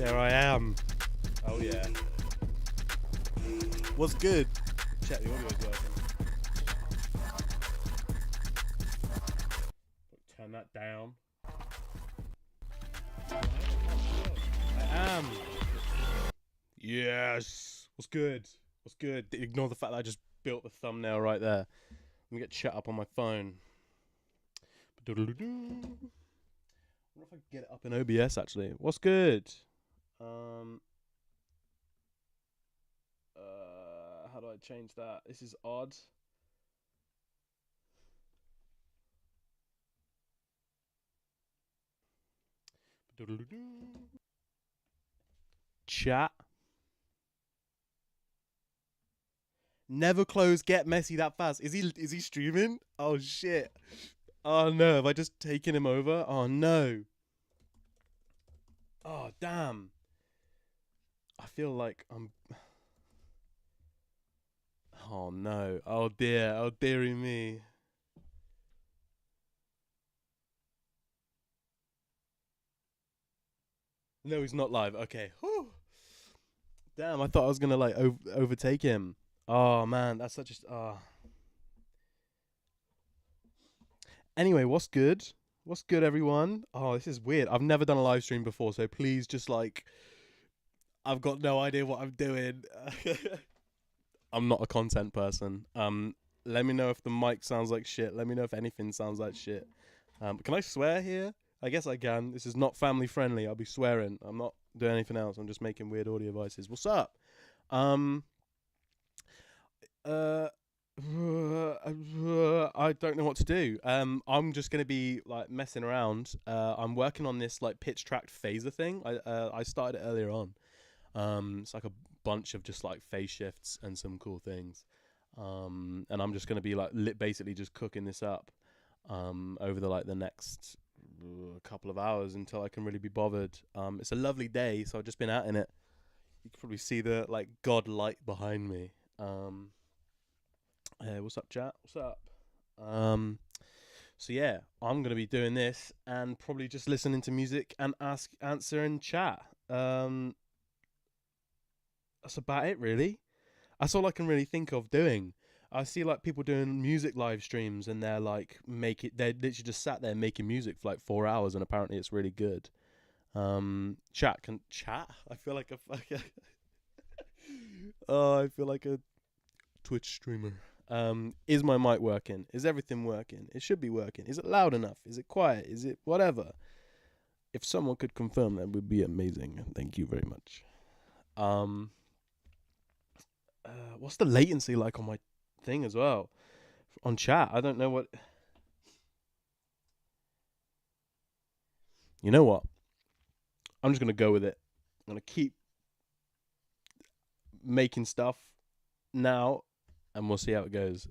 There I am. Oh yeah. What's good? Check the audio's working. Turn that down. I am. Yes. What's good? What's good? Ignore the fact that I just built the thumbnail right there. Let me get chat up on my phone. I wonder if I can get it up in OBS actually. What's good? How do I change that? This is odd. Chat. Never close Get Messy that fast. Is he streaming? Oh shit. Oh no, have I just taken him over? Oh no. Oh damn. I feel like I'm Oh no. Oh dear. Oh dearie me. No, he's not live. Okay. Whew. Damn, I thought I was gonna like overtake him. Oh man, that's such a. Anyway, what's good? What's good, everyone? Oh, this is weird. I've never done a live stream before, so please just like. I've got no idea what I'm doing. I'm not a content person. Let me know if the mic sounds like shit. Let me know if anything sounds like shit. Can I swear here? I guess I can. This is not family friendly. I'll be swearing. I'm not doing anything else. I'm just making weird audio devices. What's up? I don't know what to do. I'm just gonna be like messing around. I'm working on this like pitch tracked phaser thing. I started it earlier on. It's like a bunch of just like phase shifts and some cool things. And I'm just gonna be like basically just cooking this up over the next couple of hours until I can really be bothered. It's a lovely day, so I've just been out in it. You can probably see the like god light behind me. Hey, what's up, chat? What's up? So yeah, I'm gonna be doing this and probably just listening to music and answer and chat. That's about it, really. That's all I can really think of doing. I see like people doing music live streams and they're like they're literally just sat there making music for like 4 hours and apparently it's really good. Chat can chat. I feel like a fucking. Oh, I feel like a Twitch streamer. Is my mic working? Is everything working? It should be working. Is it loud enough? Is it quiet? Is it whatever? If someone could confirm, that would be amazing. Thank you very much. What's the latency like on my thing as well? On chat, I don't know what. You know what? I'm just gonna go with it. I'm gonna keep making stuff now, and we'll see how it goes.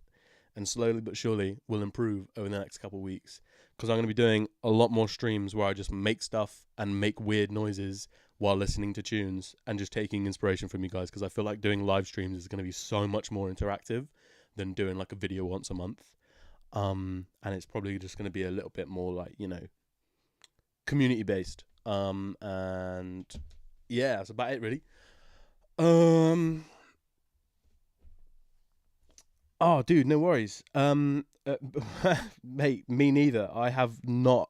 And slowly but surely, we'll improve over the next couple of weeks. Because I'm going to be doing a lot more streams where I just make stuff and make weird noises while listening to tunes and just taking inspiration from you guys. Because I feel like doing live streams is going to be so much more interactive than doing like a video once a month. And it's probably just going to be a little bit more like, community based. And yeah, that's about it really. Oh, dude, no worries. Mate, me neither. I have not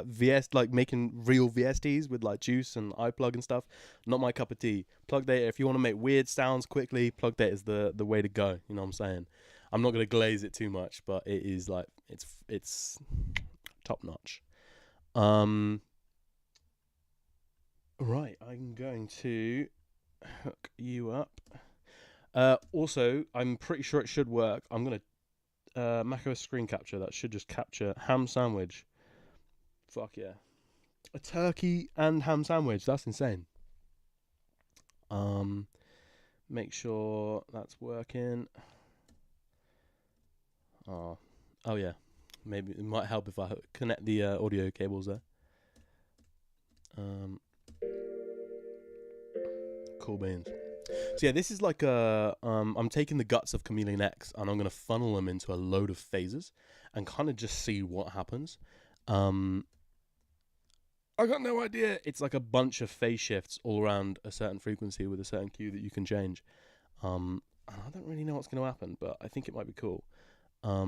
VS like making real VSTs with like juice and iPlug and stuff. Not my cup of tea. Plugdata. If you want to make weird sounds quickly, Plugdata is the way to go. You know what I'm saying? I'm not gonna glaze it too much, but it is like it's top notch. Right, I'm going to hook you up. Also, I'm pretty sure it should work. I'm going to macOS screen capture. That should just capture ham sandwich. Fuck yeah. A turkey and ham sandwich. That's insane. Make sure that's working. Oh yeah. Maybe it might help if I connect the audio cables there. Cool beans. So yeah, this is like I'm taking the guts of Chameleon X and I'm gonna funnel them into a load of phases and kind of just see what happens. I got no idea. It's like a bunch of phase shifts all around a certain frequency with a certain Q that you can change. I don't really know what's going to happen, but I think it might be cool. I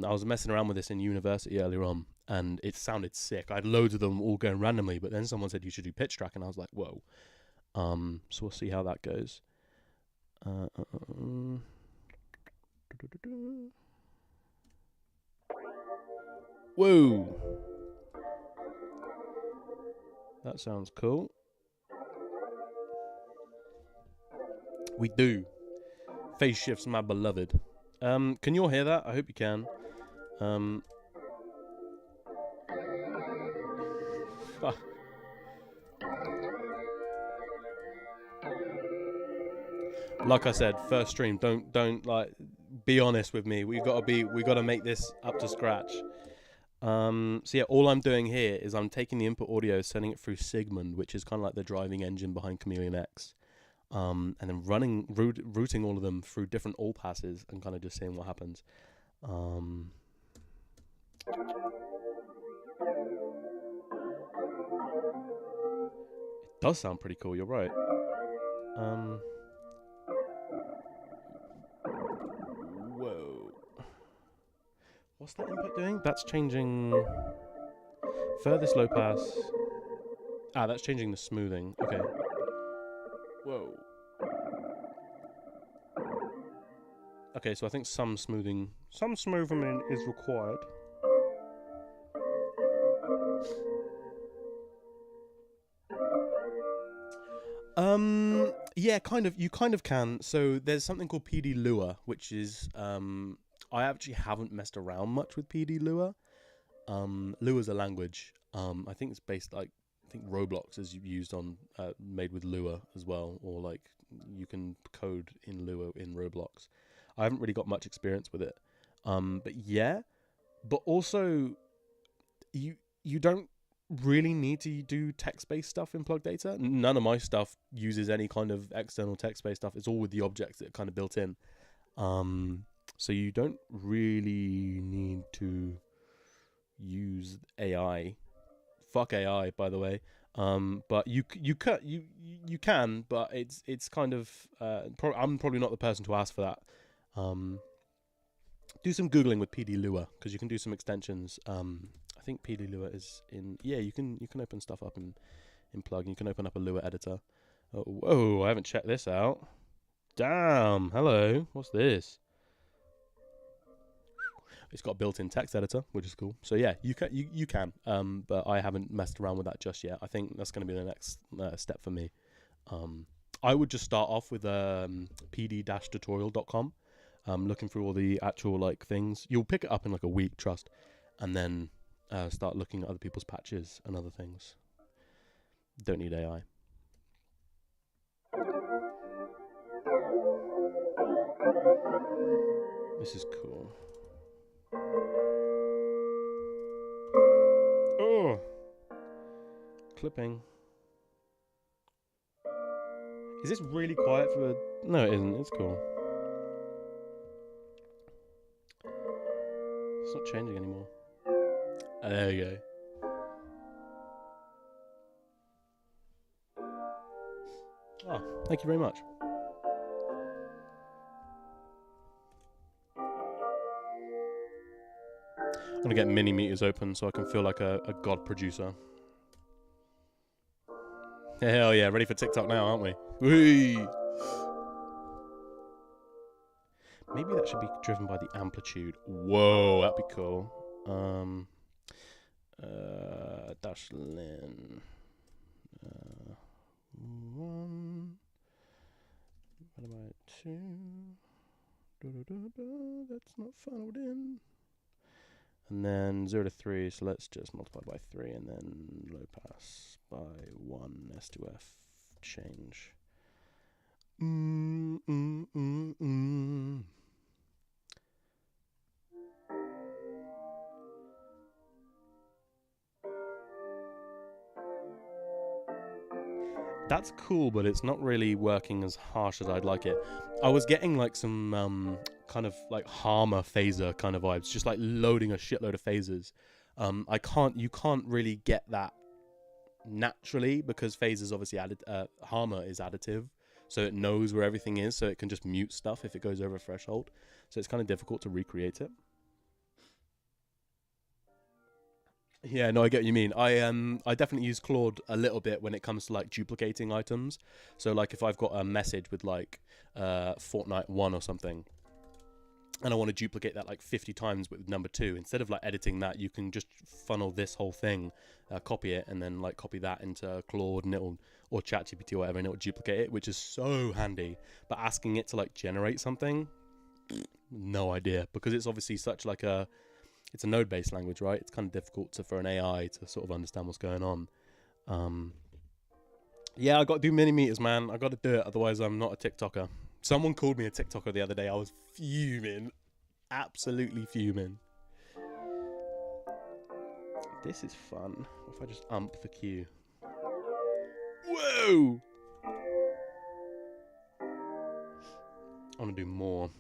was messing around with this in university earlier on, and it sounded sick. I had loads of them all going randomly, but then someone said you should do pitch track, and I was like, whoa. So we'll see how that goes. Whoa. That sounds cool. We do. Phase shifts, my beloved. Can you all hear that? I hope you can. Like I said, first stream. Don't like. Be honest with me. We gotta make this up to scratch. So yeah, all I'm doing here is I'm taking the input audio, sending it through Sigmund, which is kind of like the driving engine behind Chameleon X, and then routing all of them through different all passes and kind of just seeing what happens. It does sound pretty cool. You're right. Whoa. What's that input doing? That's changing furthest low pass. That's changing the smoothing. Okay. Whoa. Okay, so I think some smoothing is required. Yeah, kind of. You kind of can. So there's something called PD Lua, which is I actually haven't messed around much with PD Lua. Lua's a language. I think it's based I think Roblox is used on made with Lua as well, or like you can code in Lua in Roblox. I haven't really got much experience with it. But yeah, but also you don't really need to do text-based stuff in Plugdata. None of my stuff uses any kind of external text-based stuff. It's all with the objects that are kind of built in. So you don't really need to use AI. Fuck AI, by the way. But you can, but it's kind of I'm probably not the person to ask for that. Do some googling with PD Lua because you can do some extensions. I think PD Lua is in. Yeah, you can open stuff up in Plug. You can open up a Lua editor. Oh, whoa! I haven't checked this out. Damn! Hello. What's this? It's got a built-in text editor, which is cool. So yeah, you can. But I haven't messed around with that just yet. I think that's going to be the next step for me. I would just start off with pd-tutorial.com. Looking through all the actual like things. You'll pick it up in like a week, trust, and then start looking at other people's patches and other things. Don't need AI. This is cool. Oh, clipping. Is this really quiet for? No, it isn't. It's cool. It's not changing anymore. There you go. Oh, thank you very much. I'm gonna get mini meters open so I can feel like a god producer. Hell yeah, ready for TikTok now, aren't we? Whee! Maybe that should be driven by the amplitude. Whoa, that'd be cool. Dash lin. 1. What about 2? That's not funneled in. And then 0 to 3, so let's just multiply by 3 and then low pass by 1 S2F change. That's cool, but it's not really working as harsh as I'd like it. I was getting like some kind of like Harmer phaser kind of vibes, just like loading a shitload of phasers. You can't really get that naturally, because phase is obviously added, Harmor is additive, so it knows where everything is, so it can just mute stuff if it goes over a threshold. So it's kind of difficult to recreate it. Yeah, no, I get what you mean. I definitely use Claude a little bit when it comes to like duplicating items. So like if I've got a message with like Fortnite 1 or something, and I want to duplicate that like 50 times with number 2, instead of like editing that, you can just funnel this whole thing, copy it, and then like copy that into Claude, and it'll, or ChatGPT or whatever, and it'll duplicate it, which is so handy. But asking it to like generate something, no idea, because it's obviously such like a, it's a node-based language, right? It's kind of difficult for an AI to sort of understand what's going on. Yeah, I got to do mini meters, man. I got to do it, otherwise I'm not a TikToker. Someone called me a TikToker the other day. I was fuming. Absolutely fuming. This is fun. What if I just ump the queue? Whoa! I want to do more.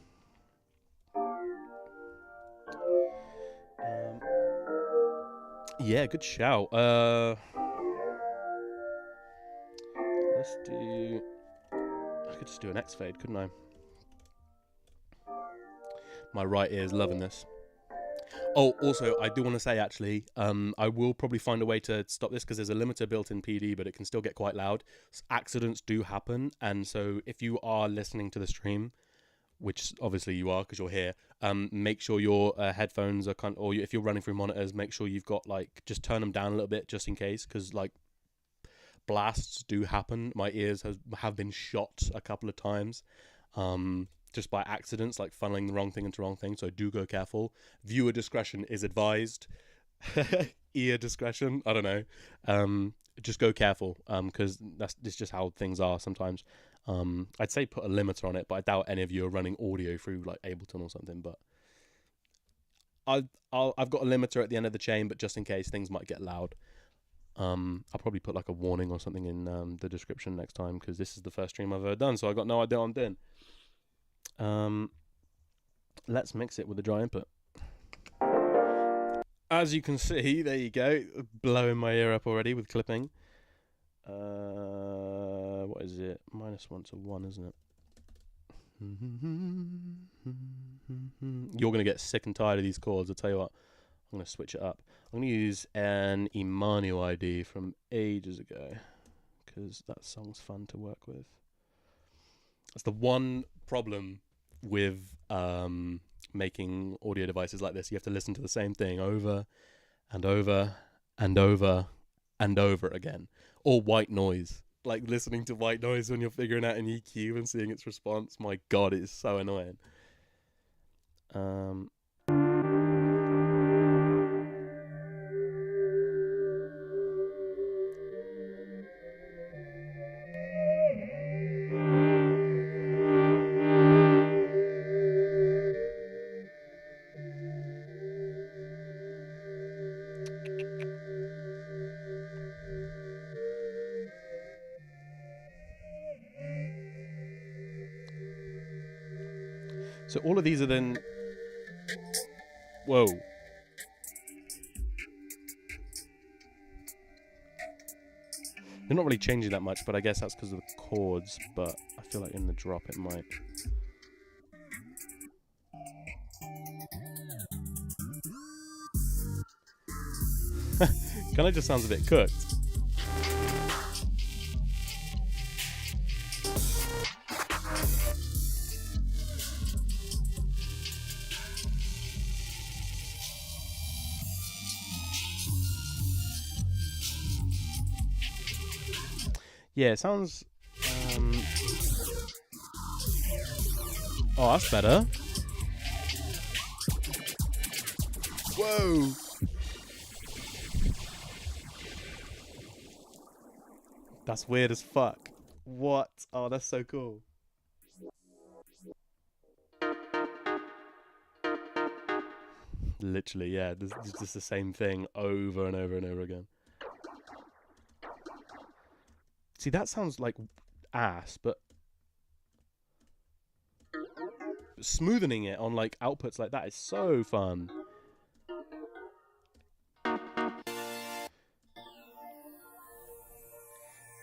Yeah, good shout. Let's do... I could just do an X fade, couldn't I? My right ear is loving this. Oh, also, I do want to say, actually, I will probably find a way to stop this, because there's a limiter built in PD, but it can still get quite loud. Accidents do happen, and so if you are listening to the stream, which obviously you are because you're here, make sure your headphones are or if you're running through monitors, make sure you've got like, just turn them down a little bit just in case, because like blasts do happen. My ears have been shot a couple of times, just by accidents, like funneling the wrong thing into the wrong thing. So do go careful. Viewer discretion is advised. Ear discretion, I don't know. Just go careful, because it's just how things are sometimes. I'd say put a limiter on it, but I doubt any of you are running audio through like Ableton or something. But I've got a limiter at the end of the chain, but just in case things might get loud. I'll probably put like a warning or something in the description next time, because this is the first stream I've ever done, so I got no idea what I'm doing. Let's mix it with the dry input. As you can see, there you go, blowing my ear up already with clipping. What is it? -1 to 1, isn't it? You're going to get sick and tired of these chords. I'll tell you what, I'm going to switch it up. I'm going to use an Emmanuel ID from ages ago, because that song's fun to work with. That's the one problem with making audio devices like this. You have to listen to the same thing over and over and over and over again. Or white noise. Like listening to white noise when you're figuring out an EQ and seeing its response. My God, it is so annoying. So all of these are then... Whoa. They're not really changing that much, but I guess that's because of the chords, but I feel like in the drop it might. Kind of just sounds a bit cooked. Yeah, it sounds... Oh, that's better. Whoa! That's weird as fuck. What? Oh, that's so cool. Literally, yeah. This is just the same thing over and over and over again. See, that sounds like ass, but smoothing it on like outputs like that is so fun.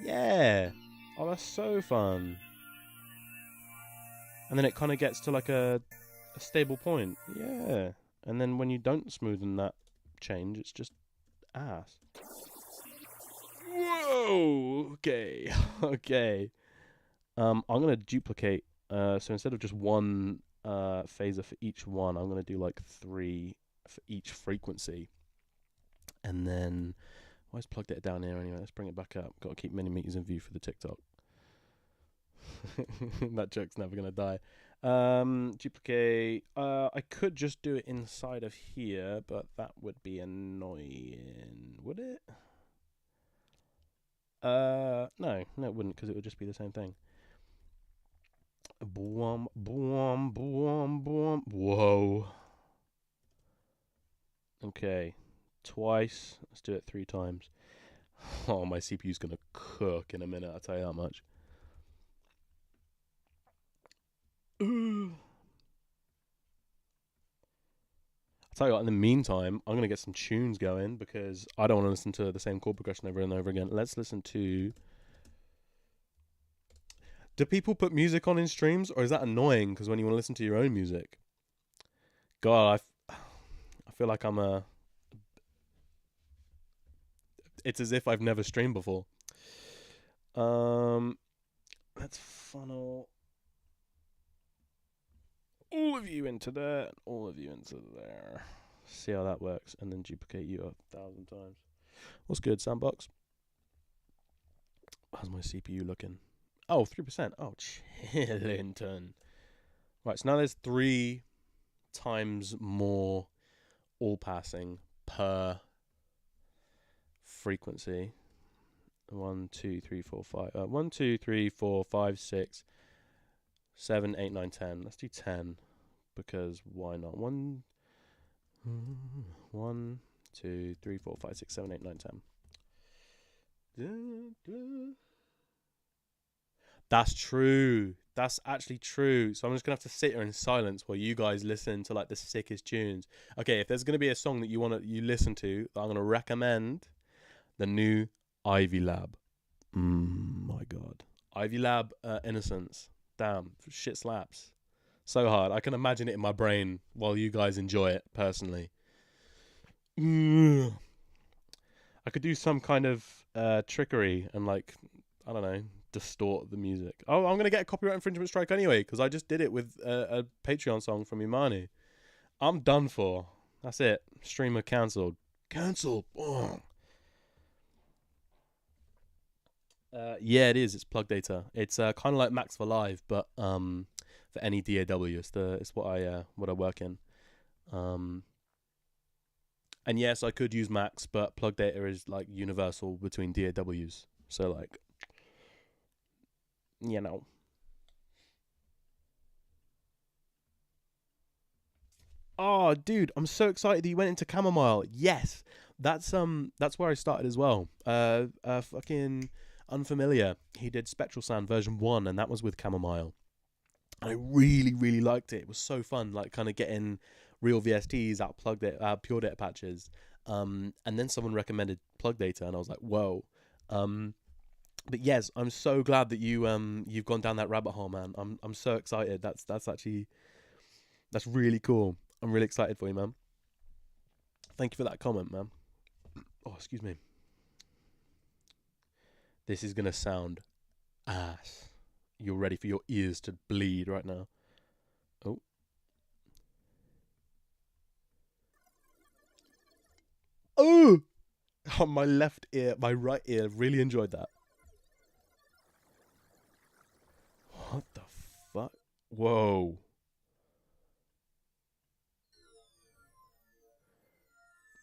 Yeah. Oh, that's so fun. And then it kind of gets to like a stable point. Yeah. And then when you don't smoothen that change, it's just ass. Whoa. Okay. Okay. I'm gonna duplicate. So instead of just one phaser for each one, I'm gonna do like 3 for each frequency. And then, why is Plugdata down here anyway? Let's bring it back up. Got to keep many meters in view for the TikTok. That joke's never gonna die. Duplicate. I could just do it inside of here, but that would be annoying, would it? No, it wouldn't, because it would just be the same thing. Boom, boom, boom, boom. Whoa. Okay, twice. Let's do it 3 times. Oh, my CPU's gonna cook in a minute. I'll tell you that much. I'll tell you what, in the meantime, I'm going to get some tunes going because I don't want to listen to the same chord progression over and over again. Let's listen to... Do people put music on in streams, or is that annoying because when you want to listen to your own music? God, I feel like I'm a... It's as if I've never streamed before. Let's funnel all of you into there, and all of you into there. See how that works, and then duplicate you 1,000 times. What's good, Sandbox? How's my CPU looking? Oh, 3%. Oh, Chillington. Right, so now there's 3 times more all passing per frequency. 1, 2, 3, 4, 5. 1, 2, 3, 4, 5, 6, 7, 8, 9, 10. Let's do 10 because why not? 1, 2, 3, 4, 5, 6, 7, 8, 9, 10. That's true. That's actually true. So I'm just gonna have to sit here in silence while you guys listen to like the sickest tunes. Okay, if there's gonna be a song that you listen to, I'm gonna recommend the new Ivy Lab. My God, Ivy Lab, Innocence. Damn, shit slaps. So hard. I can imagine it in my brain while you guys enjoy it personally. I could do some kind of trickery and like, I don't know, distort the music. Oh, I'm going to get a copyright infringement strike anyway because I just did it with a Patreon song from Imani. I'm done for. That's it. Streamer cancelled. Cancel. Oh. Yeah, it is. It's Plugdata. It's kind of like Max for Live, but for any DAW. It's what I work in. And yes, I could use Max, but Plugdata is like universal between DAWs. So like, you know. Oh, dude, I'm so excited that you went into Chamomile. Yes, that's where I started as well. Fucking Unfamiliar. He did Spectral Sound version 1, and that was with Chamomile. And I really, really liked it. It was so fun, like kind of getting real VSTs out Pure Data patches. And then someone recommended Plugdata, and I was like, whoa. But yes, I'm so glad that you've gone down that rabbit hole, man. I'm so excited. That's really cool. I'm really excited for you, man. Thank you for that comment, man. Oh, excuse me. This is gonna sound ass. You're ready for your ears to bleed right now. Oh. Oh! On my left ear, my right ear really enjoyed that. What the fuck? Whoa.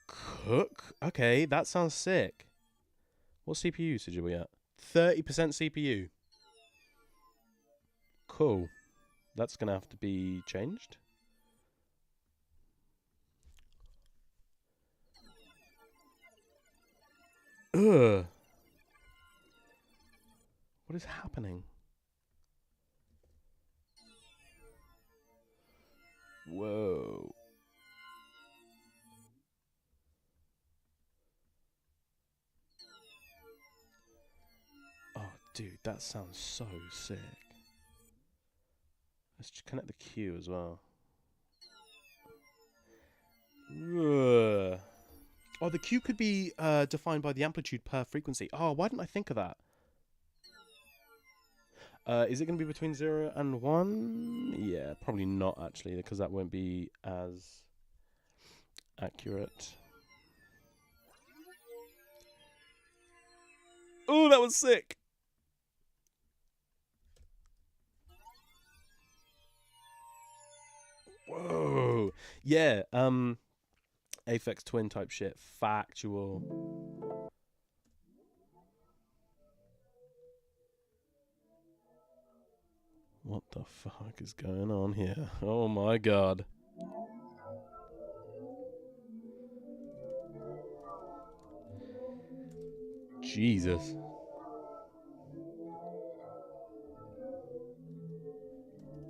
Cook? Okay, that sounds sick. What CPU usage are we at? 30% CPU. Cool. That's going to have to be changed. Ugh. What is happening? Whoa. Oh, Dude, that sounds so sick. Let's just connect the Q as well. Ugh. Oh, the Q could be defined by the amplitude per frequency. Oh, why didn't I think of that? Is it going to be between 0 and 1? Yeah, probably not, actually, because that won't be as accurate. Oh, that was sick! Whoa! Yeah, Aphex Twin type shit. Factual. What the fuck is going on here? Oh my god. Jesus.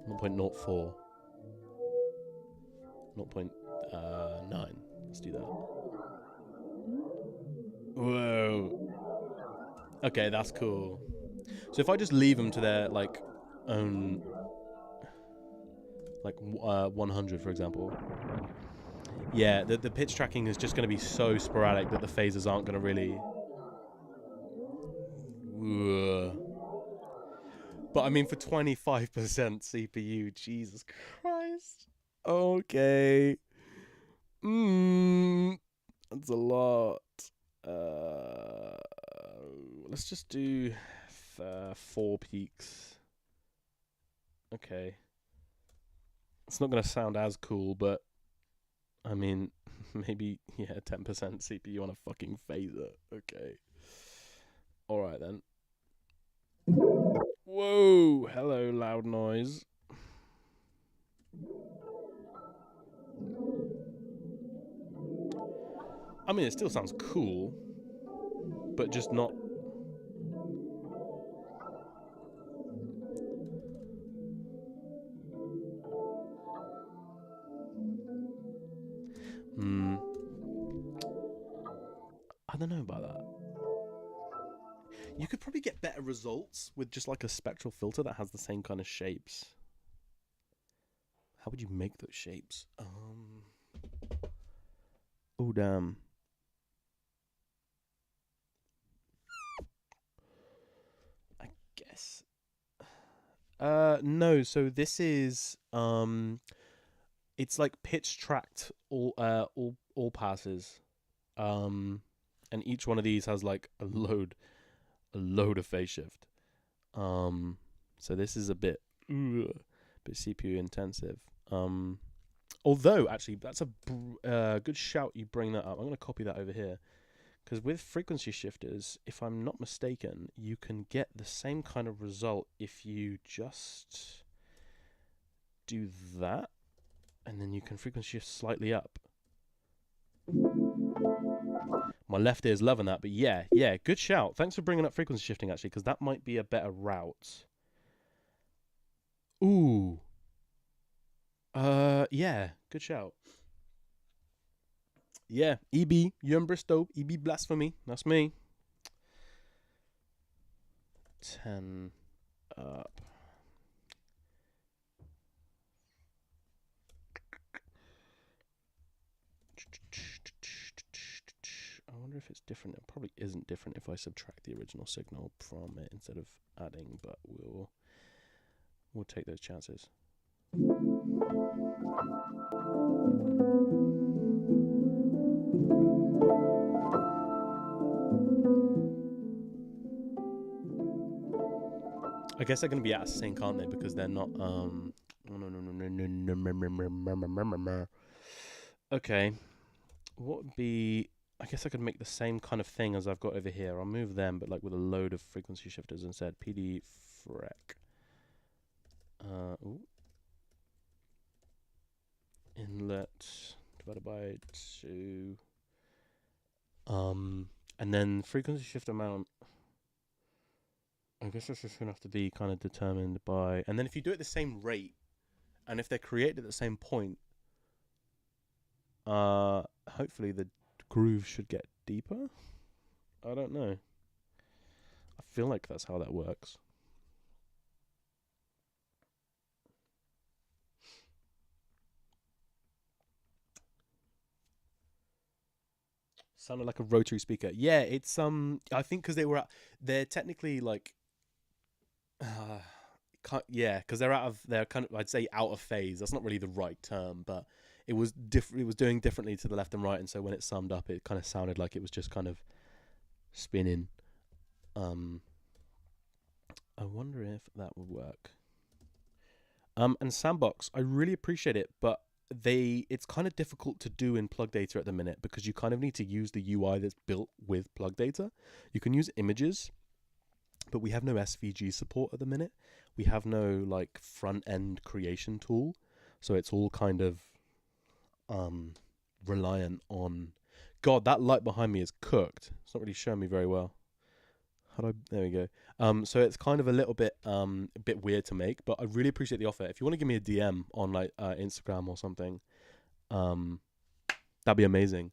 0.04. 0.9. Let's do that. Whoa. Okay, that's cool. So if I just leave them to their like own, like 100 for example, yeah, the pitch tracking is just going to be so sporadic that the phasers aren't going to really. But I mean, for 25% CPU, Jesus Christ. Okay. That's a lot. Let's just do 4 peaks. Okay. It's not going to sound as cool, but I mean, maybe, yeah, 10% CPU on a fucking phaser. Okay. Alright then. Whoa! Hello, loud noise. I mean, it still sounds cool, but just not. I don't know about that. You could probably get better results with just like a spectral filter that has the same kind of shapes. How would you make those shapes? Oh, damn. I guess. No. So this is it's like pitch tracked all passes. And each one of these has like a load of phase shift. So this is a bit CPU intensive. Although actually that's a good shout you bring that up. I'm going to copy that over here. Because with frequency shifters, if I'm not mistaken, you can get the same kind of result if you just do that, and then you can frequency shift slightly up. My left ear's loving that, but yeah, good shout. Thanks for bringing up frequency shifting, actually, because that might be a better route. Ooh. Yeah, good shout. Yeah, EB, you're in Bristol. EB Blasphemy, that's me. 10 up. I wonder if it's different. It probably isn't different if I subtract the original signal from it instead of adding, but we'll take those chances. I guess they're going to be out of sync, aren't they? Because they're not. Okay. What would be? I guess I could make the same kind of thing as I've got over here. I'll move them, but like with a load of frequency shifters instead. PD frec. Inlet divided by 2. And then frequency shift amount. I guess that's just gonna have to be kind of determined by. And then if you do it the same rate, and if they're created at the same point, hopefully the groove should get deeper. I don't know. I feel like that's how that works. Sounded like a rotary speaker. Yeah, it's I think because they're technically like, uh, yeah, because they're kind of, I'd say, out of phase. That's not really the right term, but it was different. It was doing differently to the left and right, and so when it summed up, it kind of sounded like it was just kind of spinning. Um, I wonder if that would work. And Sandbox, I really appreciate it, but it's kind of difficult to do in Plugdata at the minute because you kind of need to use the UI that's built with Plugdata. You can use images, but we have no SVG support at the minute. We have no like front end creation tool, so it's all kind of reliant on. God, that light behind me is cooked. It's not really showing me very well. There we go. So it's kind of a bit weird to make, but I really appreciate the offer. If you want to give me a DM on like Instagram or something, that'd be amazing.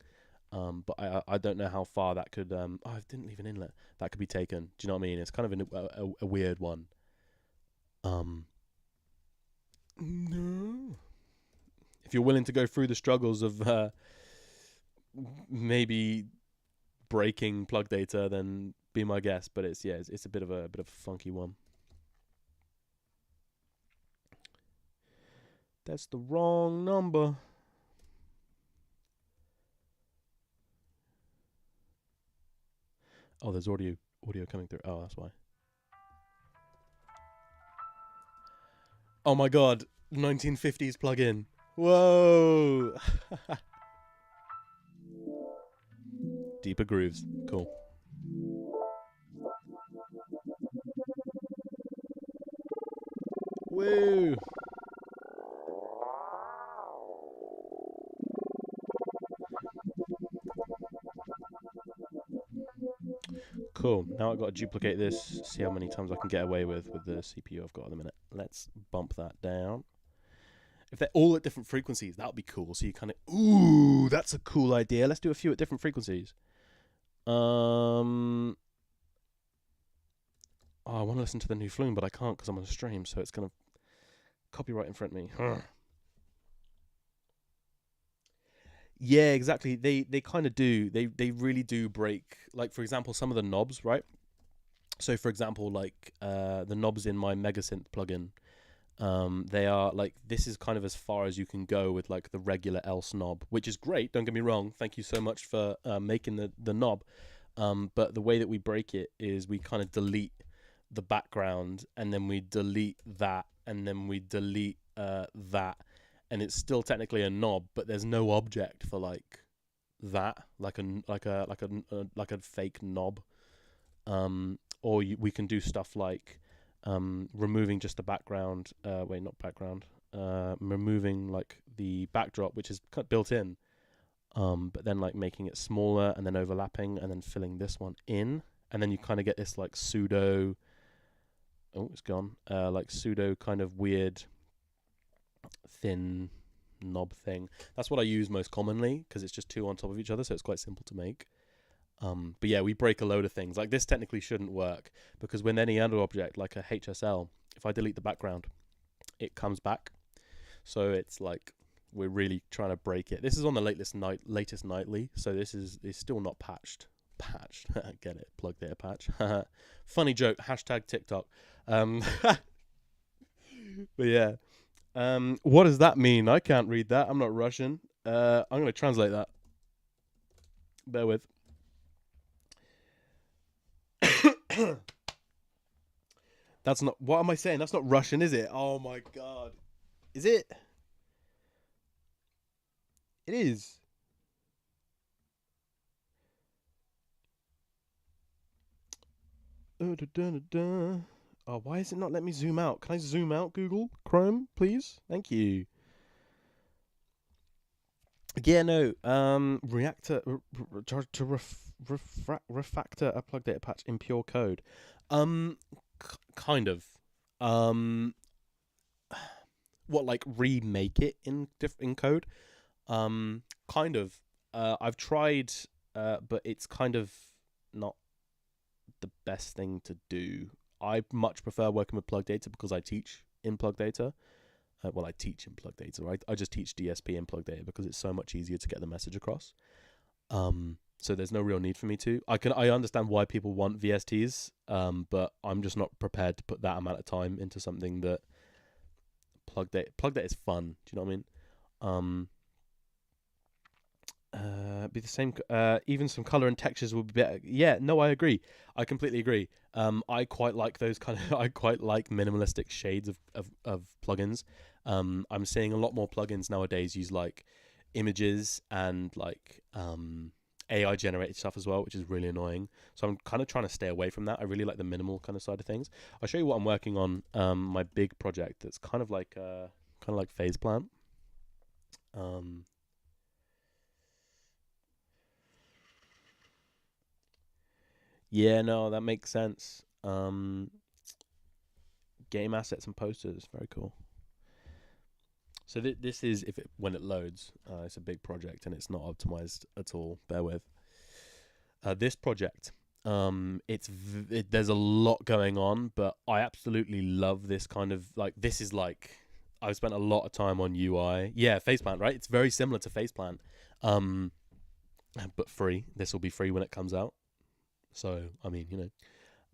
But I don't know how far that could. I didn't leave an inlet. That could be taken. Do you know what I mean? It's kind of a weird one. No. If you're willing to go through the struggles of maybe breaking Plugdata, then be my guest. But it's a bit of a funky one. That's the wrong number. Oh, there's audio coming through. Oh, that's why. Oh my god, 1950s plugin. Whoa. Deeper grooves. Cool. Woo. Cool. Now I've got to duplicate this, see how many times I can get away with the CPU I've got at the minute. Let's bump that down. If they're all at different frequencies, that would be cool. So you kind of, ooh, that's a cool idea. Let's do a few at different frequencies. Oh, I want to listen to the new Flume, but I can't because I'm on a stream, so it's going to copyright in front of me. Yeah, exactly. They kind of do. They really do break. Like, for example, some of the knobs, right? So, for example, like the knobs in my Megasynth plugin, they are like, this is kind of as far as you can go with like the regular else knob, which is great. Don't get me wrong. Thank you so much for making the knob. But the way that we break it is we kind of delete the background, and then we delete that, and then we delete that, and it's still technically a knob, but there's no object for like that, like a fake knob. Or we can do stuff like removing just the background. Not background. Removing like the backdrop, which is built in. But then like making it smaller and then overlapping and then filling this one in, and then you kind of get this like pseudo. Oh, it's gone. Like pseudo kind of weird thin knob thing. That's what I use most commonly because it's just two on top of each other, so it's quite simple to make. But yeah, we break a load of things. Like this technically shouldn't work because when any other object, like a HSL, if I delete the background, it comes back. So it's like we're really trying to break it. This is on the latest nightly, so this is still not patched. Get it? Plugdata patch. Funny joke. Hashtag TikTok. But yeah. What does that mean? I can't read that. I'm not Russian. I'm going to translate that. Bear with. That's not. What am I saying? That's not Russian, is it? Oh my god. Is it? It is. Oh, why is it not letting me zoom out? Can I zoom out, Google Chrome, please? Thank you. Yeah, no. Reactor to refactor a Plugdata patch in pure code. Kind of. What, like remake it in code? Kind of. I've tried, but it's kind of not the best thing to do. I much prefer working with Plugdata because I teach in Plugdata. Well, I teach in Plugdata, right? I just teach DSP in Plugdata because it's so much easier to get the message across. So there's no real need for me to. I understand why people want VSTs, but I'm just not prepared to put that amount of time into something that Plugdata is fun. Do you know what I mean? Be the same. Even some color and textures would be better. Yeah, no, I agree. I completely agree. I quite like those kind of. I quite like minimalistic shades of plugins. I'm seeing a lot more plugins nowadays use like images and like AI generated stuff as well, which is really annoying. So I'm kind of trying to stay away from that. I really like the minimal kind of side of things. I'll show you what I'm working on. My big project that's kind of like phase plant. Yeah, no, that makes sense. Game assets and posters, very cool. So this is when it loads. It's a big project and it's not optimized at all. Bear with. This project, there's a lot going on, but I absolutely love this kind of like. This is like I've spent a lot of time on UI. Yeah, Faceplant, right? It's very similar to Faceplant, but free. This will be free when it comes out. So I mean,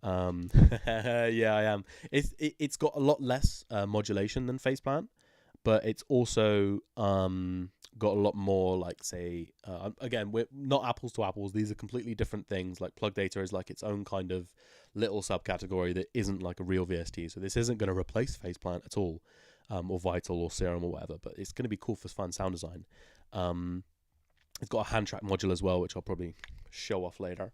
yeah, I am. It's got a lot less modulation than Faceplant, but it's also got a lot more like say again, we're not apples to apples. These are completely different things. Like Plugdata is like its own kind of little subcategory that isn't like a real VST. So this isn't going to replace Faceplant at all, or Vital or Serum or whatever. But it's going to be cool for fun sound design. It's got a hand track module as well, which I'll probably show off later.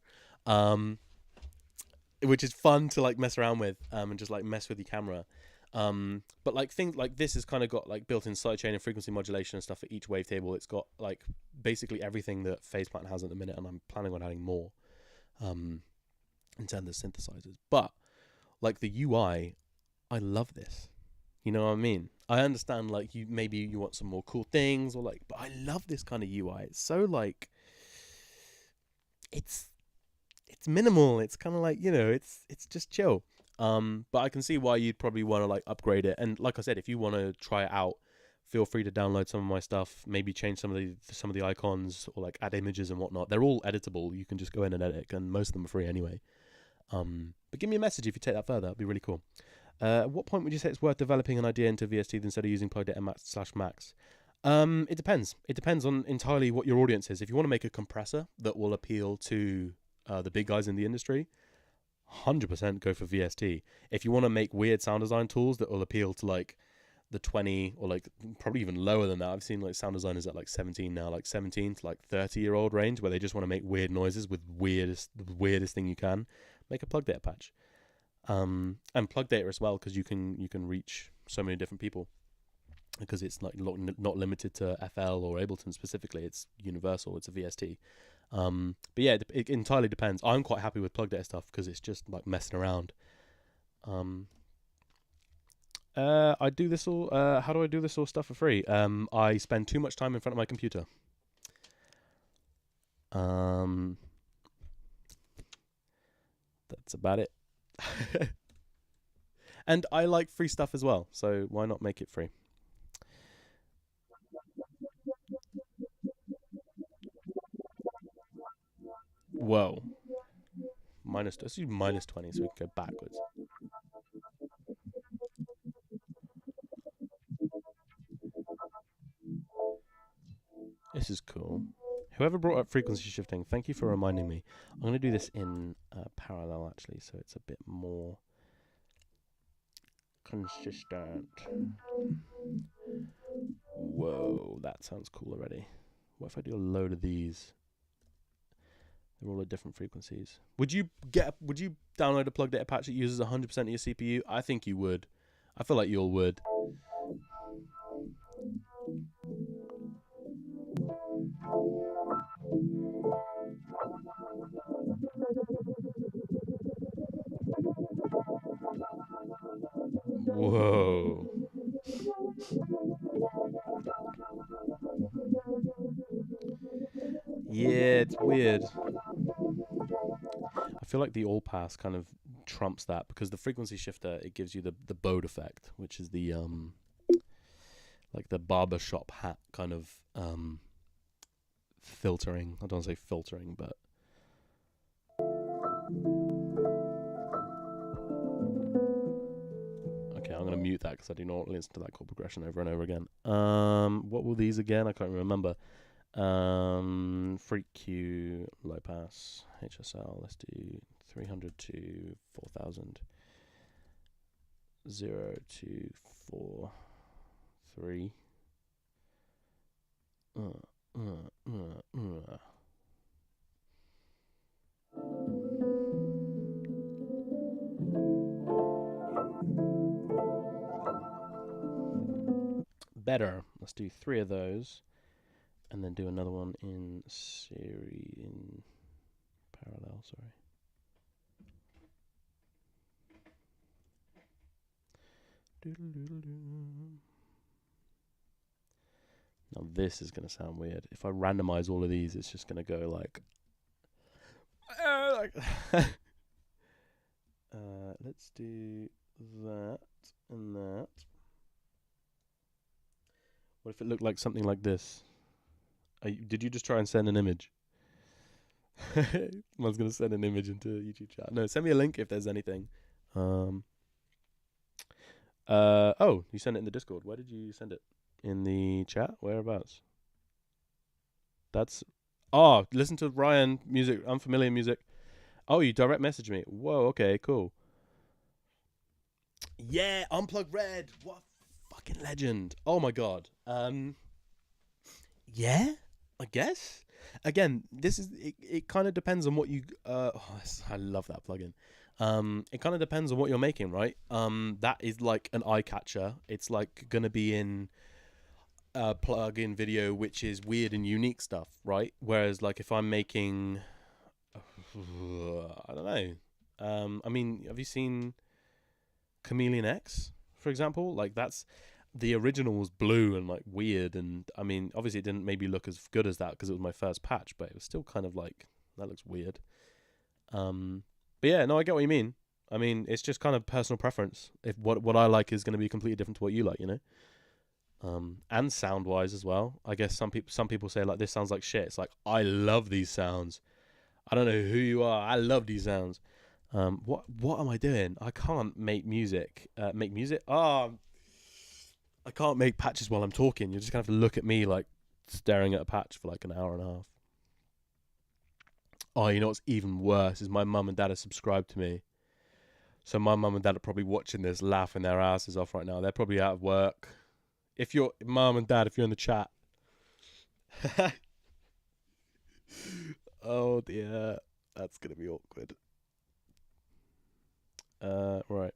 Which is fun to like mess around with and just like mess with your camera. But like things like this has kind of got like built-in sidechain and frequency modulation and stuff for each wavetable. It's got like basically everything that Faceplant has at the minute, and I'm planning on adding more in terms of synthesizers. But like the UI, I love this. You know what I mean? I understand like maybe you want some more cool things or like, but I love this kind of UI. It's so like it's minimal. It's kind of like, it's just chill. But I can see why you'd probably want to like upgrade it. And like I said, if you want to try it out, feel free to download some of my stuff. Maybe change some of the icons or like add images and whatnot. They're all editable. You can just go in and edit, and most of them are free anyway. But give me a message if you take that further. That'd be really cool. At what point would you say it's worth developing an idea into VST instead of using Plugdata Max/Max? It depends. It depends on entirely what your audience is. If you want to make a compressor that will appeal to the big guys in the industry, 100% go for VST. If you want to make weird sound design tools that will appeal to like the 20 or like probably even lower than that, I've seen like sound designers at like 17 now, like 17 to like 30-year-old range, where they just want to make weird noises with the weirdest thing you can. Make a Plugdata patch, and Plugdata as well, because you can reach so many different people, because it's like not limited to FL or Ableton specifically. It's universal. It's a VST. But yeah, it entirely depends. I'm quite happy with Plugdata stuff because it's just like messing around. I do this all. How do I do this all stuff for free? I spend too much time in front of my computer. That's about it. And I like free stuff as well, so why not make it free? Whoa. Let's do -20 so we can go backwards. This is cool. Whoever brought up frequency shifting, thank you for reminding me. I'm going to do this in parallel, actually, so it's a bit more consistent. Whoa, that sounds cool already. What if I do a load of these? They're all at different frequencies. Would you download a Plugdata patch that uses 100% of your CPU? I think you would. I feel like you all would. Whoa. Yeah, it's weird. feel like the all pass kind of trumps that, because the frequency shifter, it gives you the Bode effect, which is the like the barber shop hat kind of filtering. I don't want to say filtering, but okay, I'm gonna mute that because I do not listen to that chord progression over and over again. What were these again? I can't remember. Freak Q, low pass, HSL. Let's do 300 to 4000. 0 to 4 3. Better. Let's do 3 of those, and then do another one in parallel. Sorry. Now this is going to sound weird. If I randomize all of these, it's just going to go like let's do that and that. What if it looked like something like this? Did you just try and send an image? I was going to send an image into YouTube chat. No, send me a link if there's anything. Oh, you sent it in the Discord. Where did you send it? In the chat? Whereabouts? Listen to Ryan music, unfamiliar music. Oh, you direct message me. Whoa, okay, cool. Yeah, Unplugged Red. What a fucking legend. Oh my god. Yeah, I guess. Again, it kind of depends on what you I love that plugin. It kind of depends on what you're making, right? That is like an eye catcher. It's like gonna be in a plug-in video which is weird and unique stuff, right? Whereas like if I'm making I don't know. I mean, have you seen Chameleon X, for example? Like that's the original was blue and like weird, and I mean, obviously it didn't maybe look as good as that because it was my first patch, but it was still kind of like that looks weird. But yeah, no, I get what you mean. I mean, it's just kind of personal preference. If what I like is going to be completely different to what you like, you know. And sound wise as well. I guess some people say like this sounds like shit. It's like I love these sounds. I don't know who you are. I love these sounds. What am I doing? I can't make music. Make music? I can't make patches while I'm talking. You're just gonna have to look at me like staring at a patch for like an hour and a half. Oh, you know what's even worse is my mum and dad are subscribed to me. So my mum and dad are probably watching this, laughing their asses off right now. They're probably out of work. If you're mum and dad, if you're in the chat. Oh dear, that's gonna be awkward. Right.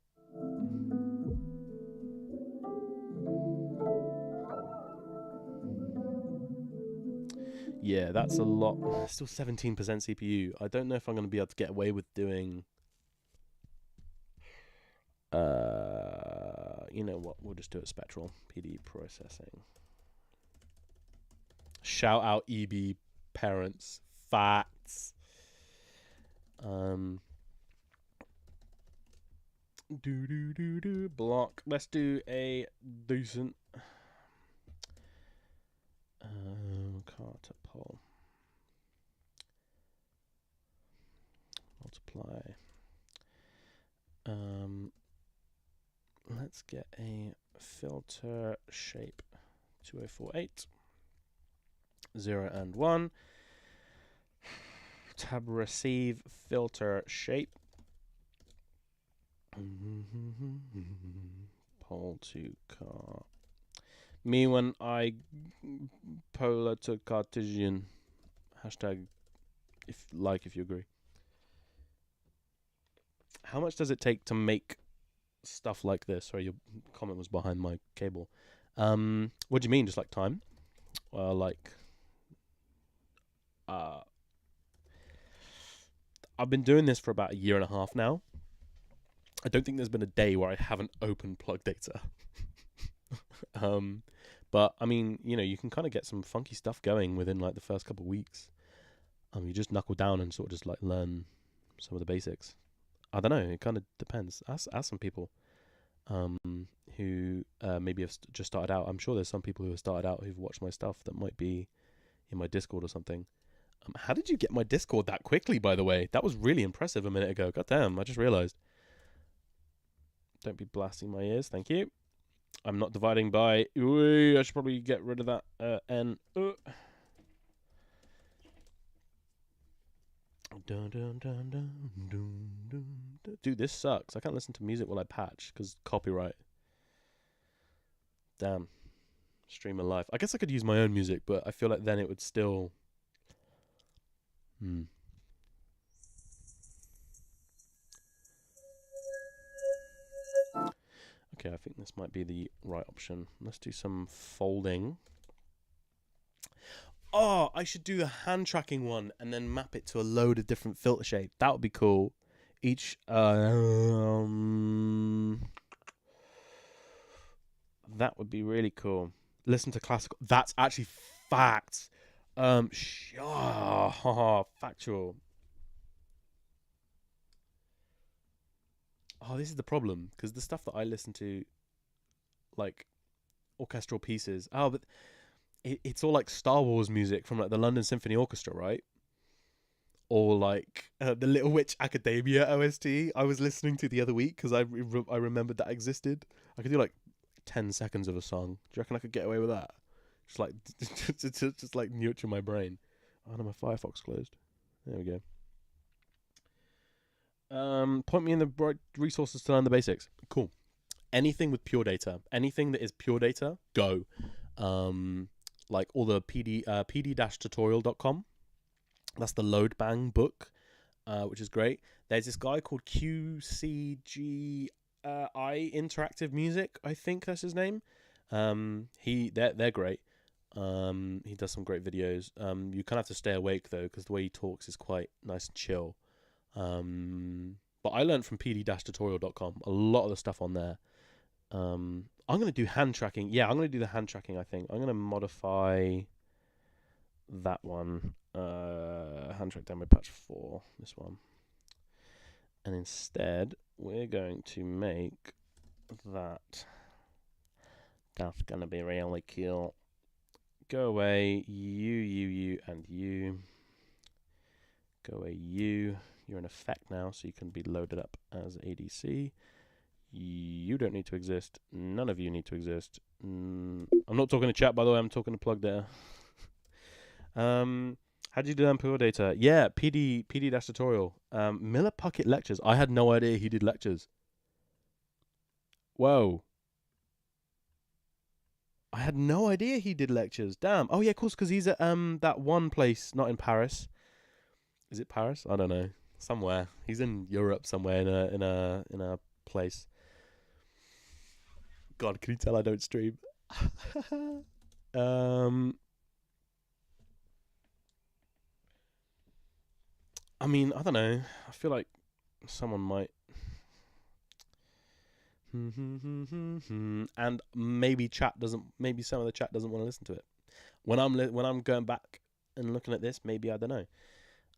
Yeah, that's a lot. Still 17% CPU. I don't know if I'm going to be able to get away with doing... you know what? We'll just do it spectral. PD processing. Shout out EB parents. Facts. Block. Let's do a decent... Carter poll. Multiply. Let's get a filter shape 2048 0 and 1. Tab receive filter shape. Poll to car. Me when I polar to Cartesian. Hashtag if you agree. How much does it take to make stuff like this? Sorry, your comment was behind my cable. What do you mean? Just like time? I've been doing this for about a year and a half now. I don't think there's been a day where I haven't opened Plugdata. But I mean, you know, you can kind of get some funky stuff going within like the first couple of weeks. You just knuckle down and sort of just like learn some of the basics. I don't know. It kind of depends. Ask some people who maybe have just started out. I'm sure there's some people who have started out who've watched my stuff that might be in my Discord or something. How did you get my Discord that quickly, by the way? That was really impressive a minute ago. God damn, I just realized. Don't be blasting my ears, thank you. I'm not dividing by... Ooh, I should probably get rid of that N. Dun, dun, dun, dun, dun, dun, dun. Dude, this sucks. I can't listen to music while I patch because copyright. Damn. Stream of life. I guess I could use my own music, but I feel like then it would still... Okay, I think this might be the right option. Let's do some folding. Oh, I should do the hand tracking one and then map it to a load of different filter shades. That would be cool. Each that would be really cool. Listen to classical. That's actually facts. Factual. Oh, this is the problem because the stuff that I listen to, like orchestral pieces. Oh, but it's all like Star Wars music from like the London Symphony Orchestra, right? Or like the Little Witch Academia OST I was listening to the other week because I remembered that existed. I could do like 10 seconds of a song. Do you reckon I could get away with that? Just like just like nurture my brain. Oh no, my Firefox closed. There we go. Point me in the right resources to learn the basics. Cool. Anything with pure data, anything that is pure data, go. Like all the pd-tutorial.com. That's the Load Bang book, which is great. There's this guy called QCGI Interactive Music. I think that's his name. They're great. He does some great videos. You kind of have to stay awake though, because the way he talks is quite nice and chill. But I learned from pd-tutorial.com a lot of the stuff on there. I'm going to do hand tracking. Yeah, I'm going to do the hand tracking, I think. I'm going to modify that one. Hand track demo patch 4. This one. And instead, we're going to make that. That's going to be really cool. Go away. You, and you. Go away, you. You're in effect now, so you can be loaded up as ADC. You don't need to exist. None of you need to exist. I'm not talking to chat, by the way. I'm talking to Plugdata. How do you do that in pure data? Yeah, PD-tutorial. Miller Puckett lectures. I had no idea he did lectures. Whoa. I had no idea he did lectures. Damn. Oh yeah, of course, because he's at that one place, not in Paris. Is it Paris? I don't know. Somewhere. He's in Europe somewhere in a place. God, can you tell I don't stream? I mean, I don't know. I feel like someone might. And maybe maybe some of the chat doesn't want to listen to it. When I'm going back and looking at this, maybe I don't know.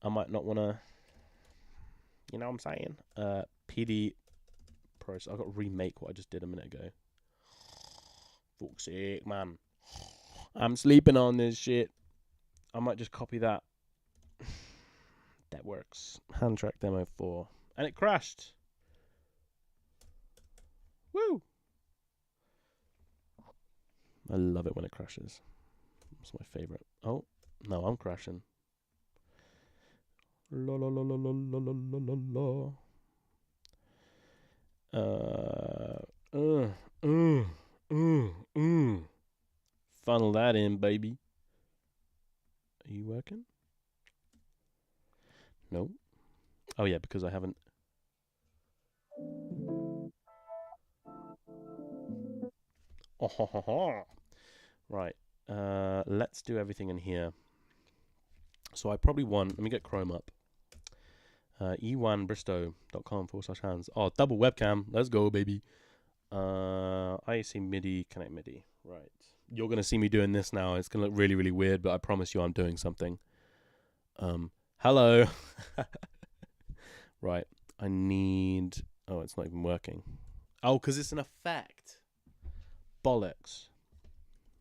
I might not want to. You know what I'm saying? PD Pros. I've got to remake what I just did a minute ago. Fuck's sake, man. I'm sleeping on this shit. I might just copy that. That works. Hand track demo 4. And it crashed. Woo! I love it when it crashes. It's my favorite. Oh, no, I'm crashing. La la la la la la la la la. Funnel that in, baby. Are you working? No. Oh yeah, because I haven't. Oh, right. Let's do everything in here. So I probably want. Let me get Chrome up. e1bristow.com/hands. Oh, double webcam. Let's go, baby. IAC MIDI, connect MIDI. Right. You're going to see me doing this now. It's going to look really, really weird, but I promise you I'm doing something. Hello. Right. I need... Oh, it's not even working. Oh, because it's an effect. Bollocks.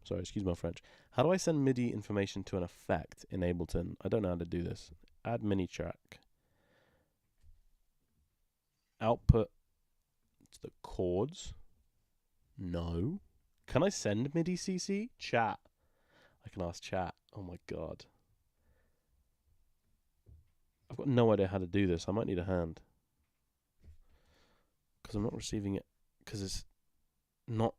Sorry, excuse my French. How do I send MIDI information to an effect in Ableton? I don't know how to do this. Add mini track. Output to the chords. No. Can I send MIDI CC? Chat. I can ask chat. Oh my god. I've got no idea how to do this. I might need a hand. Because I'm not receiving it. Because it's not...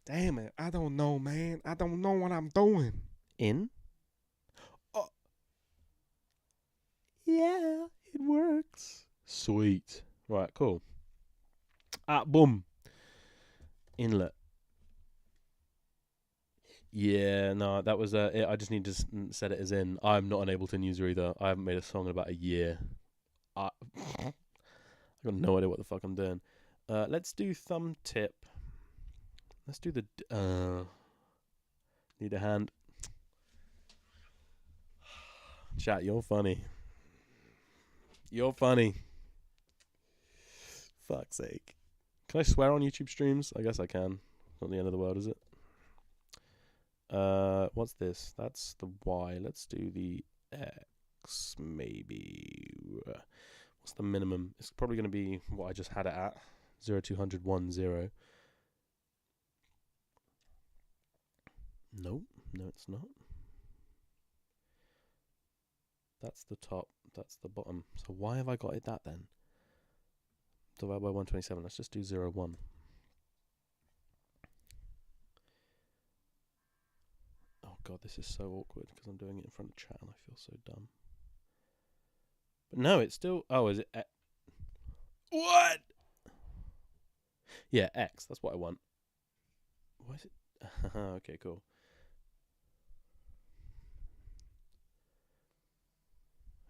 Damn it. I don't know, man. I don't know what I'm doing. In? Oh. Yeah, it works. Sweet. Right, cool. Boom. Inlet. Yeah, no, that was it. I just need to set it as in. I'm not an Ableton user either. I haven't made a song in about a year. I got no idea what the fuck I'm doing. Let's do thumb tip. Let's do the... need a hand. Chat, you're funny. You're funny. Fuck's sake. Can I swear on YouTube streams? I guess I can. Not the end of the world, is it? What's this? That's the Y. Let's do the X, maybe. What's the minimum? It's probably going to be what I just had it at. 0200 10. Nope. No, it's not. That's the top. That's the bottom. So why have I got it that then? Divided by 127. Let's just do 01. Oh god, this is so awkward because I'm doing it in front of chat and I feel so dumb. But no, it's still... Oh, is it... What? Yeah, X. That's what I want. What is it? Okay, cool.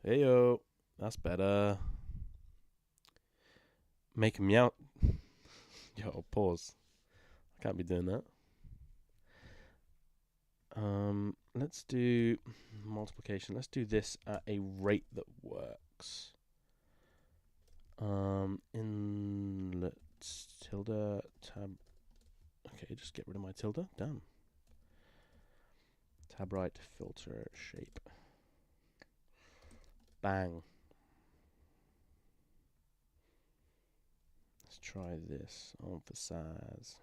Heyo. That's better. Make a meow. Yo, pause. I can't be doing that. Let's do multiplication. Let's do this at a rate that works. Inlet tilde tab. Okay, just get rid of my tilde. Damn. Tab right filter shape. Bang. Let's try this. Emphasize.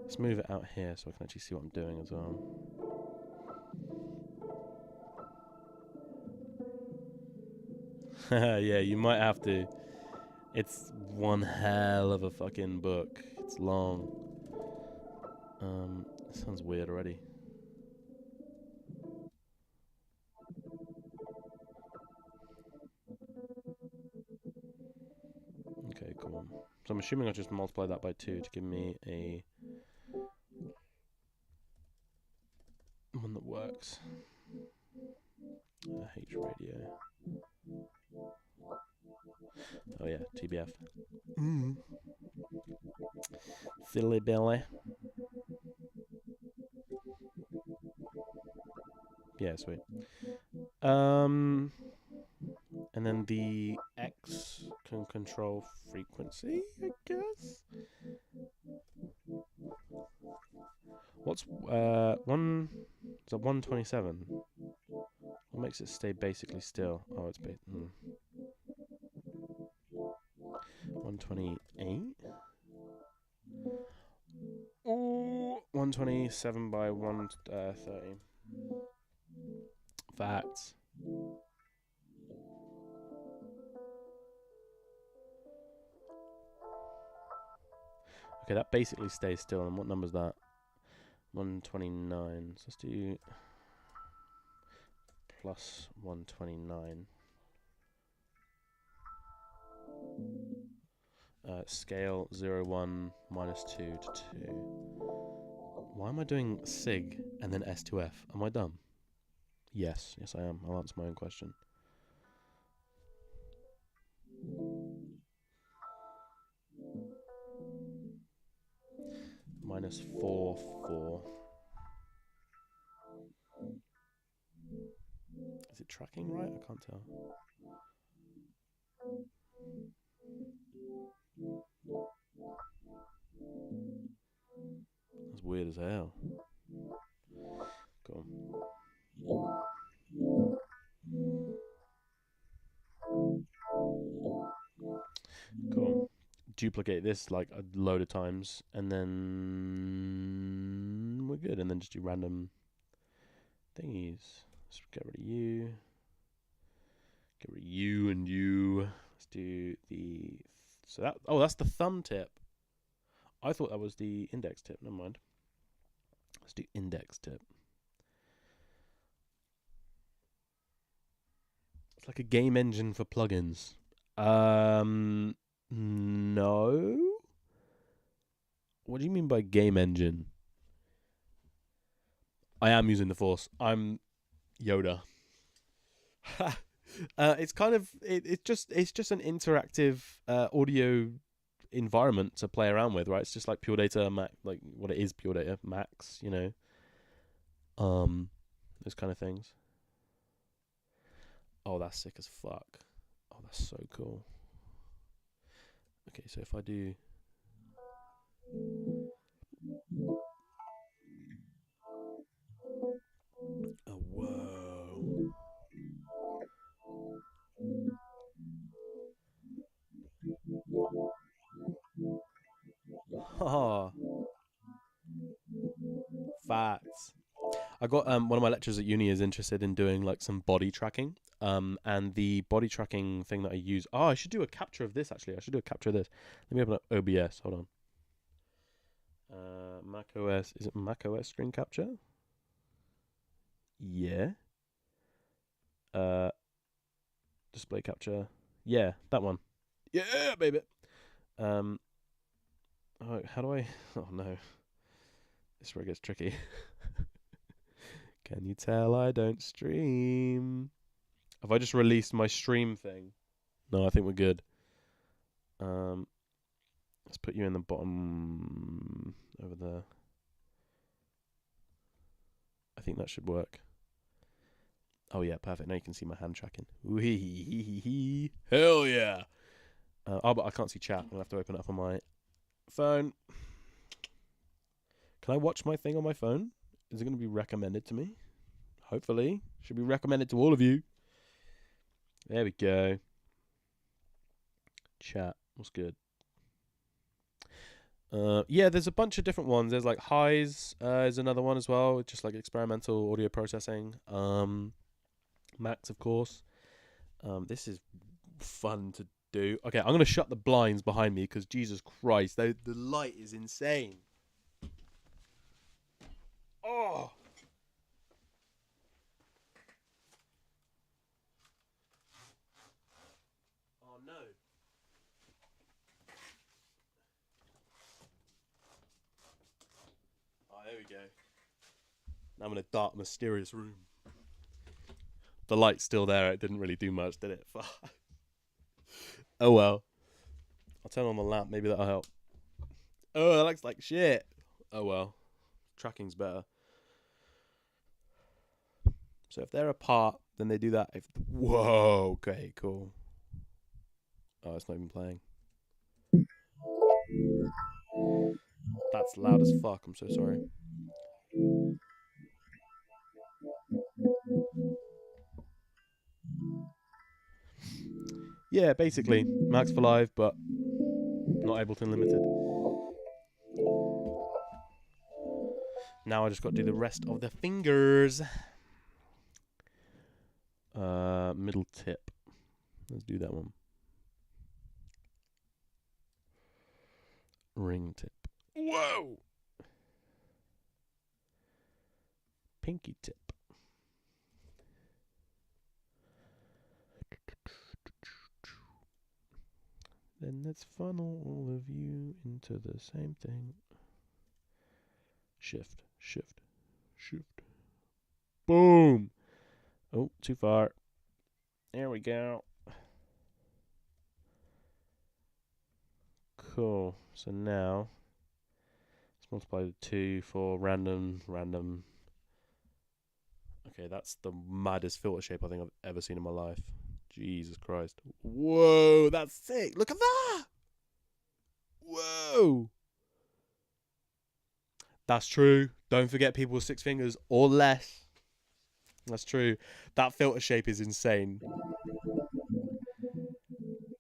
Let's move it out here so I can actually see what I'm doing as well. Yeah, you might have to. It's one hell of a fucking book. It's long. It sounds weird already. Okay, cool. So I'm assuming I'll just multiply that by 2 to give me a one that works. H radio. Oh yeah, TBF. Fiddly Billy. Yeah, sweet. And then the X can control frequency, I guess. What's one? Is that 127? What makes it stay basically still? Oh, it's 128. Oh, 127 by 130. Facts. Okay, that basically stays still. And what number is that? 129. So let's do plus 129. Scale 01 minus 2 to 2. Why am I doing sig and then S to F? Am I dumb? Yes, I am. I'll answer my own question. -4, 4. Is it tracking right? I can't tell. That's weird as hell. Cool. Cool. Duplicate this like a load of times, and then we're good. And then just do random thingies. Let's get rid of you. Get rid of you and you. Let's do the. So that. Oh, that's the thumb tip. I thought that was the index tip. Never mind. Let's do index tip. It's like a game engine for plugins. No. What do you mean by game engine? I am using the Force. I'm Yoda. It's kind of it's just an interactive audio environment to play around with, right? It's just like Pure Data Mac, like what it is, Pure Data Max, you know. Those kind of things. Oh, that's sick as fuck. Oh, that's so cool. Okay, so if I do. Oh, whoa. Haha. Facts. I got one of my lecturers at uni is interested in doing like some body tracking. And the body tracking thing that I use. Oh, I should do a capture of this actually. I should do a capture of this. Let me open up OBS. Hold on. Mac OS. Is it Mac OS screen capture? Yeah. Display capture. Yeah, that one. Yeah, baby. Oh, how do I? Oh no, this is where it gets tricky. Can you tell I don't stream? Have I just released my stream thing? No, I think we're good. Let's put you in the bottom over there. I think that should work. Oh yeah, perfect. Now you can see my hand tracking. Wee hell yeah. Oh, but I can't see chat. I'm gonna have to open it up on my phone. Can I watch my thing on my phone? Is it going to be recommended to me? Hopefully. Should be recommended to all of you. There we go. Chat. What's good? Yeah, there's a bunch of different ones. There's like Highs is another one as well, just like experimental audio processing. Max, of course. This is fun to do. Okay, I'm going to shut the blinds behind me because Jesus Christ, the light is insane. Oh! Oh no. Oh, there we go. Now I'm in a dark, mysterious room. The light's still there. It didn't really do much, did it? Oh well. I'll turn on the lamp. Maybe that'll help. Oh, that looks like shit. Oh well. Tracking's better. So if they're apart, then they do that. Whoa. Okay, cool. Oh, it's not even playing. That's loud as fuck. I'm so sorry. Yeah, basically Max for Live, but not Ableton Limited. Now I just got to do the rest of the fingers. Middle tip. Let's do that one. Ring tip. Whoa! Pinky tip. Then let's funnel all of you into the same thing. Shift, shift, shift. Boom! Oh, too far. There we go. Cool. So now, let's Multiply with 2 for random. Okay, that's the maddest filter shape I think I've ever seen in my life. Jesus Christ. Whoa, that's sick. Look at that. Whoa. That's true. Don't forget people with 6 fingers or less. That's true. That filter shape is insane.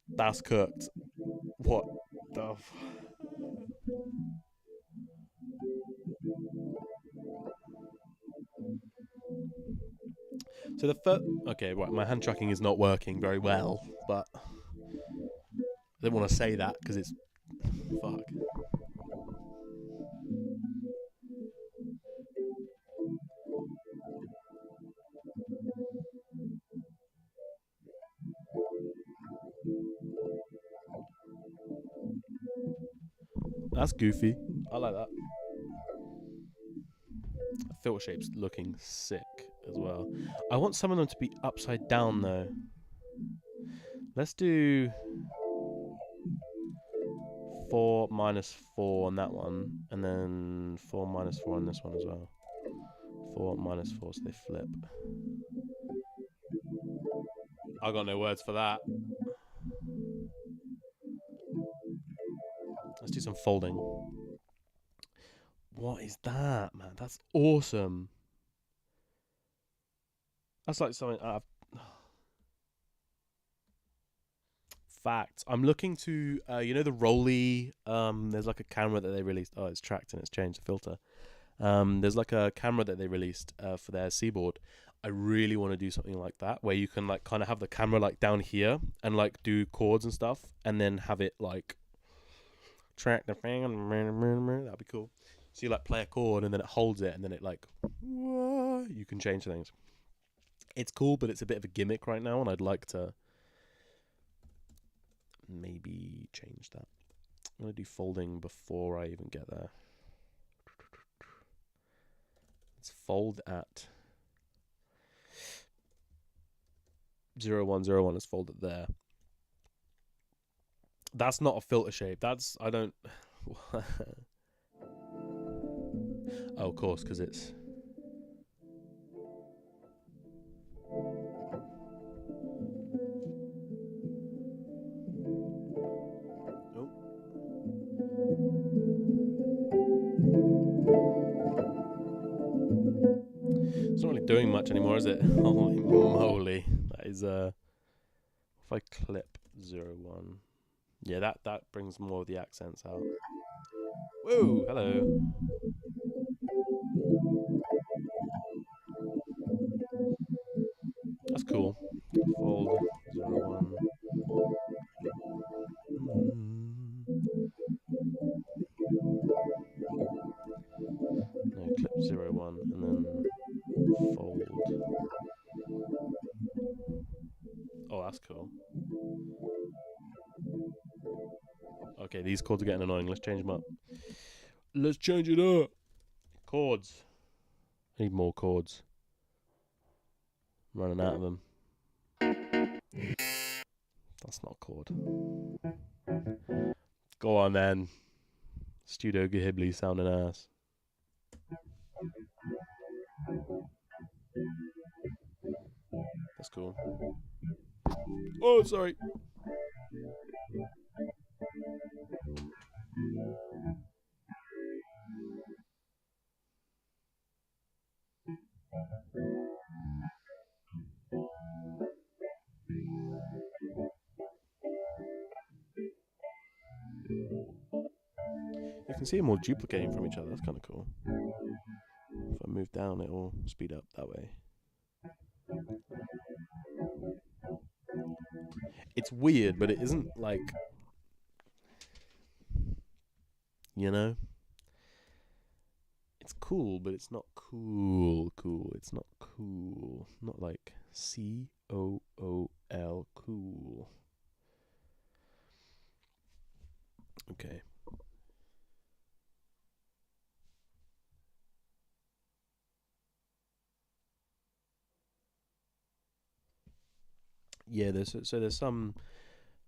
That's cooked. What the So the first... Okay, right, my hand tracking is not working very well, but I didn't want to say that because it's... Fuck. That's goofy. I like that. The filter shape's looking sick as well. I want some of them to be upside down though. Let's do 4 minus 4 on that one, and then 4 minus 4 on this one as well. 4 minus 4, so they flip. I got no words for that. Let's do some folding. What is that, man? That's awesome. That's like something I've... Facts. I'm looking to, you know, the Rolly. There's like a camera that they released. Oh, it's tracked and it's changed the filter. There's like a camera that they released for their Seaboard. I really want to do something like that where you can like kind of have the camera like down here and like do chords and stuff, and then have it like track the thing. That'd be cool. So you like play a chord and then it holds it, and then it like you can change things. It's cool, but it's a bit of a gimmick right now, and I'd like to maybe change that. I'm gonna do folding before I even get there. Let's fold at 0 1 0 1. Let's fold it there. That's not a filter shape. That's... I don't... Oh, of course, because it's... It's not really doing much anymore, is it? Holy moly. That is... If I clip 0 1... Yeah, that brings more of the accents out. Whoa, hello. That's cool. Fold 0 1. No, clip 0 1 and then fold. Oh, that's cool. Okay, these chords are getting annoying. Let's change them up. Let's change it up. Chords. I need more chords. I'm running out of them. That's not a chord. Go on then. Studio Ghibli sounding ass. That's cool. Oh, sorry. You can see them all duplicating from each other. That's kind of cool. If I move down, it will speed up that way. It's weird, but it isn't like... You know? It's cool, but it's not cool. It's not cool. Not like COOL. Cool. Okay. Yeah, there's some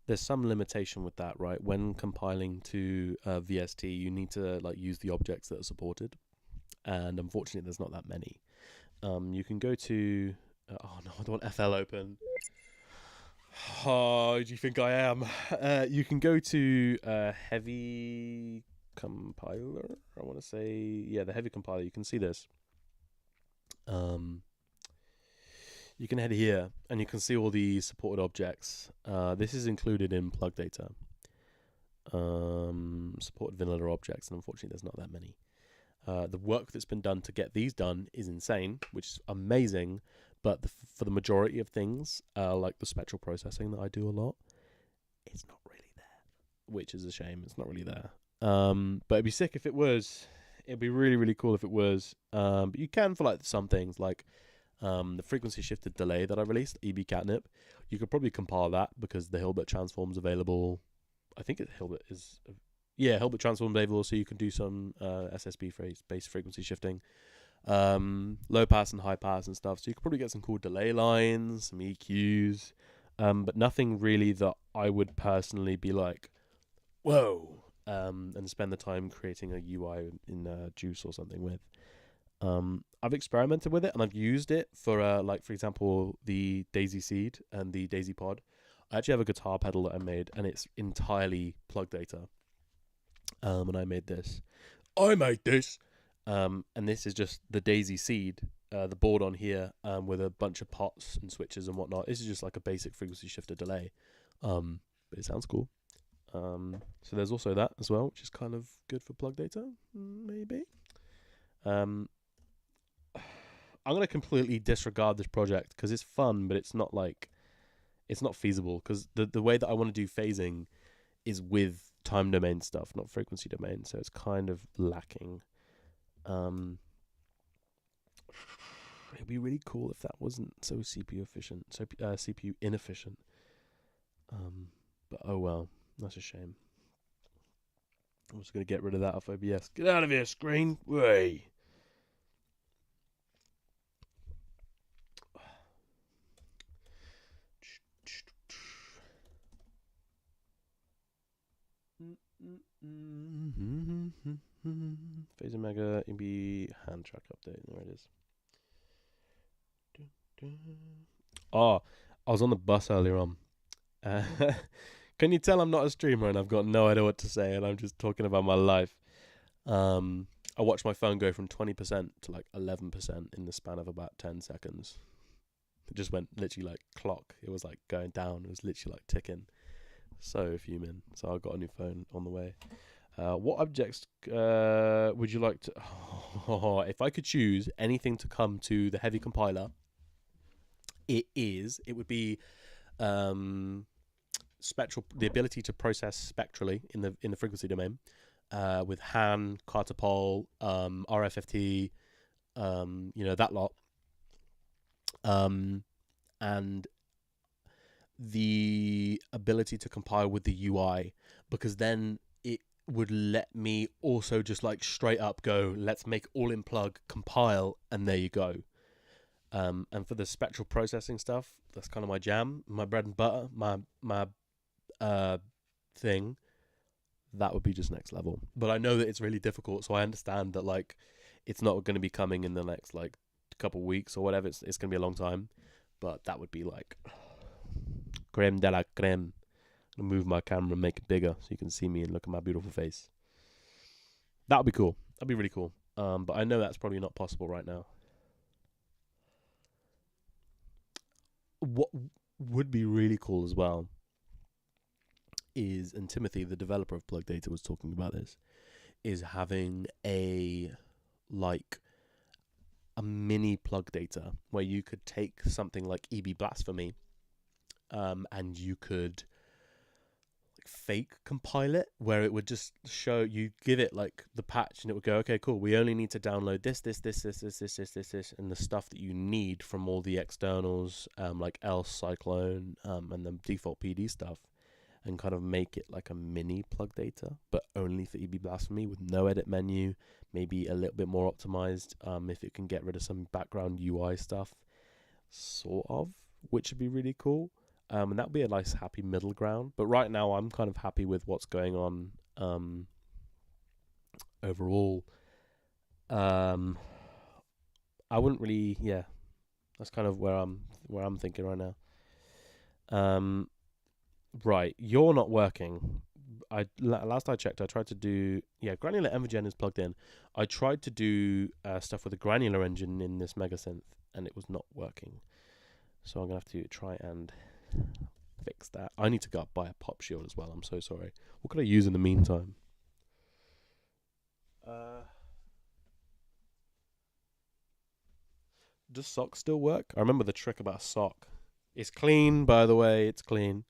there's some limitation with that, right? When compiling to VST, you need to like use the objects that are supported, and unfortunately, there's not that many. You can go to oh no, I don't want FL open. Oh, do you think I am? You can go to heavy compiler. I want to say, yeah, the heavy compiler. You can see this. You can head here and you can see all the supported objects. This is included in Plugdata. Supported vanilla objects, and unfortunately, there's not that many. The work that's been done to get these done is insane, which is amazing. But for the majority of things, like the spectral processing that I do a lot, it's not really there, which is a shame. It's not really there. But it'd be sick if it was. It'd be really, really cool if it was. But you can for like some things, like the frequency shifted delay that I released, EB Catnip. You could probably compile that because the Hilbert transform's available. I think Hilbert is. Yeah, Hilbert transform available, so you can do some SSB based frequency shifting. Low pass and high pass and stuff. So you could probably get some cool delay lines, some EQs, but nothing really that I would personally be like, whoa, and spend the time creating a UI in Juice or something with. I've experimented with it and I've used it for like, for example, the Daisy Seed and the Daisy Pod. I actually have a guitar pedal that I made and it's entirely Plugdata. And I made this. And this is just the Daisy Seed, the board on here, with a bunch of pots and switches and whatnot. This is just like a basic frequency shifter delay, but it sounds cool. So there's also that as well, which is kind of good for Plugdata, maybe. I'm gonna completely disregard this project because it's fun, but it's not feasible because the way that I want to do phasing is with time domain stuff, not frequency domain, so it's kind of lacking. It'd be really cool if that wasn't so CPU efficient, so CPU inefficient. But oh well, that's a shame. I'm just gonna get rid of that off OBS. Get out of here, screen. Way. Phase Omega EB hand track update. There it is. Oh, I was on the bus earlier on. Can you tell I'm not a streamer and I've got no idea what to say and I'm just talking about my life? I watched my phone go from 20% to like 11% in the span of about 10 seconds. It just went literally like clock. It was like going down. It was literally like ticking. So fuming. So I got a new phone on the way. What objects would you like to... if I could choose anything to come to the heavy compiler, it would be spectral, the ability to process spectrally in the frequency domain, with Han, Cartopol, RFFT, that lot, and the ability to compile with the UI, because then it would let me also just like straight up go, let's make all in plug, compile, and there you go. And for the spectral processing stuff, that's kind of my jam, my bread and butter, my thing. That would be just next level. But I know that it's really difficult, so I understand that like it's not going to be coming in the next like couple weeks or whatever. It's going to be a long time, but that would be like creme de la creme. I'm gonna move my camera and make it bigger so you can see me and look at my beautiful face. That would be cool. That'd be really cool. But I know that's probably not possible right now. What would be really cool as well is, and Timothy, the developer of Plugdata, was talking about this, is having a mini Plugdata where you could take something like EB Blasphemy, and you could fake compile it, where it would just show you, give it like the patch, and it would go, okay, cool, we only need to download this, and the stuff that you need from all the externals, like else, Cyclone, and the default PD stuff, and kind of make it like a mini Plugdata, but only for EB Blasphemy with no edit menu, maybe a little bit more optimized, if it can get rid of some background UI stuff, sort of, which would be really cool. And that would be a nice happy middle ground. But right now, I'm kind of happy with what's going on overall. I wouldn't really, yeah. That's kind of where I'm thinking right now. Right, you're not working. Last I checked, I tried to do granular Envogen is plugged in. I tried to do stuff with a granular engine in this Mega Synth, and it was not working. So I'm gonna have to try and fix that. I need to go up buy a pop shield as well. I'm so sorry. What could I use in the meantime? Does sock still work? I remember the trick about sock. It's clean, by the way. It's clean.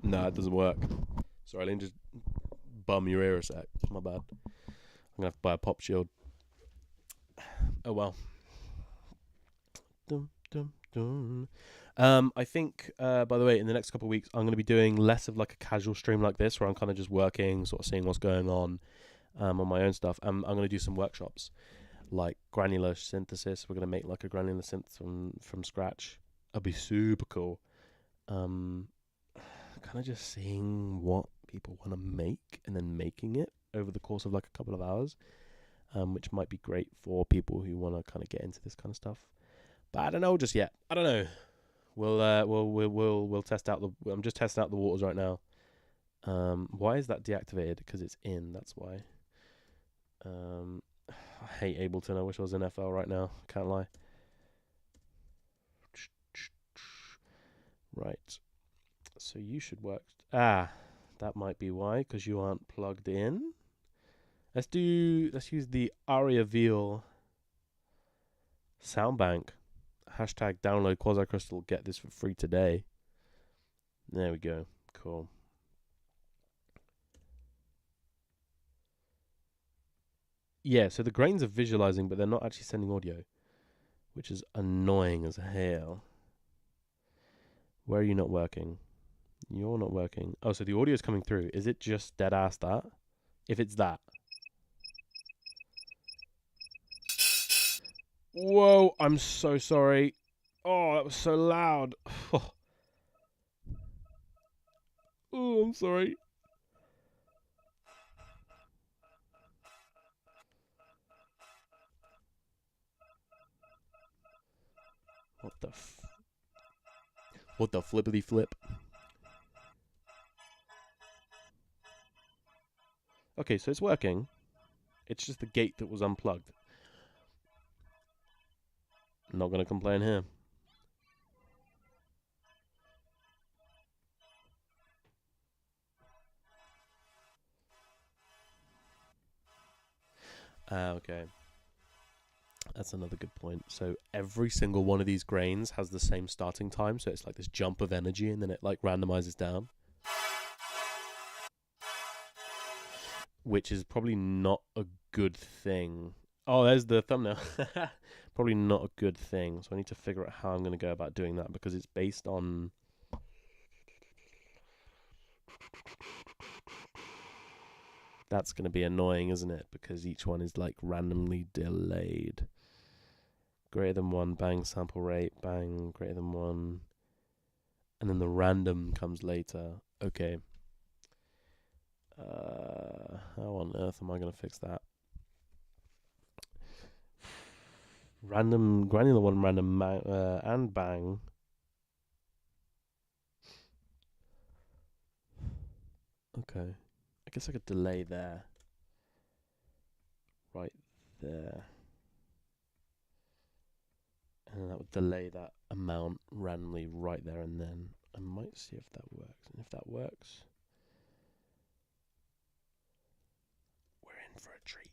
Nah, it doesn't work. Sorry, Lynn, just bum your ear a sec. My bad. I'm gonna have to buy a pop shield. Oh well. Dum, dum, dum. I think, by the way, in the next couple of weeks, I'm going to be doing less of like a casual stream like this, where I'm kind of just working, sort of seeing what's going on my own stuff. I'm going to do some workshops, like granular synthesis. We're going to make like a granular synth from scratch. It'll be super cool. Kind of just seeing what people want to make and then making it over the course of like a couple of hours, which might be great for people who want to kind of get into this kind of stuff. But I don't know just yet. I don't know. We'll test out the. I'm just testing out the waters right now. Why is that deactivated? Because it's in. That's why. I hate Ableton. I wish I was in FL right now. Can't lie. Right. So you should work. That might be why. Because you aren't plugged in. Let's use the Aria Veal sound bank. Hashtag download Quasi Crystal. Get this for free today. There we go. Cool. Yeah, so the grains are visualizing, but they're not actually sending audio, which is annoying as hell. Where are you not working? You're not working. Oh, so the audio is coming through. Is it just dead ass that? If it's that. Whoa, I'm so sorry. Oh, that was so loud. Oh, I'm sorry. What the flippity flip? Okay, so it's working. It's just the gate that was unplugged. Not gonna complain here. Okay. That's another good point. So every single one of these grains has the same starting time, so it's like this jump of energy, and then it like randomizes down, which is probably not a good thing. Oh, there's the thumbnail. Probably not a good thing. So I need to figure out how I'm going to go about doing that, because it's based on. That's going to be annoying, isn't it? Because each one is like randomly delayed. Greater than 1, bang, sample rate, bang, greater than 1. And then the random comes later. Okay. How on earth am I going to fix that? Random, granular 1, random, and bang. Okay. I guess I could delay there. Right there. And that would delay that amount randomly right there and then. I might see if that works. And if that works, we're in for a treat.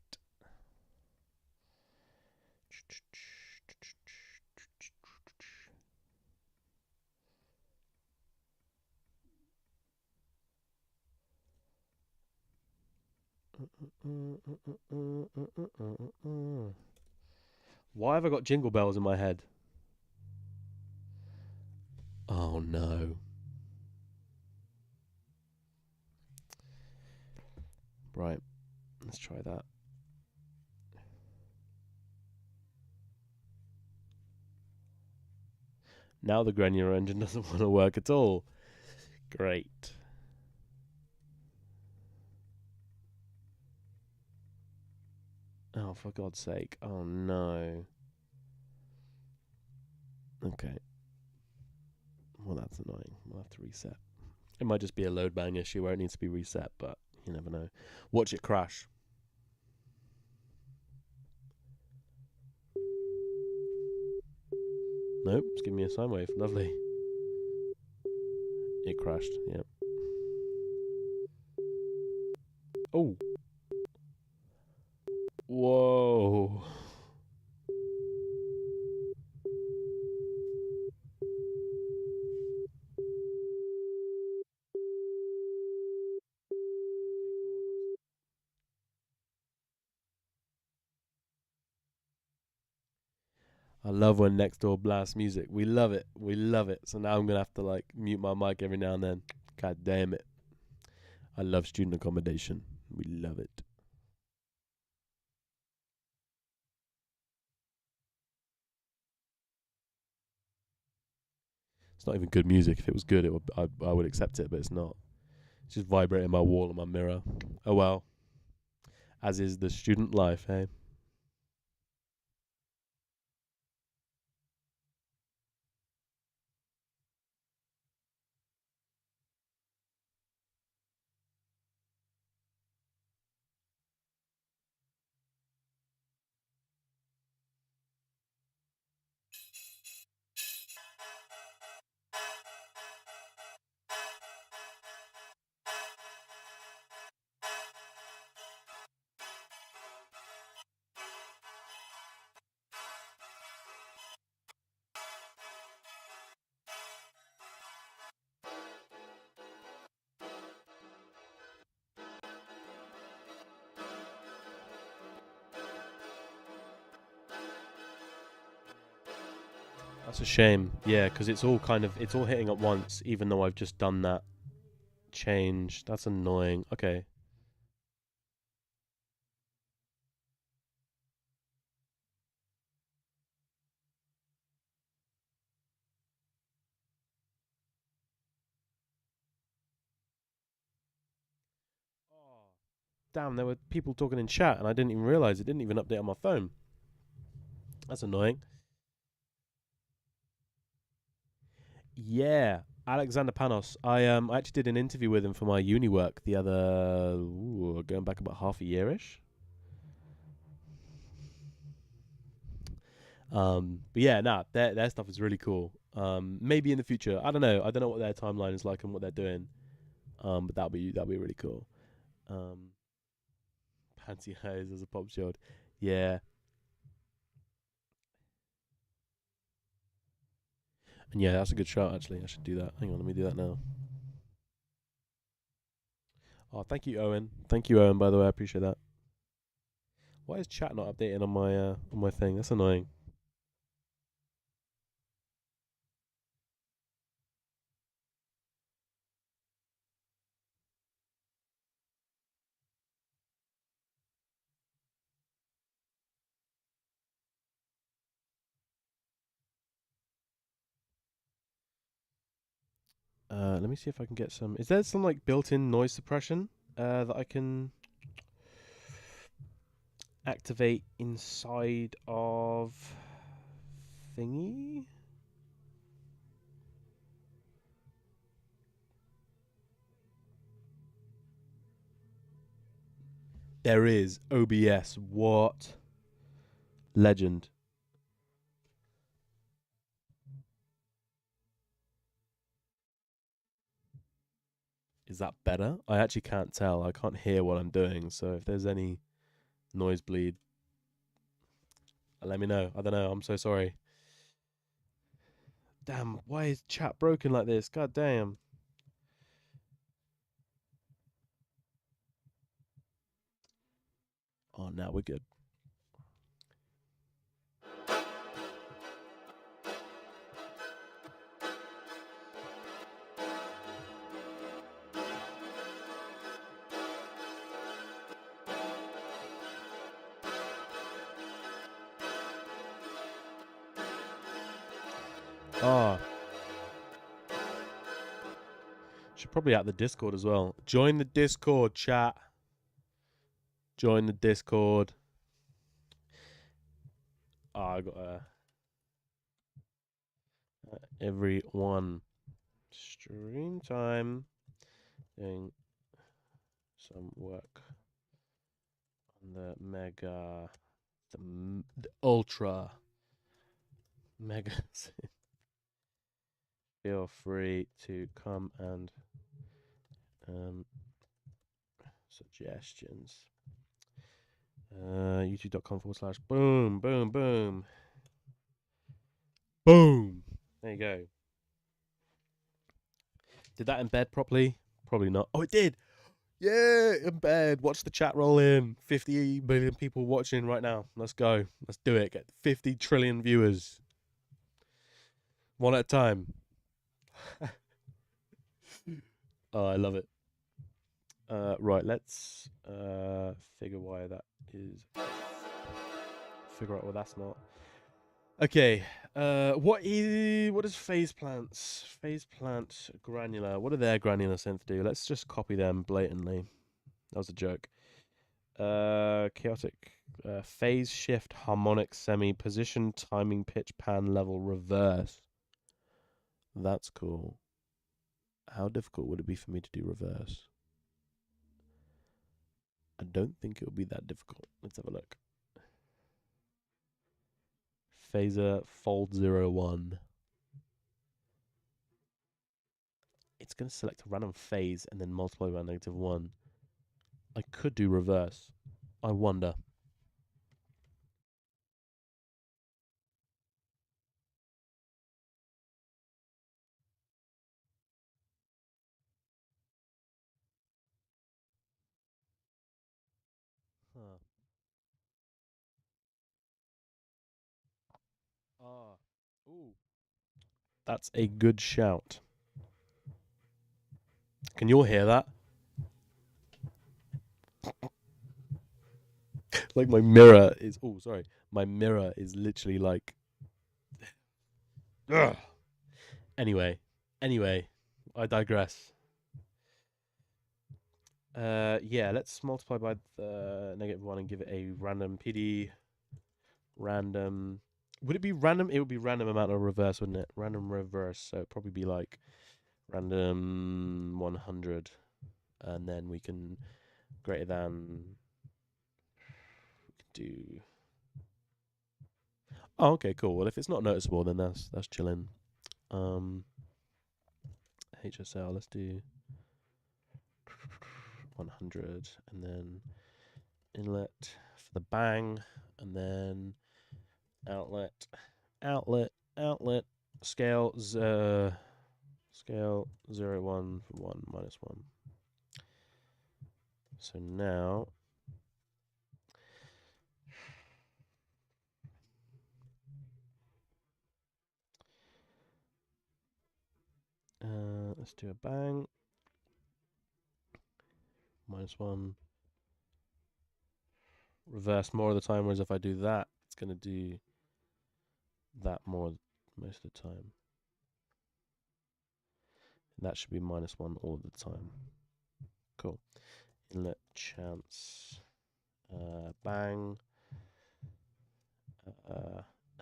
Why have I got jingle bells in my head? Oh no. Right, let's try that. Now the granular engine doesn't want to work at all. Great. Oh, for God's sake. Oh, no. Okay. Well, that's annoying. We'll have to reset. It might just be a load bang issue where it needs to be reset, but you never know. Watch it crash. Nope, it's giving me a sine wave. Lovely. It crashed, yep. Oh. Whoa. I love when next door blasts music. We love it. We love it. So now I'm gonna have to like mute my mic every now and then. God damn it. I love student accommodation. We love it. It's not even good music. If it was good, I would accept it, but it's not. It's just vibrating my wall and my mirror. Oh well. As is the student life, hey? That's a shame. Yeah, because it's all it's all hitting at once, even though I've just done that change. That's annoying. Okay. Oh, damn, there were people talking in chat and I didn't even realize it didn't even update on my phone. That's annoying. Yeah, Alexander Panos. I actually did an interview with him for my uni work the other going back about half a yearish. But yeah, nah, their stuff is really cool. Maybe in the future, I don't know. I don't know what their timeline is like and what they're doing. But that'll be really cool. Um, Pantyhose as a pop shield. Yeah, and yeah, that's a good shot. Actually, I should do that. Hang on, let me do that now. Oh, thank you, Owen. Thank you, Owen. By the way, I appreciate that. Why is chat not updating on my thing? That's annoying. Let me see if I can get some. Is there some like built-in noise suppression that I can activate inside of thingy? There is OBS. What legend? Is that better? I actually can't tell. I can't hear what I'm doing. So if there's any noise bleed, let me know. I don't know. I'm so sorry. Damn, why is chat broken like this? God damn. Oh, now we're good. Ah, Should probably add the Discord as well. Join the Discord, chat. Join the Discord. Oh, I got everyone. Stream time. Doing some work on the mega, the ultra mega. Feel free to come and suggestions. YouTube.com/boom, boom, boom. Boom. There you go. Did that embed properly? Probably not. Oh, it did. Yeah, embed. Watch the chat roll in. 50 million people watching right now. Let's go. Let's do it. Get 50 trillion viewers. One at a time. Oh, I love it. Right, let's figure why that is. Figure out why that's not. Okay. What is phase plants? Phase plant granular. What are their granular synth do? Let's just copy them blatantly. That was a joke. Chaotic. Phase shift harmonic semi position timing pitch pan level reverse. That's cool. How difficult would it be for me to do reverse? I don't think it would be that difficult. Let's have a look. Phaser fold 01. It's going to select a random phase and then multiply by -1. I could do reverse. I wonder. Huh. Ah. Ooh. That's a good shout. Can you all hear that? Like my mirror is. Oh, sorry. My mirror is literally like. Ugh. Anyway, I digress. Yeah, let's multiply by the -1 and give it a random PD. Random. Would it be random? It would be random amount of reverse, wouldn't it? Random reverse. So it'd probably be like random 100, and then we can greater than. We could do. Oh, okay, cool. Well, if it's not noticeable, then that's chilling. HSL. Let's do 100, and then inlet for the bang, and then outlet, outlet. Scale scale 0 1 from 1 -1. So now let's do a bang. -1. Reverse more of the time, whereas if I do that, it's going to do that more most of the time. And that should be -1 all of the time. Cool. Inlet chance. Bang.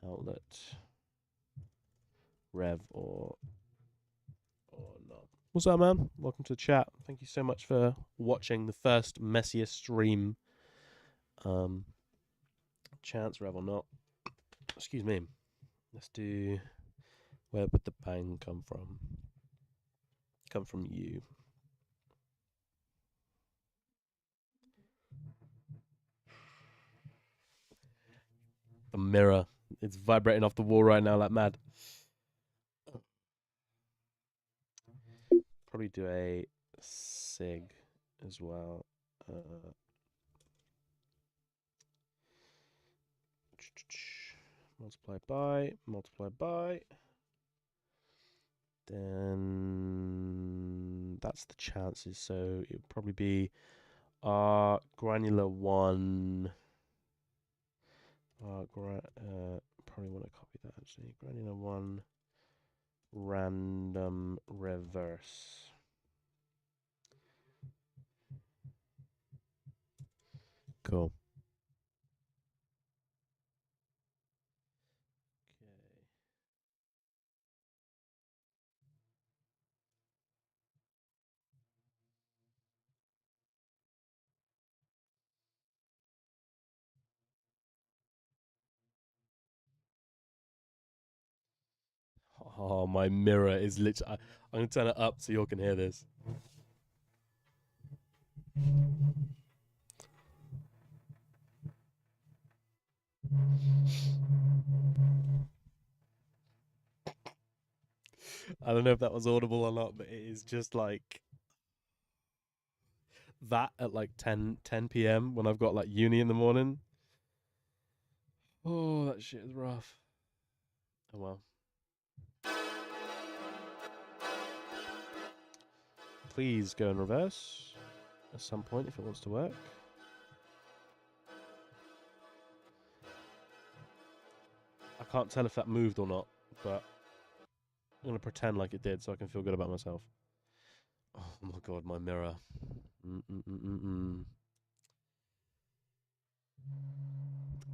Outlet. Rev or not. What's up, man? Welcome to the chat. Thank you so much for watching the first messiest stream. Chance, rev or not. Excuse me. Let's do. Where would the bang come from? Come from you. The mirror. It's vibrating off the wall right now like mad. Probably do a sig as well. Multiply by. Then that's the chances. So it would probably be granular 1. Probably want to copy that actually. Granular 1 random reverse. Cool. Okay. Oh, my mirror is literally. I'm gonna turn it up so you all can hear this. I don't know if that was audible or not, but it is just like that at like 10 p.m. when I've got like uni in the morning. Oh, that shit is rough. Oh well. Please go in reverse at some point if it wants to work. I can't tell if that moved or not, but I'm gonna pretend like it did so I can feel good about myself. Oh my god, my mirror. Mm-mm-mm-mm-mm.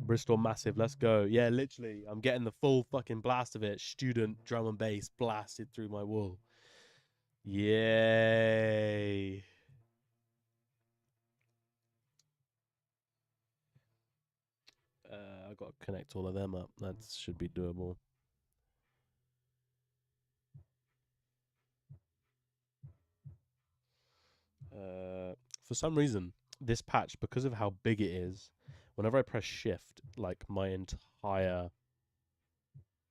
Bristol Massive, let's go. Yeah, literally, I'm getting the full fucking blast of it. Student drum and bass blasted through my wall. Yay. I got to connect all of them up. That should be doable. For some reason, this patch, because of how big it is, whenever I press shift, like my entire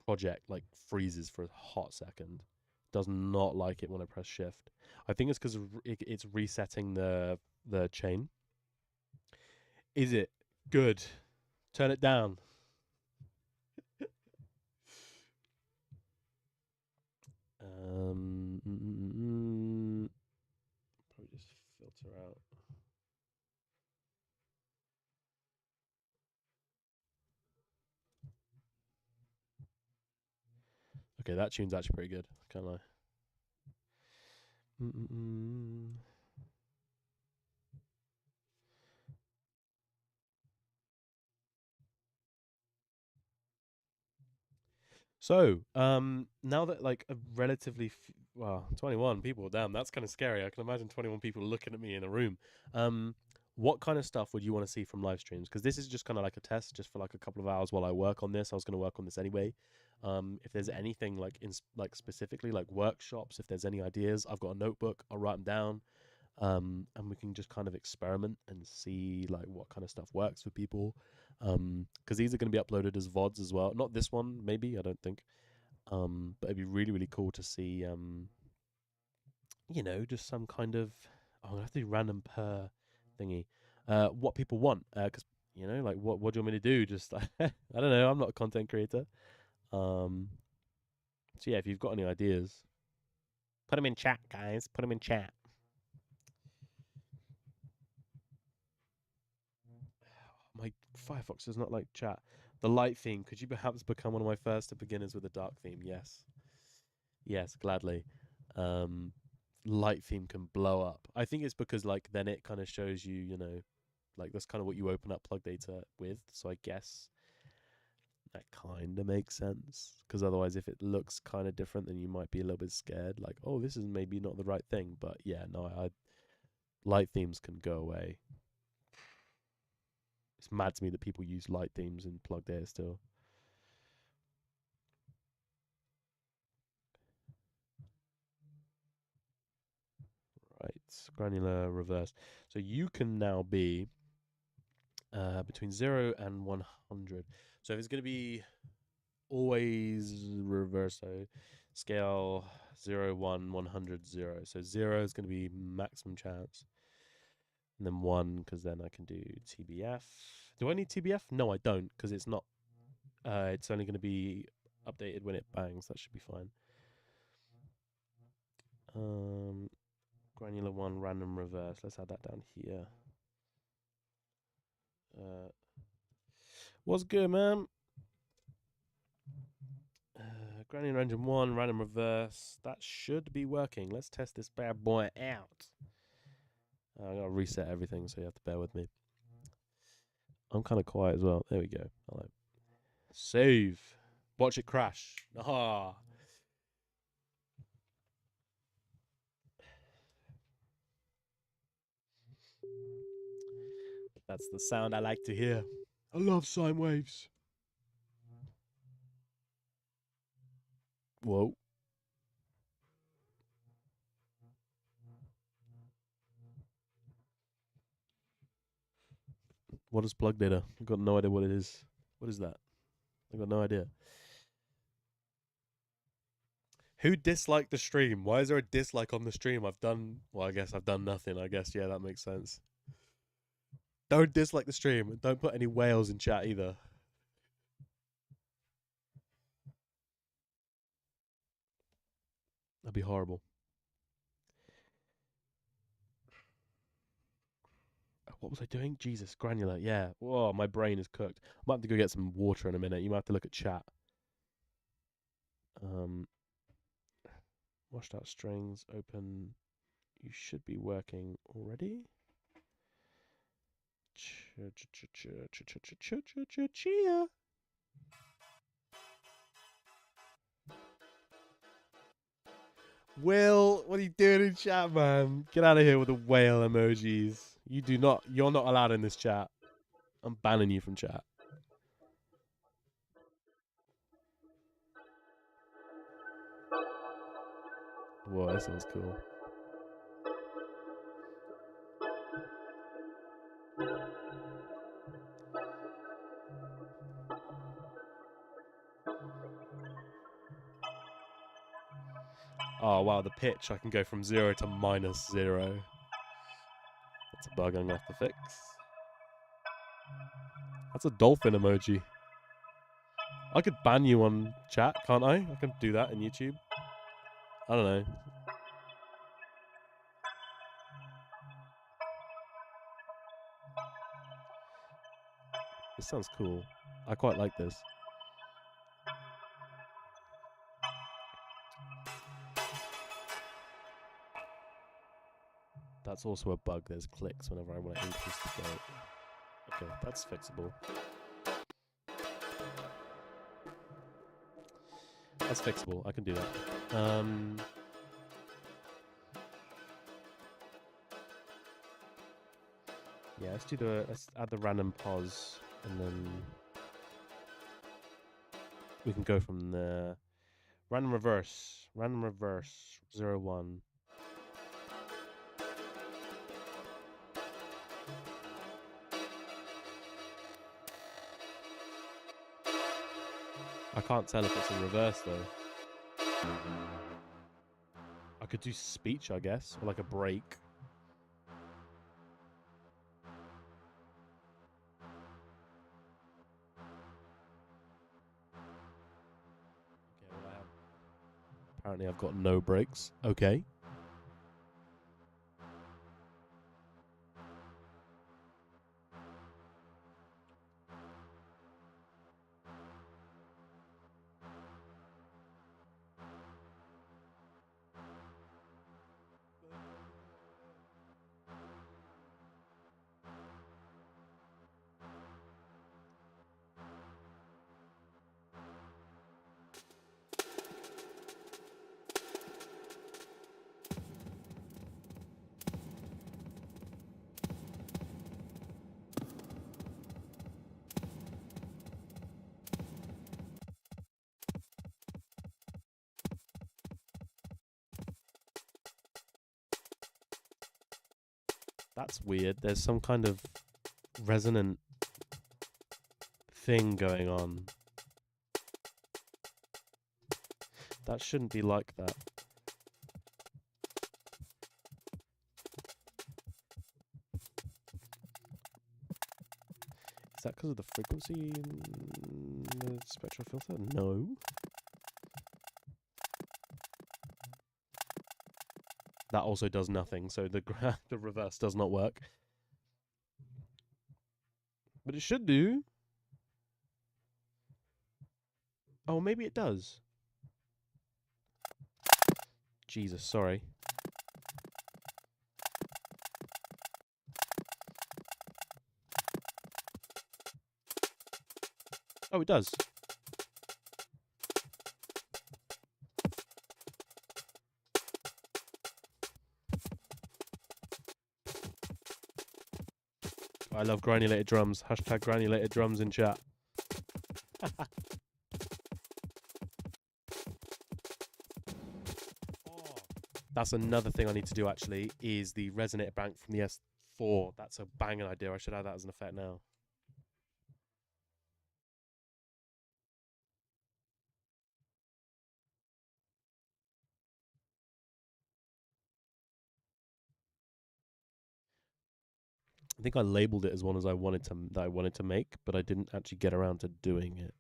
project like freezes for a hot second. Does not like it when I press shift. I think it's because it's resetting the chain. Is it good? Turn it down. Probably just filter out. Okay, that tune's actually pretty good. Can't lie. So, now that like a relatively well, 21 people, damn, that's kind of scary. I can imagine 21 people looking at me in a room. Um, what kind of stuff would you want to see from live streams? Because this is just kind of like a test, just for like a couple of hours while I work on this. I was going to work on this anyway. If there's anything like like specifically like workshops, if there's any ideas, I've got a notebook. I'll write them down. And we can just kind of experiment and see like what kind of stuff works for people. Because these are going to be uploaded as VODs as well. Not this one, maybe, I don't think. But it'd be really, really cool to see, just some kind of. Oh, I'm gonna have to do random per thingy. What people want, because like what do you want me to do? Just I don't know. I'm not a content creator. Um, so yeah, if you've got any ideas, put them in chat, guys. Put them in chat. My Firefox does not like chat. The light theme. Could you perhaps become one of my first beginners with a dark theme? Yes. Yes, gladly. Um, light theme can blow up. I think it's because like then it kind of shows you, like that's kind of what you open up Plugdata with. So I guess that kind of makes sense. Because otherwise, if it looks kind of different, then you might be a little bit scared. Like, oh, this is maybe not the right thing. But yeah, no, light themes can go away. It's mad to me that people use light themes in Plugdata still. Right, granular reverse. So you can now be between 0 and 100. So if it's going to be always reverse, so scale 0, 1, 100, 0. So 0 is going to be maximum chance. And then 1, because then I can do TBF. Do I need TBF? No, I don't, because it's not. It's only going to be updated when it bangs. That should be fine. Granular 1, random reverse. Let's add that down here. What's good, man? Granular engine 1, random reverse. That should be working. Let's test this bad boy out. I gotta reset everything, so you have to bear with me. I'm kind of quiet as well. There we go. Hello. Save. Watch it crash. Ah. That's the sound I like to hear. I love sine waves. Whoa. What is Plugdata? I've got no idea what it is. What is that? I've got no idea. Who disliked the stream? Why is there a dislike on the stream? I guess I've done nothing. I guess, yeah, that makes sense. Don't dislike the stream. Don't put any whales in chat either. That'd be horrible. What was I doing? Jesus, granular. Yeah. Whoa, my brain is cooked. I might have to go get some water in a minute. You might have to look at chat. Washed out strings. Open. You should be working already. Chia. Will, what are you doing in chat, man? Get out of here with the whale emojis. You're not allowed in this chat. I'm banning you from chat. Whoa, that sounds cool. Oh, wow, the pitch. I can go from 0 to -0. That's a bug I'm going to have to fix. That's a dolphin emoji. I could ban you on chat, can't I? I can do that in YouTube. I don't know. This sounds cool. I quite like this. That's also a bug. There's clicks whenever I want to increase the gate. Okay, that's fixable. That's fixable. I can do that. Yeah, let's add the random pause, and then we can go from there. Random reverse, 0, 1. I can't tell if it's in reverse though. I could do speech, I guess, or like a break. Okay, well apparently I've got no breaks. Okay. That's weird. There's some kind of resonant thing going on. That shouldn't be like that. Is that because of the frequency in the spectral filter? No. That also does nothing, so the the reverse does not work. But it should do. Oh, maybe it does. Jesus, sorry. Oh, it does. I love granulated drums. Hashtag granulated drums in chat. That's another thing I need to do actually, is the resonator bank from the S4. That's a banging idea. I should add that as an effect now. I think I labeled it as one as I wanted to make, but I didn't actually get around to doing it.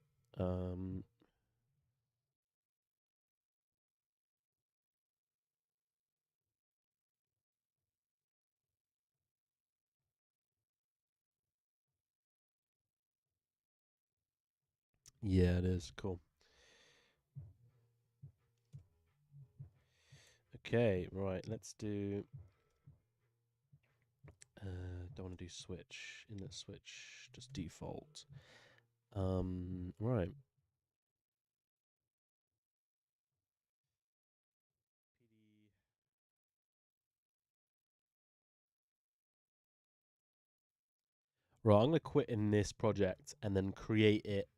Yeah, it is cool. Okay, right. Let's do. Don't want to do switch. Inlet switch, just default. Right. Right, I'm gonna quit in this project and then create it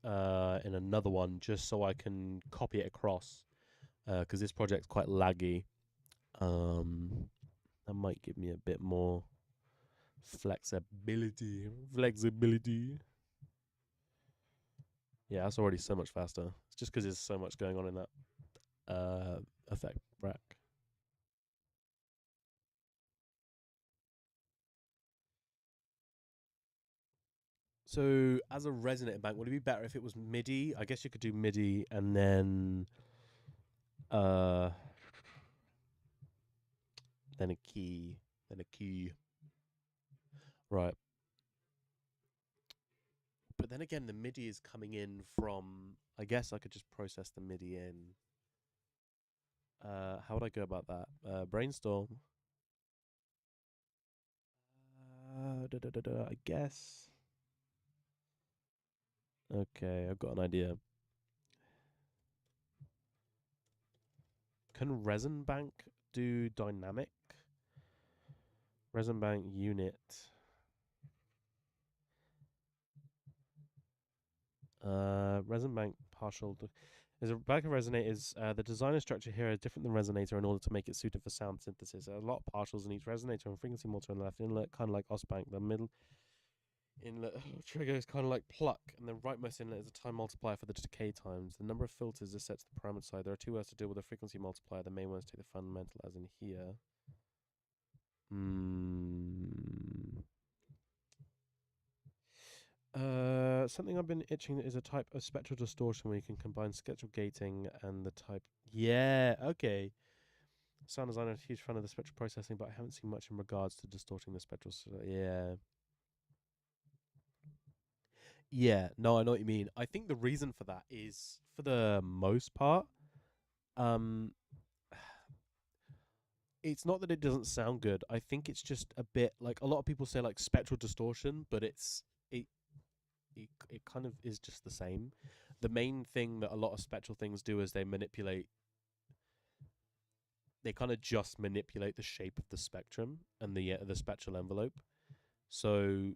in another one just so I can copy it across. Because this project's quite laggy. That might give me a bit more flexibility. Flexibility. Yeah, that's already so much faster. It's just because there's so much going on in that effect rack. So, as a resonator bank, would it be better if it was MIDI? I guess you could do MIDI and uh, then a key, then a key. Right. But then again, the MIDI is coming in from. I guess I could just process the MIDI in. How would I go about that? Brainstorm. I guess. Okay, I've got an idea. Can Resin Bank do dynamic? Resin Bank unit. Resin Bank partial. There's a bank of resonators. The designer structure here is different than resonator in order to make it suited for sound synthesis. There are a lot of partials in each resonator and frequency motor on the left inlet, kind of like Osbank. The middle inlet trigger is kind of like pluck, and the rightmost inlet is a time multiplier for the decay times. The number of filters is set to the parameter side. There are two ways to deal with the frequency multiplier. The main ones take the fundamental, as in here. Something I've been itching is a type of spectral distortion where you can combine spectral gating and the type. Yeah, okay. Sound designer is a huge fan of the spectral processing, but I haven't seen much in regards to distorting the spectral. Yeah. Yeah, no, I know what you mean. I think the reason for that is, for the most part, um, it's not that it doesn't sound good. I think it's just a bit like a lot of people say like spectral distortion, but it kind of is just the same. The main thing that a lot of spectral things do is they kind of just manipulate the shape of the spectrum and the spectral envelope. So,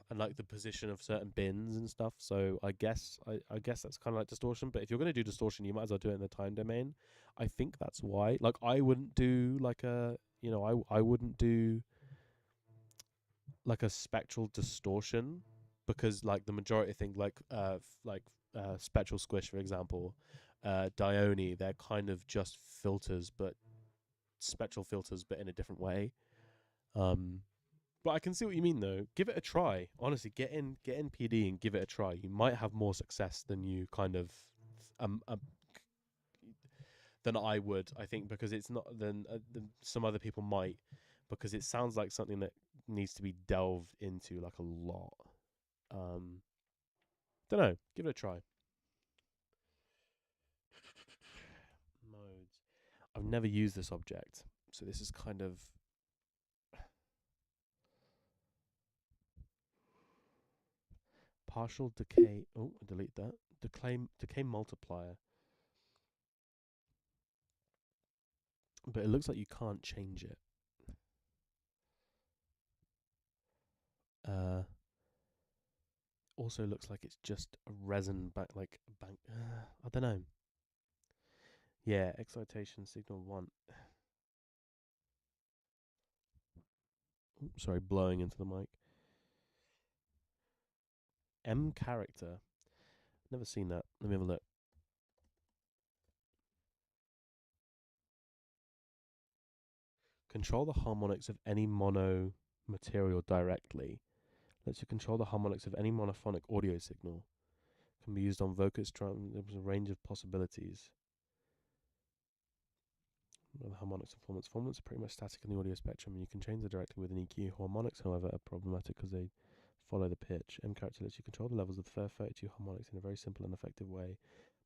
and like the position of certain bins and stuff. So I guess that's kind of like distortion. But if you're going to do distortion, you might as well do it in the time domain. I think that's why. Like I wouldn't do like a I wouldn't do like a spectral distortion, because like the majority of things spectral squish, for example, Dione, they're kind of just filters, but spectral filters, but in a different way. Um, but I can see what you mean though. Give it a try. Honestly, get in PD and give it a try. You might have more success than you kind of um, um than I would. I think because it's not than some other people might, because it sounds like something that needs to be delved into like a lot. Um, don't know. Give it a try. Modes. I've never used this object, so this is kind of Partial decay. Oh, delete that. Decay multiplier. But it looks like you can't change it. Also looks like it's just a resin back, like a bank. I don't know. Yeah, excitation signal 1. Oops, sorry, blowing into the mic. M character. Never seen that. Let me have a look. Control the harmonics of any mono material directly. Lets you control the harmonics of any monophonic audio signal. Can be used on vocus drum. There's a range of possibilities. The harmonics and formants. Formants are pretty much static in the audio spectrum, and you can change them directly with an EQ. Harmonics, however, are problematic because they follow the pitch. M character lets you control the levels of the first 32 harmonics in a very simple and effective way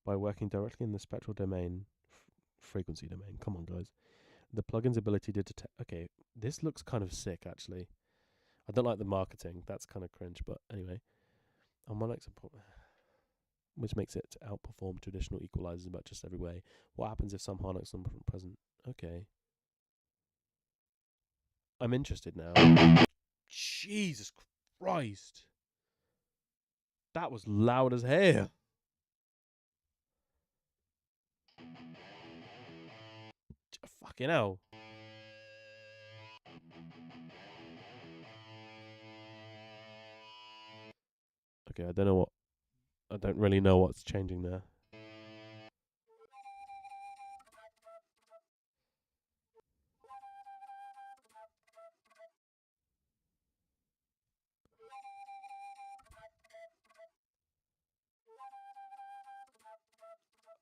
by working directly in the spectral domain, frequency domain. Come on, guys. The plugin's ability to detect. Okay, this looks kind of sick, actually. I don't like the marketing. That's kind of cringe, but anyway. Harmonics are which makes it to outperform traditional equalizers in about just every way. What happens if some harmonics are present? Okay. I'm interested now. Jesus Christ. That was loud as hell. Fucking hell. Okay, I don't really know what's changing there.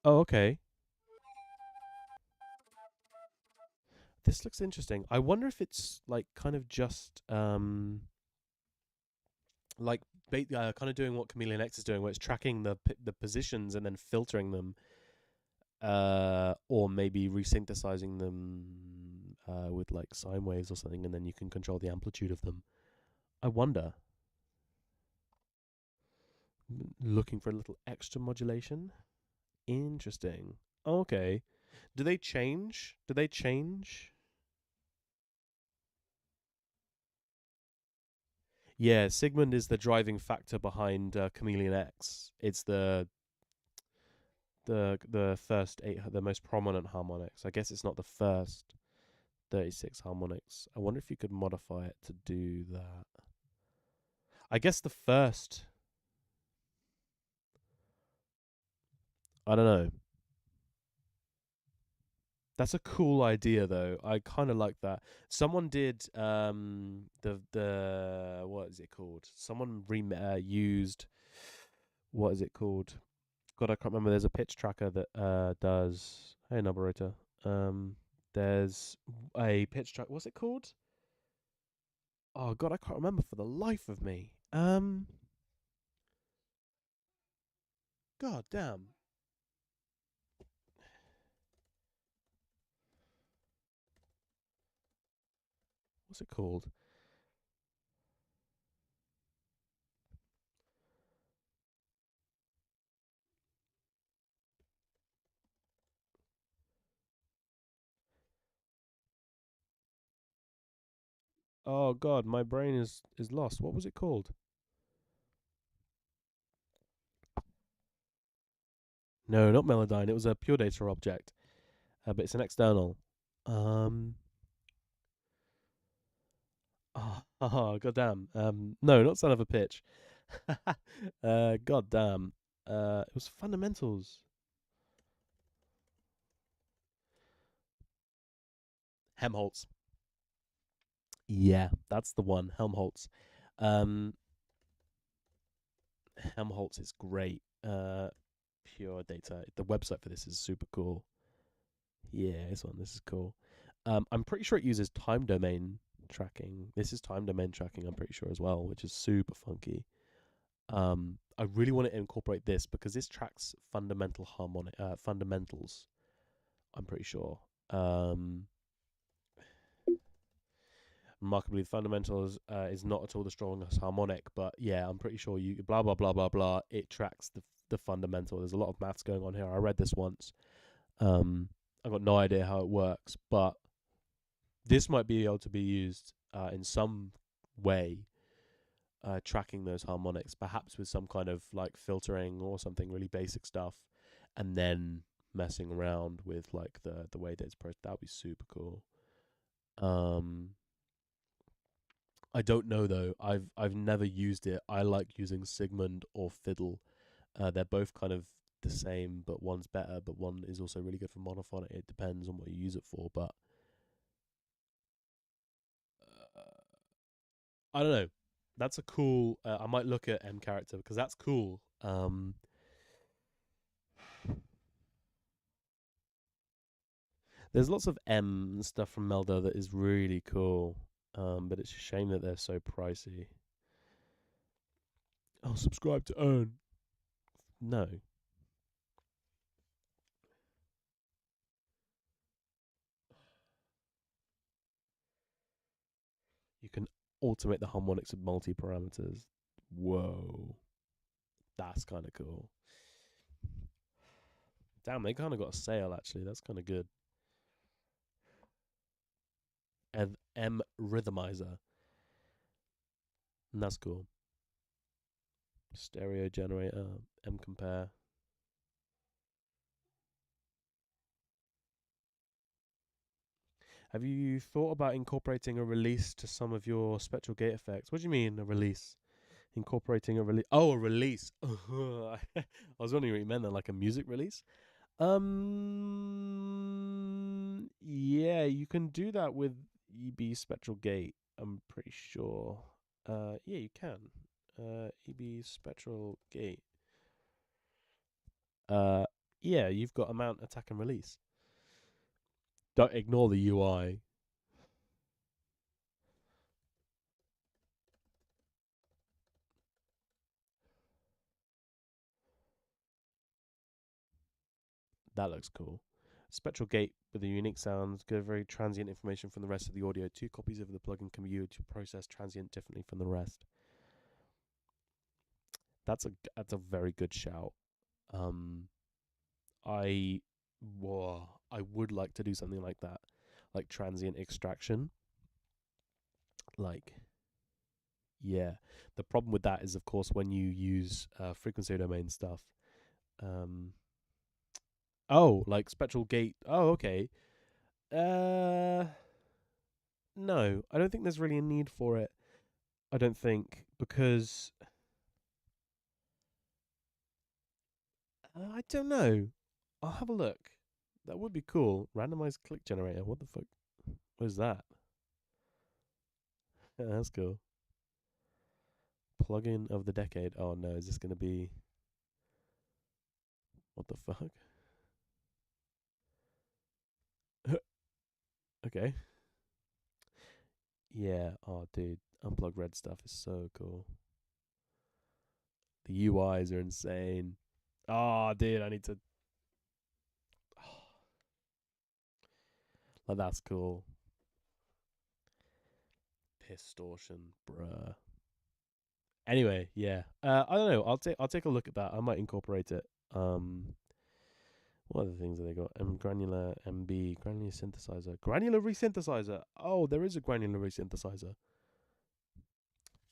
Oh, okay. This looks interesting. I wonder if it's like kind of just like kind of doing what Chameleon X is doing, where it's tracking the positions and then filtering them, or maybe resynthesizing them with like sine waves or something, and then you can control the amplitude of them. I wonder. Looking for a little extra modulation. Interesting. Okay. Do they change? Do they change? Yeah, Sigmund is the driving factor behind Chameleon X. It's the first 8, the most prominent harmonics. I guess it's not the first 36 harmonics. I wonder if you could modify it to do that. I guess the first. I don't know. That's a cool idea, though. I kind of like that. Someone did the what is it called? Someone used what is it called? God, I can't remember. There's a pitch tracker that does. Hey, Nabarota. There's a pitch track. What's it called? Oh God, I can't remember for the life of me. God damn. What's it called? Oh God, my brain is lost. What was it called? No, not Melodyne. It was a pure data object, but it's an external. Um. Oh, goddamn. No, not son of a pitch. Goddamn. It was fundamentals. Helmholtz. Yeah, that's the one. Helmholtz. Um, Helmholtz is great. Pure data. The website for this is super cool. Yeah, this is cool. I'm pretty sure it uses time domain tracking. This is time domain tracking, I'm pretty sure as well, which is super funky. I really want to incorporate this because this tracks fundamentals. I'm pretty sure. Remarkably, the fundamental is not at all the strongest harmonic, but yeah, I'm pretty sure you blah blah blah blah blah. It tracks the fundamental. There's a lot of maths going on here. I read this once. I've got no idea how it works, but this might be able to be used in some way, tracking those harmonics, perhaps with some kind of like filtering or something really basic stuff, and then messing around with like the way that it's processed. That would be super cool. Um, I don't know though. I've never used it. I like using Sigmund or Fiddle. They're both kind of the same, but one's better, but one is also really good for monophonic. It depends on what you use it for, but I don't know. That's a cool. I might look at M character because that's cool. There's lots of M stuff from Melda that is really cool, but it's a shame that they're so pricey. Oh, subscribe to earn. No, you can automate the harmonics of multi parameters. Whoa, that's kind of cool. Damn, they kind of got a sale actually. That's kind of good. M Rhythmizer, and that's cool. Stereo generator, M compare. Have you thought about incorporating a release to some of your spectral gate effects? What do you mean a release? Incorporating a release? Oh, a release. I was wondering what you meant then, like a music release. Yeah, you can do that with EB Spectral Gate. I'm pretty sure. Yeah, you can. EB Spectral Gate. Uh, yeah, you've got amount, attack, and release. Don't ignore the UI. That looks cool. Spectral gate with a unique sound, get very transient information from the rest of the audio. 2 copies of the plugin can be used to process transient differently from the rest. That's a very good shout. Um, I I would like to do something like that, like transient extraction. Like, yeah. The problem with that is, of course, when you use frequency domain stuff. Um, oh, like spectral gate. Oh, okay. Uh, no, I don't think there's really a need for it. I don't think because I don't know. I'll have a look. That would be cool. Randomized click generator. What the fuck? What is that? Yeah, that's cool. Plugin of the decade. Oh no, is this gonna be what the fuck? Okay. Yeah. Oh, dude, unplug red stuff is so cool. The UIs are insane. Oh, dude, I need to. Like that's cool. Distortion, bruh. Anyway, yeah. I don't know. I'll take a look at that. I might incorporate it. What other things have they got? Granular MB, granular synthesizer, granular resynthesizer. Oh, there is a granular resynthesizer.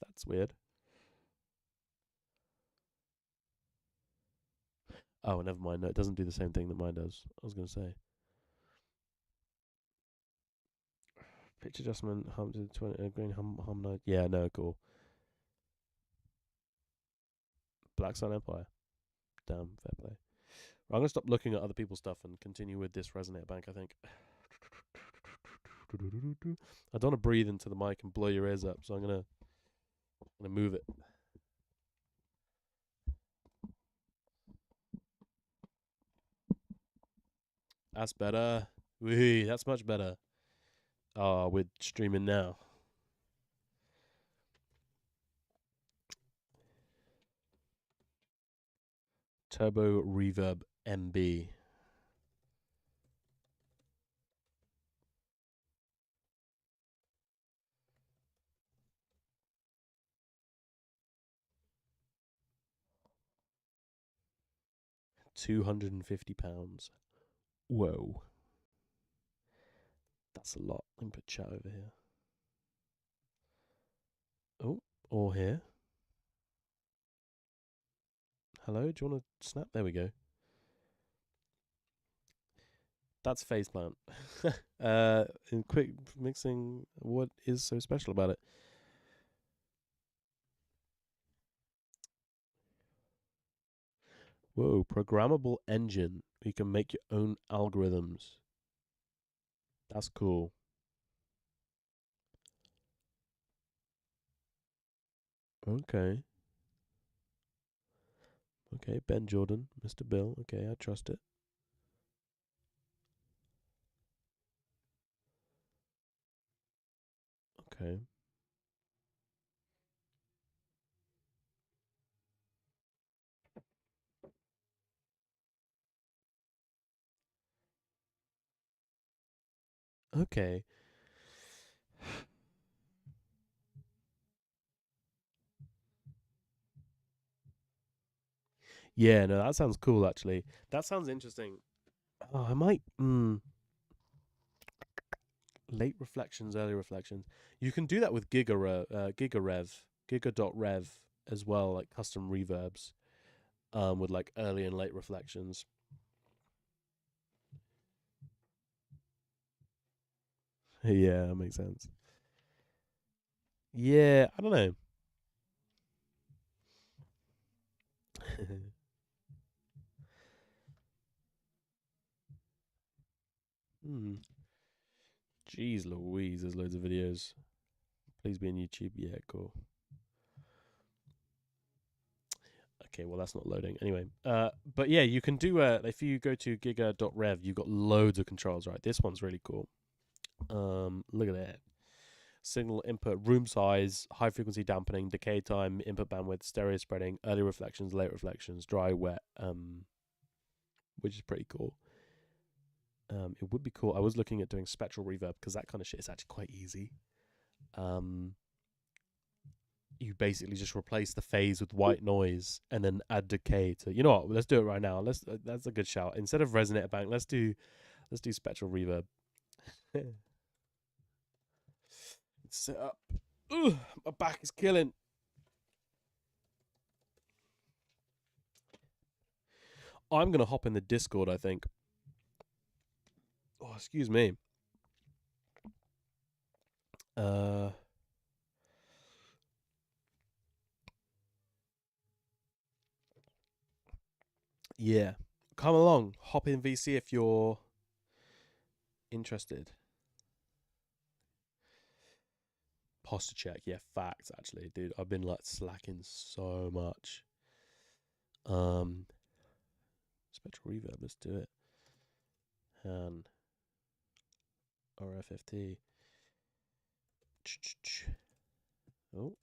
That's weird. Oh, never mind. No, it doesn't do the same thing that mine does. I was gonna say pitch adjustment, hum to 20, green hum note. Yeah, no, cool. Black Sun Empire. Damn, fair play. I'm gonna stop looking at other people's stuff and continue with this resonator bank. I think. I don't want to breathe into the mic and blow your ears up, so I'm gonna move it. That's better. Wee, that's much better. Oh, we're streaming now. Turbo Reverb MB. £250. Whoa. That's a lot. Let me put chat over here. Oh, or here. Hello, do you want to snap? There we go. That's faceplant. In quick mixing, what is so special about it? Whoa, programmable engine. You can make your own algorithms. That's cool. Okay. Okay, Ben Jordan, Mr. Bill. Okay, I trust it. Okay. Okay. Yeah, no, that sounds cool actually. That sounds interesting. Oh, I might. Late reflections, early reflections. You can do that with Giga.rev as well, like custom reverbs, with like early and late reflections. Yeah, that makes sense. Yeah, I don't know. hmm. Jeez Louise, there's loads of videos. Please be on YouTube. Yeah, cool. Okay, well that's not loading. Anyway, but yeah, you can do if you go to giga.rev, you've got loads of controls, right? This one's really cool. Look at that. Signal input, room size, high frequency dampening, decay time, input bandwidth, stereo spreading, early reflections, late reflections, dry, wet, which is pretty cool. It would be cool. I was looking at doing spectral reverb because that kind of shit is actually quite easy. You basically just replace the phase with white noise and then add decay to. You know what? Let's do it right now. That's a good shout. Instead of resonator bank, let's do spectral reverb. Sit up. Ugh, my back is killing. I'm gonna hop in the Discord, I think. Oh, excuse me. Uh, yeah. Come along. Hop in VC if you're interested. Posture check. Yeah, facts actually, dude. I've been like slacking so much. Um, spectral reverb. Let's do it. And RFFT. Oh.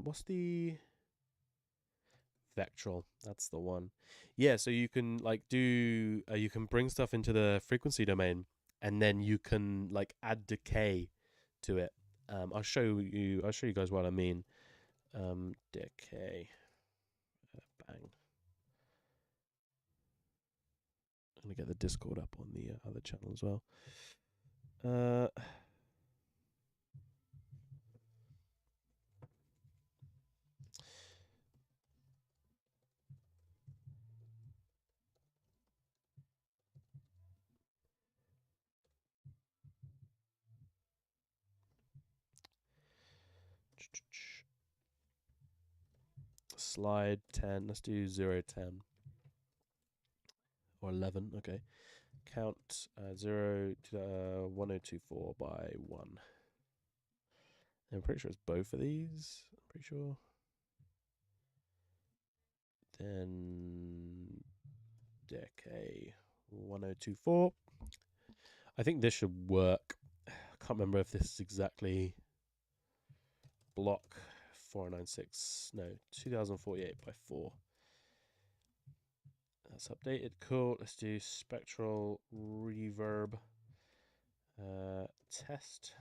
What's the Vectral? That's the one. Yeah, so you can like do you can bring stuff into the frequency domain, and then you can like add decay to it. I'll show you. I'll show you guys what I mean. Decay. Bang. I'm gonna get the Discord up on the other channel as well. Uh, slide 10. Let's do 0, 10, or 11. Okay. Count 0 to 1024 by 1. I'm pretty sure it's both of these. I'm pretty sure. Then decay 1024. I think this should work. I can't remember if this is exactly block 496. No, 2048 by 4. That's updated. Cool. Let's do spectral reverb test.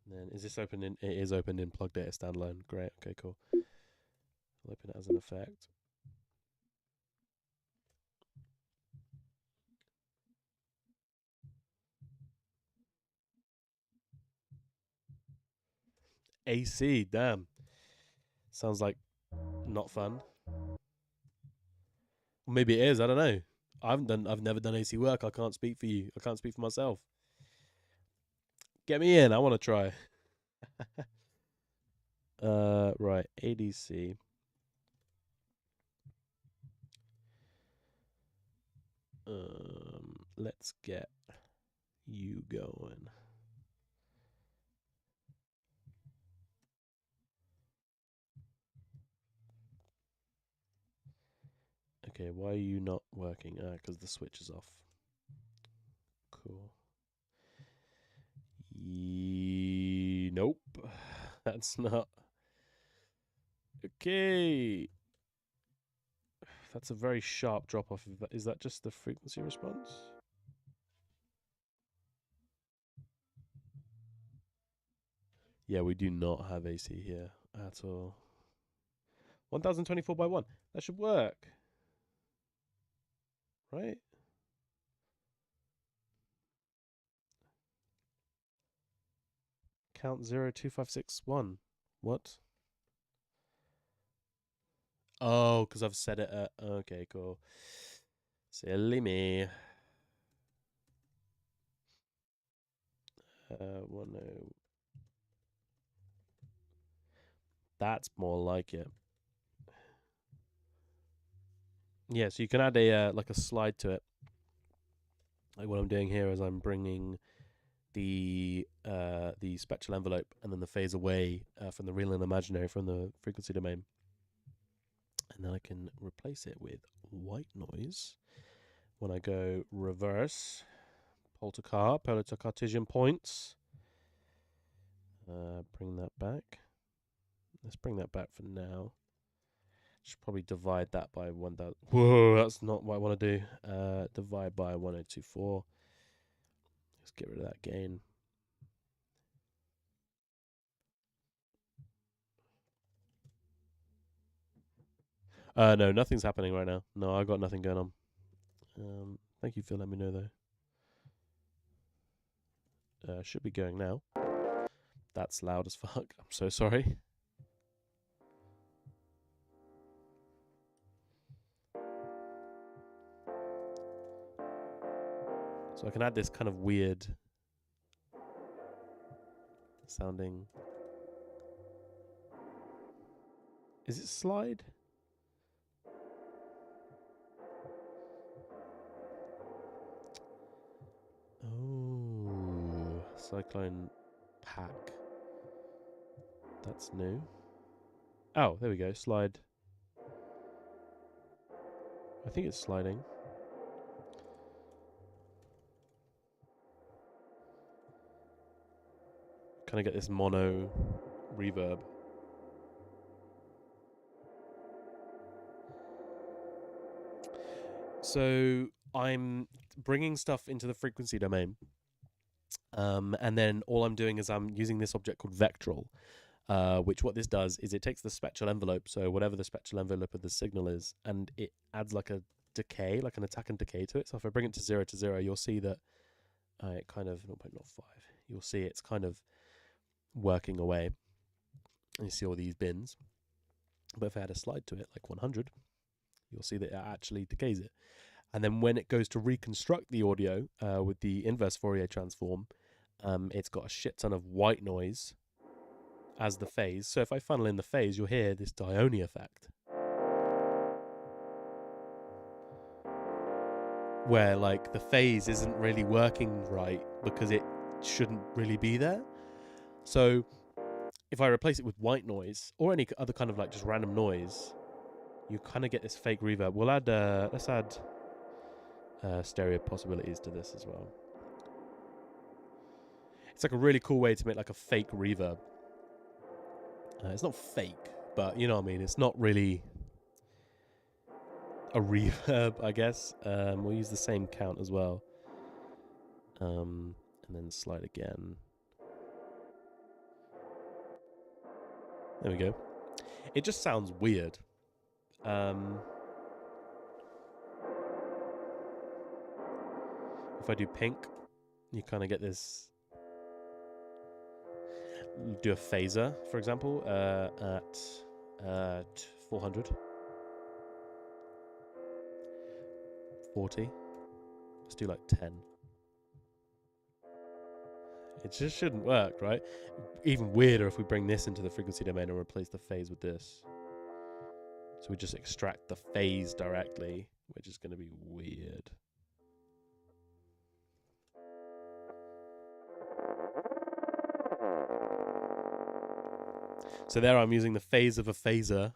And then is this open in? It is open in Plugdata standalone. Great. Okay, cool. I'll open it as an effect. AC. Damn. Sounds like not fun. Maybe it is. I don't know. I've never done AC work. I can't speak for you. I can't speak for myself. Get me in. I want to try. Right. ADC. Let's get you going. Okay, why are you not working? Because the switch is off. Cool. Nope. That's not. Okay. That's a very sharp drop off. Is that just the frequency response? Yeah, we do not have AC here at all. 1024 by 1. That should work. Right? Count 02561. What? Oh, because I've set it at. Okay, cool. Silly me. 10. That's more like it. Yeah, so you can add a like a slide to it. Like what I'm doing here is I'm bringing the spectral envelope and then the phase away from the real and imaginary from the frequency domain, and then I can replace it with white noise when I go reverse polar to Cartesian points. Bring that back. Let's bring that back for now. Should probably divide that by 1000. Whoa, that's not what I want to do. Divide by 1024. Let's get rid of that gain. No, nothing's happening right now. No, I got nothing going on. Thank you for letting me know though. Should be going now. That's loud as fuck. I'm so sorry. So I can add this kind of weird sounding. Is it slide? Oh, cyclone pack. That's new. Oh, there we go. Slide. I think it's sliding. Kind of get this mono reverb. So I'm bringing stuff into the frequency domain. And then all I'm doing is I'm using this object called vectoral, which what this does is it takes the spectral envelope, so whatever the spectral envelope of the signal is, and it adds like a decay, like an attack and decay to it. So if I bring it to 0 to 0, you'll see that it kind of 0.05. You'll see it's kind of working away. And you see all these bins. But if I add a slide to it, like 100, you'll see that it actually decays it. And then when it goes to reconstruct the audio with the inverse Fourier transform, it's got a shit ton of white noise as the phase. So if I funnel in the phase, you'll hear this Dione effect, where like the phase isn't really working right because it shouldn't really be there. So if I replace it with white noise or any other kind of like just random noise, you kind of get this fake reverb. We'll add let's add stereo possibilities to this as well. It's like a really cool way to make like a fake reverb. It's not fake, but you know what I mean. It's not really a reverb, I guess. We'll use the same count as well. And then slide again. There we go. It just sounds weird. If I do pink, you kind of get this. Do a phaser, for example, at 400. 40. Let's do like 10. It just shouldn't work, right? Even weirder if we bring this into the frequency domain and replace the phase with this. So we just extract the phase directly, which is going to be weird. So there I'm using the phase of a phaser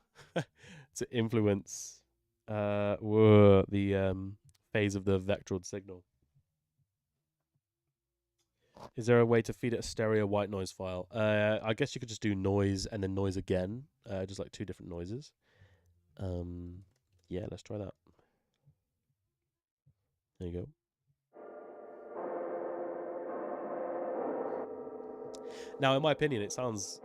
to influence the phase of the vectored signal. Is there a way to feed it a stereo white noise file? I guess you could just do noise and then noise again, just like two different noises. Yeah, let's try that. There you go. Now, in my opinion, it sounds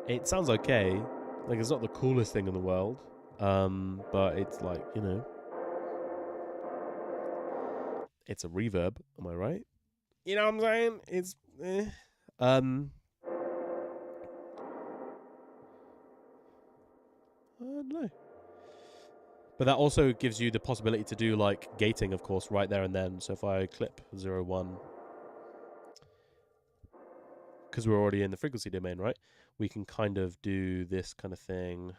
okay. Like, it's not the coolest thing in the world, but it's like, you know, it's a reverb. Am I right? You know what I'm saying? It's I don't know. But that also gives you the possibility to do like gating, of course, right there and then. So if I clip 0, 1, because we're already in the frequency domain, right? We can kind of do this kind of thing.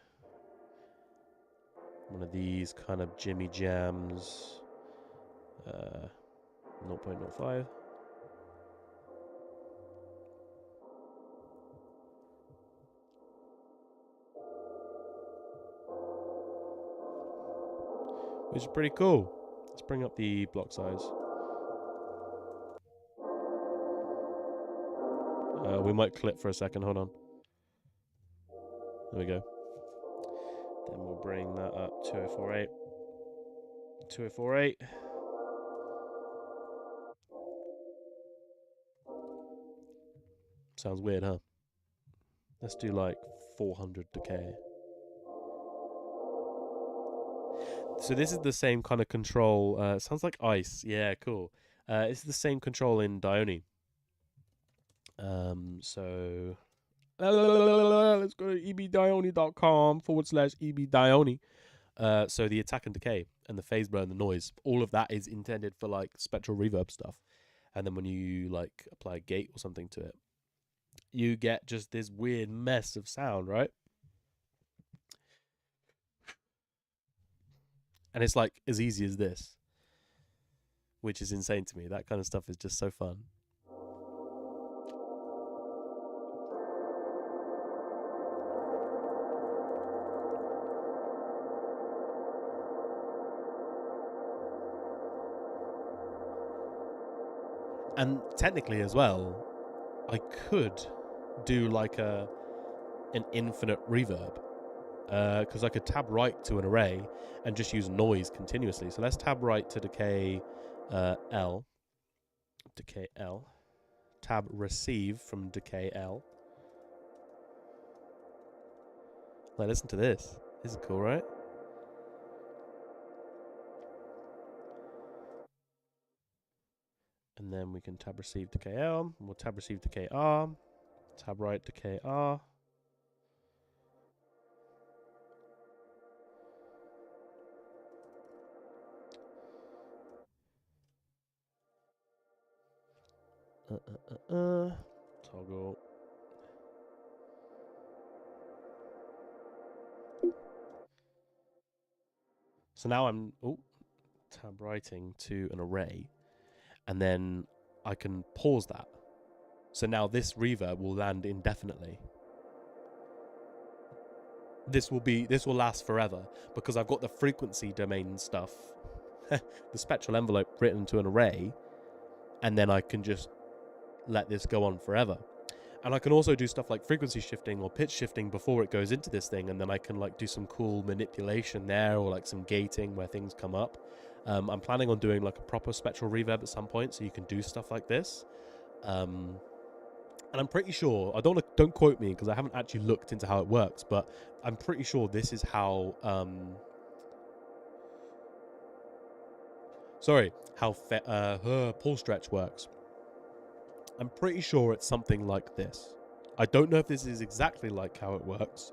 One of these kind of Jimmy Jams. 0.05. Which is pretty cool. Let's bring up the block size. We might clip for a second. Hold on. There we go. Then we'll bring that up 2048. 2048. Sounds weird, huh? Let's do like 400 decay. So this is the same kind of control. Sounds like ice. Yeah, cool. It's the same control in Dione. So let's go to ebdione.com/ebdione. So the attack and decay and the phase blur and the noise, all of that is intended for like spectral reverb stuff. And then when you like apply a gate or something to it, you get just this weird mess of sound, right? And it's like as easy as this, which is insane to me. That kind of stuff is just so fun. And technically as well, I could do like an infinite reverb, because I could tab right to an array and just use noise continuously. So let's tab right to decay L, decay L, tab receive from decay L. Like, listen to this. This is cool, right? And then we can tab receive decay L. We'll tab receive decay R. Tab right decay R. Toggle. So now I'm tab writing to an array, and then I can pause that. So now this reverb will land indefinitely. This will last forever because I've got the frequency domain stuff, the spectral envelope written to an array, and then I can just let this go on forever. And I can also do stuff like frequency shifting or pitch shifting before it goes into this thing, and then I can like do some cool manipulation there, or like some gating where things come up. I'm planning on doing like a proper spectral reverb at some point, so you can do stuff like this. And And I'm pretty sure, don't quote me because I haven't actually looked into how it works, but I'm pretty sure this is how pull stretch works. I'm pretty sure it's something like this. I don't know if this is exactly like how it works,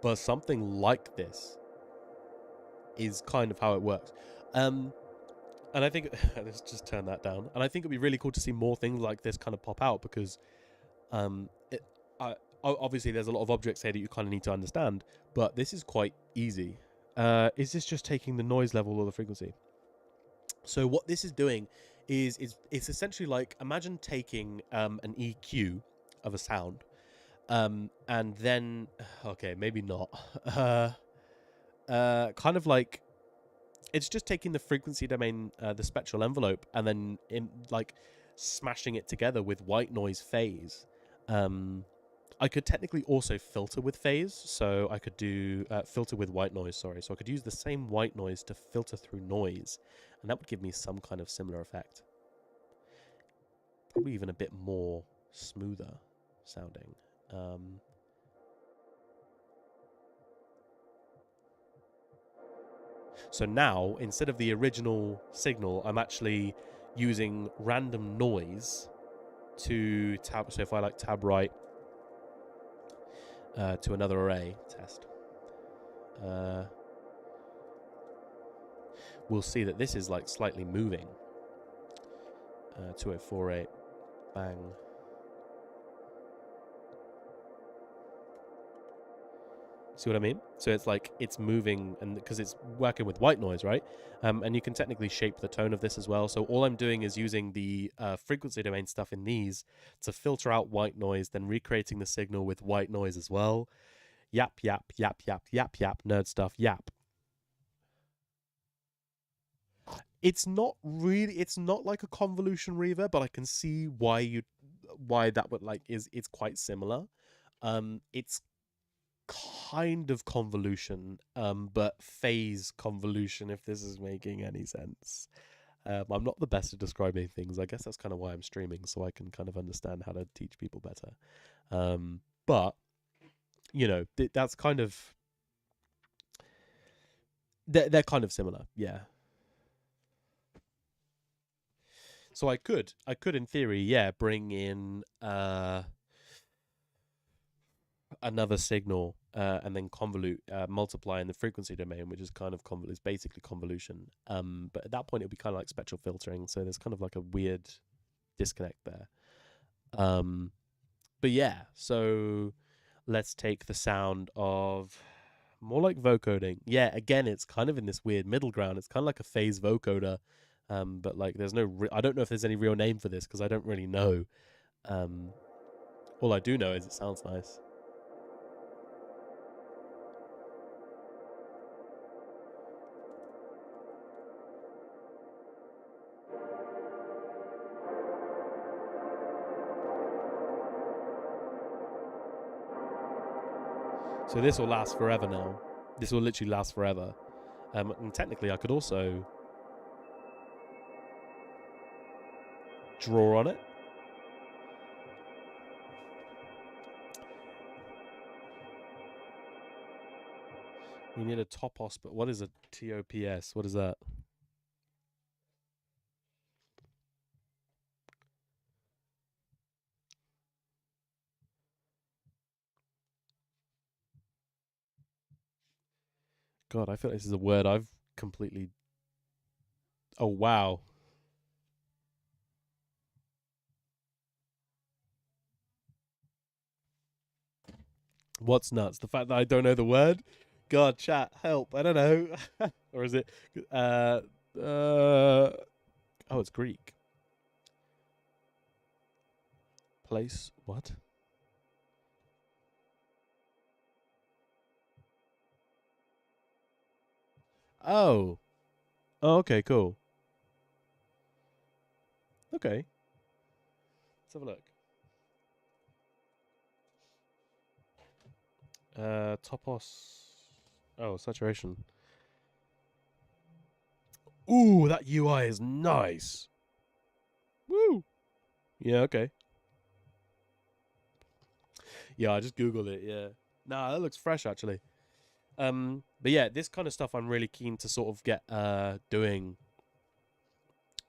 but something like this is kind of how it works. And I think let's just turn that down. And I think it'd be really cool to see more things like this kind of pop out because obviously there's a lot of objects here that you kind of need to understand, but this is quite easy. Is this just taking the noise level or the frequency? So what this is doing is it's essentially like, imagine taking an EQ of a sound, and then okay, maybe not. Kind of like it's just taking the frequency domain, the spectral envelope, and then smashing it together with white noise phase. I could technically also filter with phase, so I could do filter with white noise, sorry. So I could use the same white noise to filter through noise, and that would give me some kind of similar effect. Probably even a bit more smoother sounding. So now, instead of the original signal, I'm actually using random noise to tab. So if I tab right to another array test, we'll see that this is slightly moving. 2048, bang. See what I mean? So it's it's moving, and because it's working with white noise, right? And you can technically shape the tone of this as well. So all I'm doing is using the frequency domain stuff in these to filter out white noise, then recreating the signal with white noise as well. Yap, yap, yap, yap, yap, yap, nerd stuff, yap. It's not like a convolution reverb, but I can see why that would it's quite similar. It's kind of convolution, but phase convolution, if this is making any sense. I'm not the best at describing things. I guess that's kind of why I'm streaming, so I can kind of understand how to teach people better. But that's kind of they're kind of similar, yeah. So I could in theory, yeah, bring in another signal and then convolute, multiply in the frequency domain, which is kind of is basically convolution. But at that point, it would be kind of like spectral filtering. So there's kind of like a weird disconnect there. But yeah, so let's take the sound of more like vocoding. Yeah, again, it's kind of in this weird middle ground. It's kind of like a phase vocoder. But there's no, I don't know if there's any real name for this because I don't really know. All I do know is it sounds nice. So this will last forever now. This will literally last forever. And technically, I could also draw on it. We need a topos, but what is a TOPS? What is that? God, I feel like this is a word I've completely... Oh, wow. What's nuts? The fact that I don't know the word? God, chat, help. I don't know. Or is it... oh, it's Greek. Place... What? Oh. Oh, okay, cool. Okay. Let's have a look. Topos. Oh, saturation. Ooh, that UI is nice. Woo. Yeah, okay. Yeah, I just googled it. Yeah, nah, that looks fresh actually. But yeah, this kind of stuff I'm really keen to sort of get doing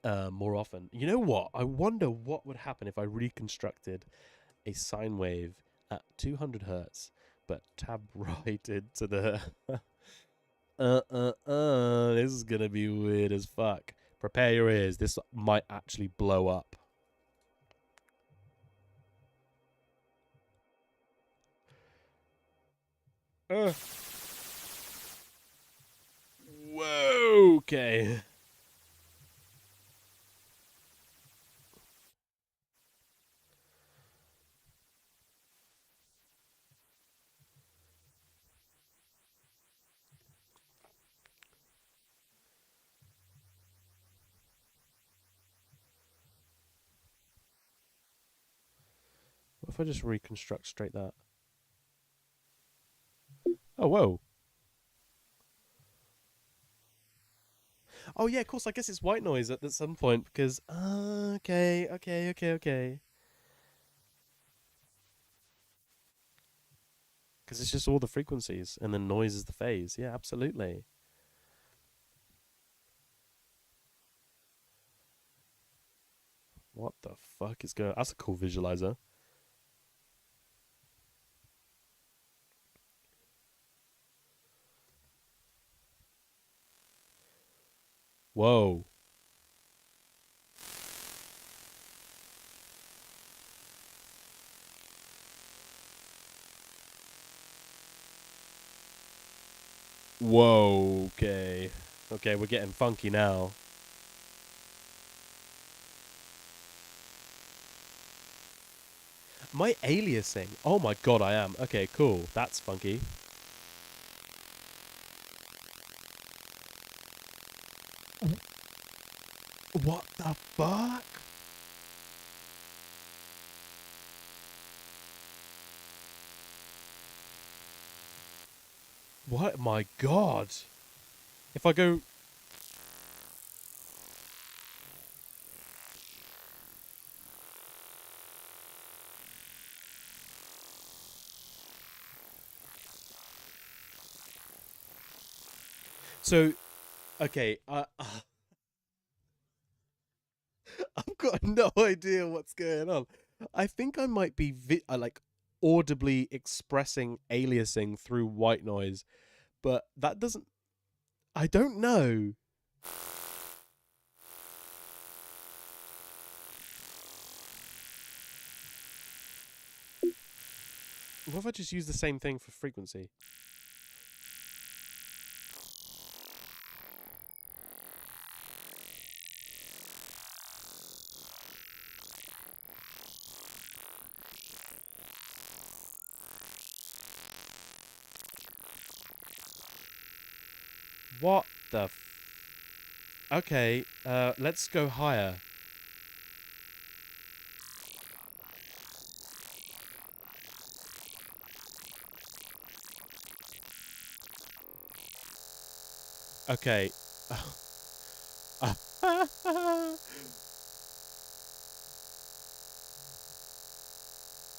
more often. You know what? I wonder what would happen if I reconstructed a sine wave at 200 hertz, but tab righted to the. This is gonna be weird as fuck. Prepare your ears. This might actually blow up. Uh. Whoa. Okay. What if I just reconstruct straight that? Oh, whoa. Oh, yeah, of course. I guess it's white noise at some point because. Okay. Because it's just all the frequencies and then noise is the phase. Yeah, absolutely. What the fuck is going? That's a cool visualizer. Whoa. Whoa. Okay. Okay, we're getting funky now. Am I aliasing? Oh my god, I am. Okay, cool. That's funky. What the fuck? What? My god. If I go. So, okay, I've got no idea what's going on. I think I might be like audibly expressing aliasing through white noise, but that doesn't. I don't know. What if I just use the same thing for frequency? What the? Okay, let's go higher. Okay.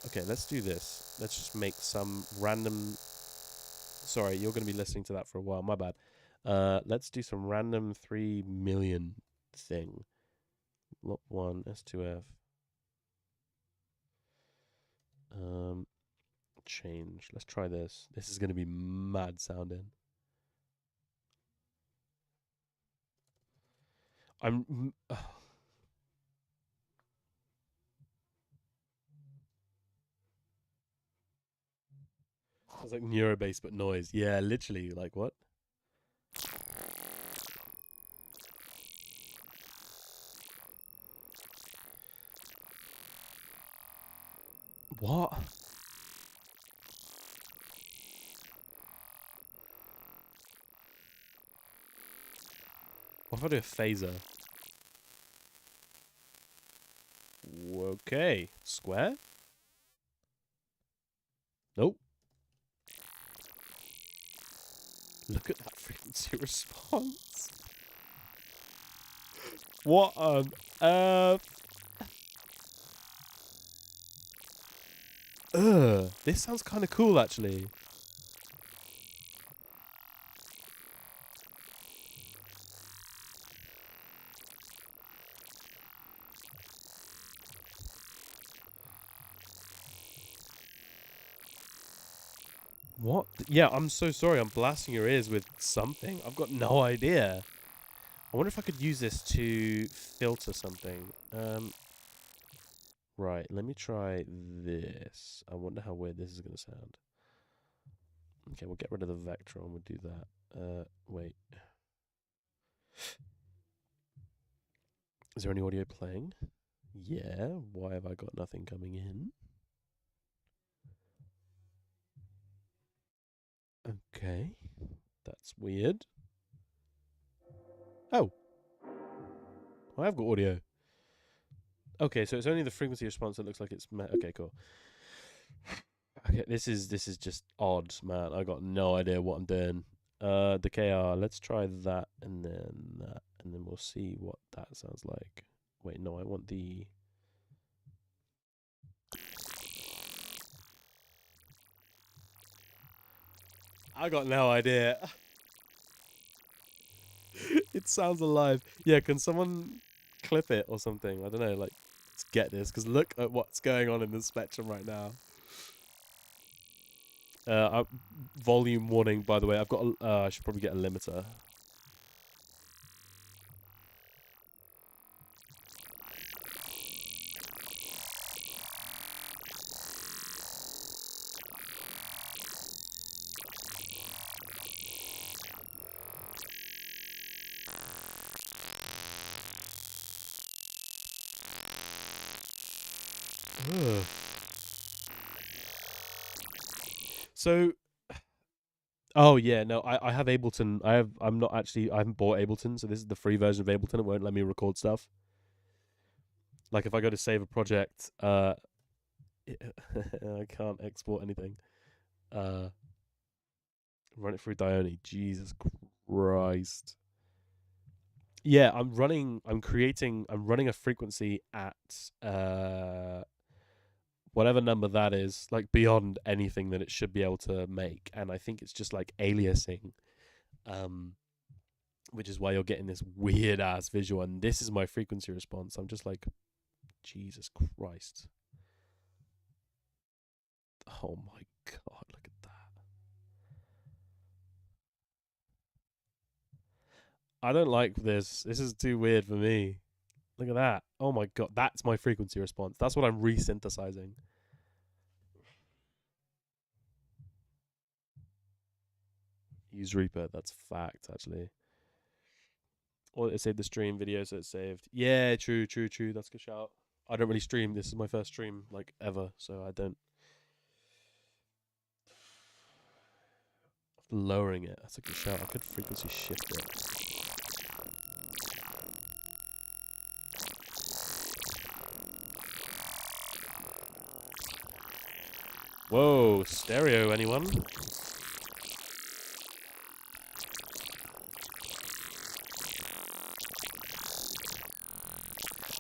Okay, let's do this. Let's just make some random. Sorry, you're going to be listening to that for a while. My bad. Let's do some random 3 million thing. Lot 1, S2F. Um, change. Let's try this. This is going to be mad sounding. I'm. It's like neurobase but noise. Yeah, literally. Like what? What? What if I do a phaser? Okay. Square? Nope. Look at that frequency response. What on earth? This sounds kind of cool, actually. What? Yeah, I'm so sorry. I'm blasting your ears with something. I've got no idea. I wonder if I could use this to filter something. Right, let me try this. I wonder how weird this is going to sound. Okay, we'll get rid of the vector and we'll do that. Wait. Is there any audio playing? Yeah, why have I got nothing coming in? Okay, that's weird. Oh, I have got audio. Okay, so it's only the frequency response that looks like it's okay, cool. Okay, this is just odd, man. I got no idea what I'm doing. The KR, let's try that and then we'll see what that sounds like. Wait, no, I want the I got no idea. It sounds alive. Yeah, can someone clip it or something? I don't know, like, let's get this, because look at what's going on in the spectrum right now. Volume warning, by the way. I've got I should probably get a limiter. Ugh. So, oh yeah, no, I have Ableton. I haven't bought Ableton, so this is the free version of Ableton. It won't let me record stuff. Like if I go to save a project, I can't export anything. Uh, Run it through Dione. Jesus Christ. Yeah, I'm running a frequency at whatever number that is, like beyond anything that it should be able to make, and I think it's just like aliasing, um, which is why you're getting this weird ass visual. And this is my frequency response. I'm just like, Jesus Christ! Oh my god! Look at that. I don't like this. This is too weird for me. Look at that. Oh my god, that's my frequency response. That's what I'm resynthesizing. Use Reaper. That's fact, actually. Or it saved the stream video, so it's saved. Yeah, true, true, true. That's a good shout. I don't really stream. This is my first stream, like, ever, so I don't. Lowering it. That's a good shout. I could frequency shift it. Whoa, stereo, anyone?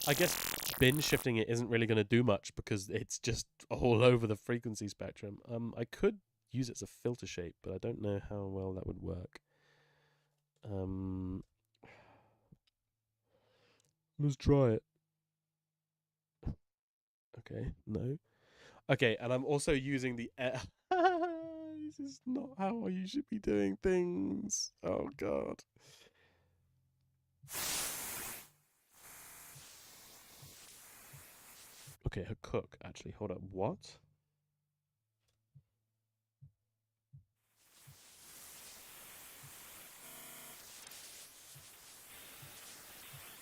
I guess bin shifting it isn't really going to do much because it's just all over the frequency spectrum. I could use it as a filter shape, but I don't know how well that would work. Um, let's try it. Okay, no. Okay, and I'm also using the. This is not how you should be doing things. Oh god. Okay, her cook. Actually, hold up. What?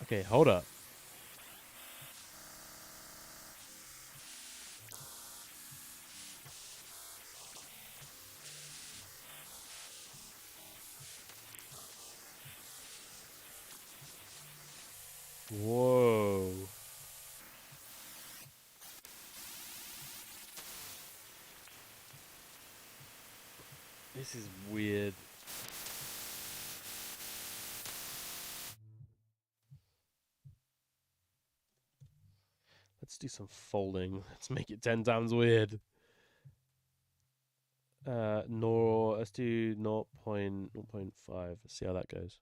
Okay, hold up. Whoa. This is weird. Let's do some folding. Let's make it 10 times weird. Let's do 0.5. See how that goes.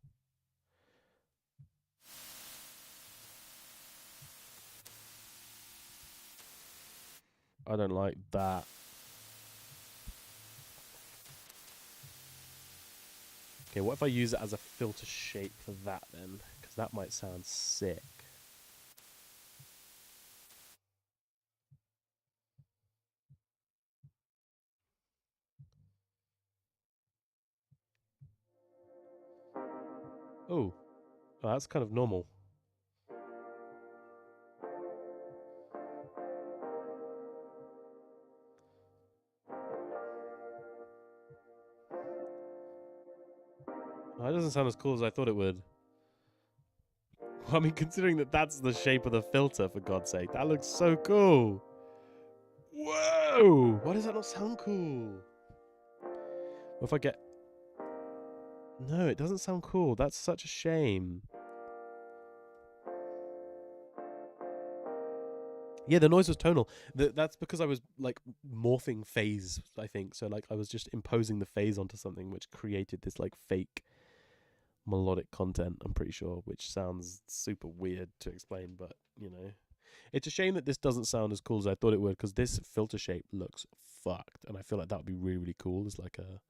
I don't like that. Okay, what if I use it as a filter shape for that then? Because that might sound sick. Oh, that's kind of normal. That doesn't sound as cool as I thought it would. I mean, considering that that's the shape of the filter, for God's sake, that looks so cool. Whoa! Why does that not sound cool? What if I get... No, it doesn't sound cool. That's such a shame. Yeah, the noise was tonal. That's because I was like morphing phase, I think. So like I was just imposing the phase onto something which created this like fake melodic content, I'm pretty sure, which sounds super weird to explain, but you know. It's a shame that this doesn't sound as cool as I thought it would, because this filter shape looks fucked, and I feel like that would be really, really cool as like a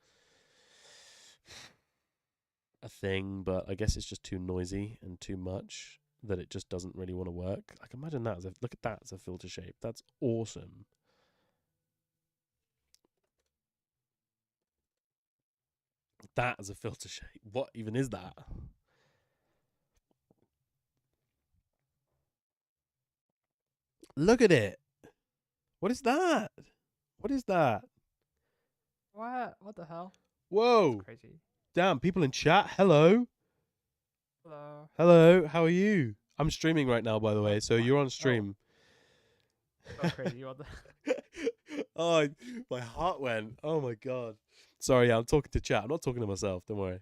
thing, but I guess it's just too noisy and too much that it just doesn't really want to work. Like imagine that as look at that as a filter shape. That's awesome. That as a filter shape. What even is that? Look at it. What is that? What is that? What? What the hell? Whoa. That's crazy. Damn, people in chat. Hello. Hello. Hello. How are you? I'm streaming right now, by the way, so Fine. you're on stream. Oh, crazy. What the? Oh, my heart went. Oh my god. Sorry, I'm talking to chat. I'm not talking to myself. Don't worry.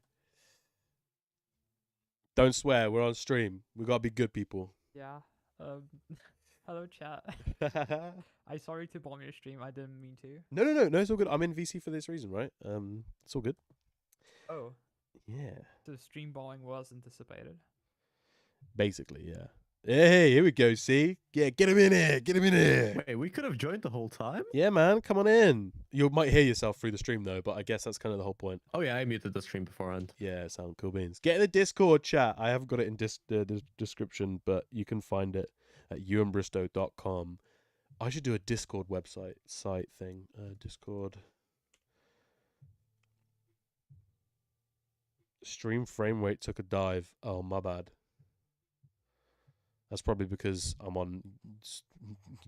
Don't swear. We're on stream. We gotta be good people. Yeah. Hello, chat. No. I sorry to bomb your stream. I didn't mean to. No. It's all good. I'm in VC for this reason, right? It's all good. Oh. Yeah. The stream bombing was anticipated. Basically, yeah. Hey, here we go. See? Yeah, get him in here. Get him in here. Wait, we could have joined the whole time? Yeah, man. Come on in. You might hear yourself through the stream though, but I guess that's kind of the whole point. Oh yeah, I muted the stream beforehand. Yeah, sound cool beans. Get in the Discord chat. I haven't got it in the description, but you can find it at ewanbristow.com. I should do a Discord site thing. Discord. Stream frame rate took a dive. Oh, my bad. That's probably because I'm on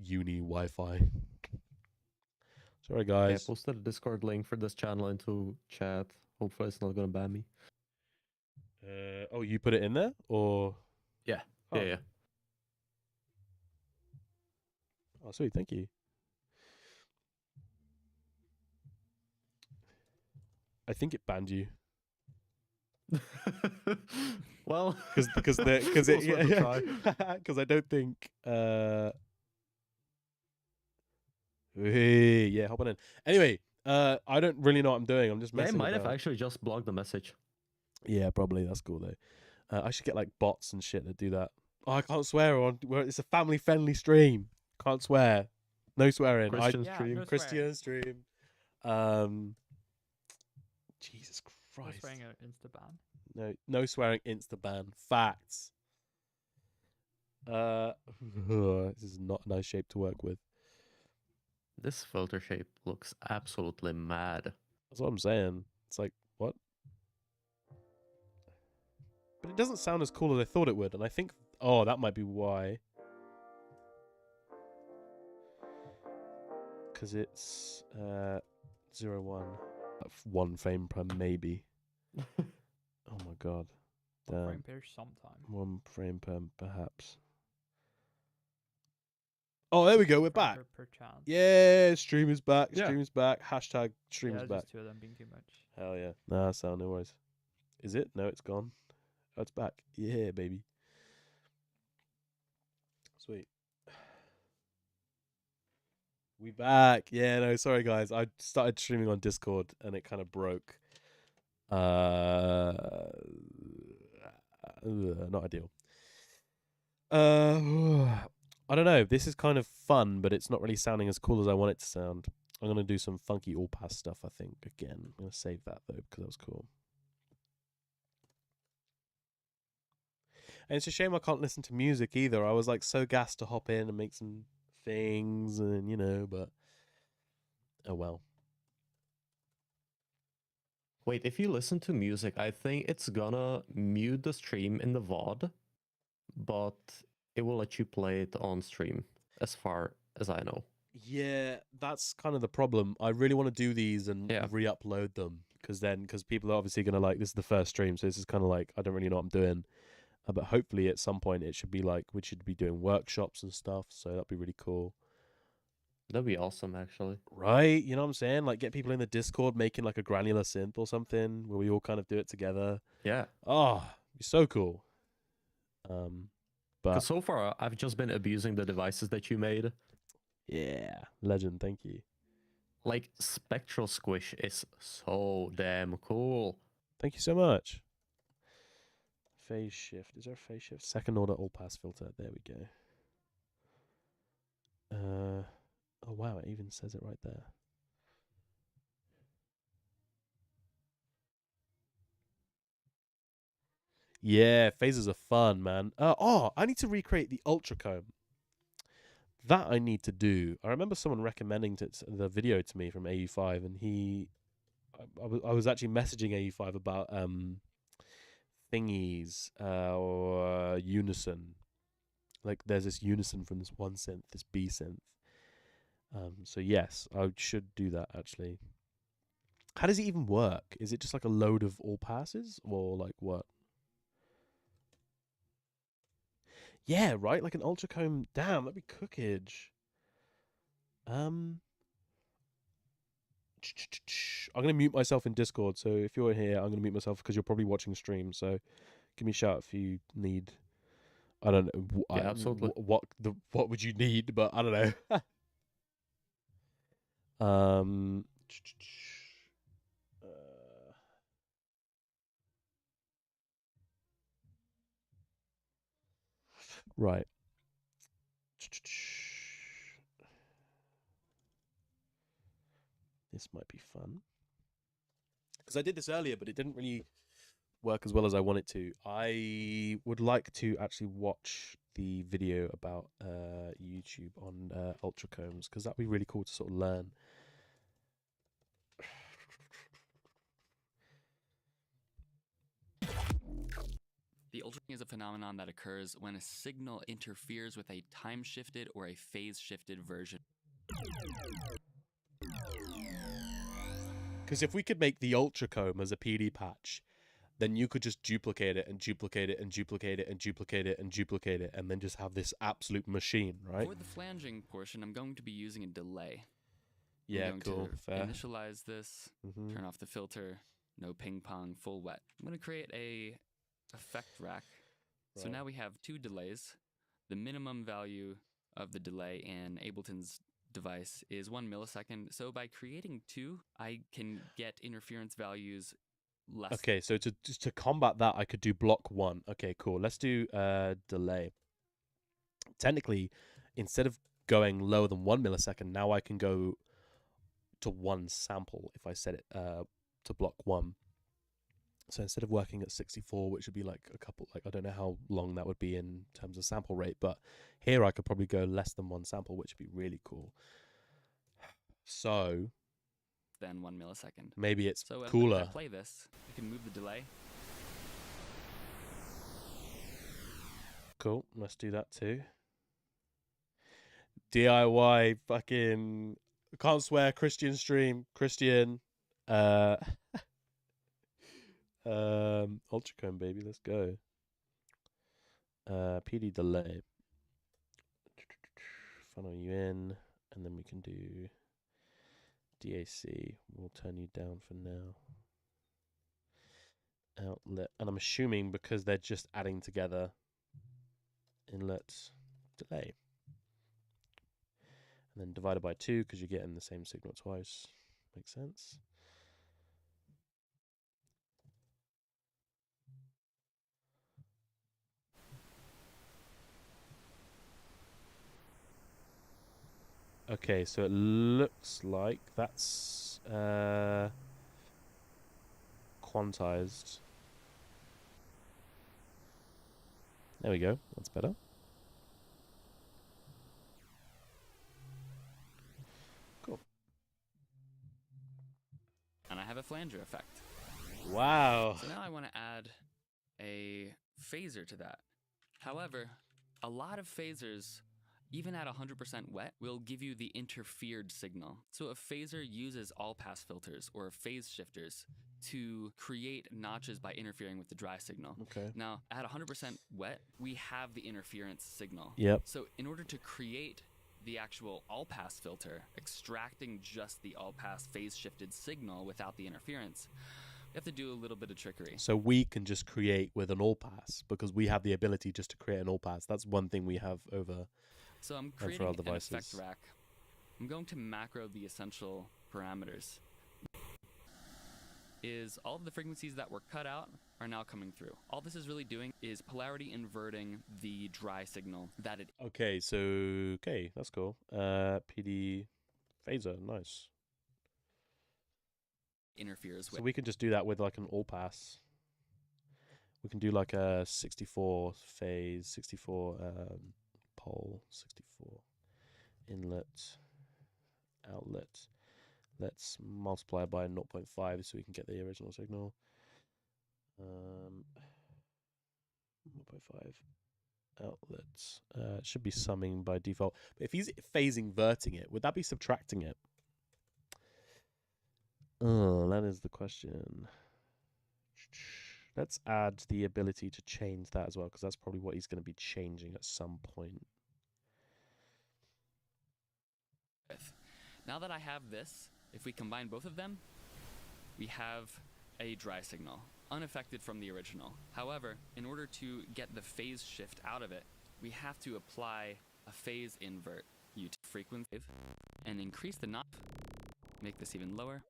uni Wi-Fi. Sorry, Yeah, I guys. posted a Discord link for this channel into chat. Hopefully it's not gonna ban me. Oh, you put it in there, or? Yeah. Oh. Yeah. Oh, sweet. Thank you. I think it banned you. Well, because I don't think yeah, hop on in. Anyway, I don't really know what I'm doing. I'm just yeah, I messing might have about. actually just blocked the message. Yeah, probably. That's cool though. I should get like bots and shit that do that. Oh, I can't swear on. It's a family-friendly stream. Can't swear. No swearing. Christian Yeah, stream. no Christian stream. Jesus No Christ. swearing an insta ban. No swearing. Insta ban. Facts. This is not a nice shape to work with. This filter shape looks absolutely mad. That's what I'm saying. It's like, what? But it doesn't sound as cool as I thought it would, and I think, oh, that might be why. Because it's 0.1. 1 frame per maybe. Oh my god. Damn. Frame per sometime. 1 frame per perhaps. Oh, there we go. We're Frame back. Per chance. Yeah, stream is back. Yeah. Stream is back. Hashtag stream Yeah, is back. just two of them being too much. Hell yeah. Nah, sound no worries. Is it? No, it's gone. Oh, it's back. Yeah, baby. Sweet. We back. Yeah, no, sorry guys. I started streaming on Discord and it kind of broke. Not ideal. I don't know. This is kind of fun, but it's not really sounding as cool as I want it to sound. I'm gonna do some funky all pass stuff. I think again. I'm gonna save that though because that was cool. And it's a shame I can't listen to music either. I was like so gassed to hop in and make some things, and but oh well. Wait, if you listen to music, I think it's gonna mute the stream in the VOD, but it will let you play it on stream, as far as I know. Yeah, that's kind of the problem. I really want to do these and Yeah. re-upload them because people are obviously gonna like this is the first stream, so this is kind of like I don't really know what I'm doing. But hopefully at some point it should be like we should be doing workshops and stuff, so that'd be really cool. That'd be awesome, actually. Right? You know what I'm saying? Like get people in the Discord making like a granular synth or something where we all kind of do it together. Yeah. Oh, it'd be so cool. But Because so far I've just been abusing the devices that you made. yeah, legend. Thank you. Like Spectral Squish is so damn cool. Thank you so much. Phase shift. Is there a phase shift? Second order all pass filter. There we go. Oh wow, it even says it right there. Yeah, phases are fun, man. I need to recreate the ultra comb. That I need to do. I remember someone recommending the video to me from AU5, and I was actually messaging AU5 about thingies or unison. Like there's this unison from this one synth, this B synth. So yes, I should do that actually. How does it even work? Is it just like a load of all passes or like what? Yeah, right? Like an ultra comb. Damn, that'd be cookage. I'm gonna mute myself in Discord, so if you're here, I'm gonna mute myself because you're probably watching the stream. So give me a shout if you need. I don't know. Yeah, absolutely. What would you need? But I don't know. uh, right. This might be fun. Because I did this earlier, but it didn't really work as well as I want it to. I would like to actually watch the video about YouTube on ultra combs because that'd be really cool to sort of learn. The ultrasound is a phenomenon that occurs when a signal interferes with a time-shifted or a phase-shifted version. Because if we could make the ultra comb as a PD patch, then you could just duplicate it and duplicate it and duplicate it and duplicate it and duplicate it and then just have this absolute machine, right? For the flanging portion, I'm going to be using a delay. Yeah, I'm cool. going to Fair. initialize this, turn off the filter, no ping pong, full wet. I'm going to create a effect rack. So Right. now we have two delays. The minimum value of the delay in Ableton's device is 1 millisecond. So by creating two, I can get interference values less. Okay, so to combat that, I could do block 1. Okay, cool. Let's do delay. Technically, instead of going lower than 1 millisecond, now I can go to 1 sample if I set it to block 1. So instead of working at 64, which would be like a couple, like I don't know how long that would be in terms of sample rate, but here I could probably go less than 1 sample, which would be really cool. So than 1 millisecond. Maybe it's so cooler. If I play this, I can move the delay. Cool. Let's do that too. DIY fucking can't swear Christian stream. Christian. Ultracomb baby, let's go. PD delay. Funnel you in, and then we can do DAC. We'll turn you down for now. Outlet, and I'm assuming because they're just adding together, inlet delay. And then divided by 2 because you're getting the same signal twice. Makes sense. Okay, so it looks like that's quantized. There we go. That's better. Cool. And I have a flanger effect. Wow. So now I want to add a phaser to that. However, a lot of phasers, even at 100% wet, will give you the interfered signal. So a phaser uses all-pass filters or phase shifters to create notches by interfering with the dry signal. Okay. Now, at 100% wet, we have the interference signal. Yep. So in order to create the actual all-pass filter, extracting just the all-pass phase-shifted signal without the interference, we have to do a little bit of trickery. So we can just create with an all pass because we have the ability just to create an all pass. That's one thing we have over. So I'm for our creating an devices. effect rack. I'm going to macro the essential parameters. Is all of the frequencies that were cut out are now coming through. All this is really doing is polarity inverting the dry signal that it Okay, so okay, that's cool. PD phaser, nice. interferes So with. we can just do that with like an all pass. We can do like a 64 phase, 64 pole, 64 inlet, outlet. Let's multiply by 0.5 so we can get the original signal. 0.5 outlets. It should be summing by default. But if he's phase inverting it, would that be subtracting it? Oh, that is the question. Let's add the ability to change that as well, because that's probably what he's going to be changing at some point. Now that I have this, if we combine both of them, we have a dry signal, unaffected from the original. However, in order to get the phase shift out of it, we have to apply a phase invert. You take frequency and increase the knob, make this even lower.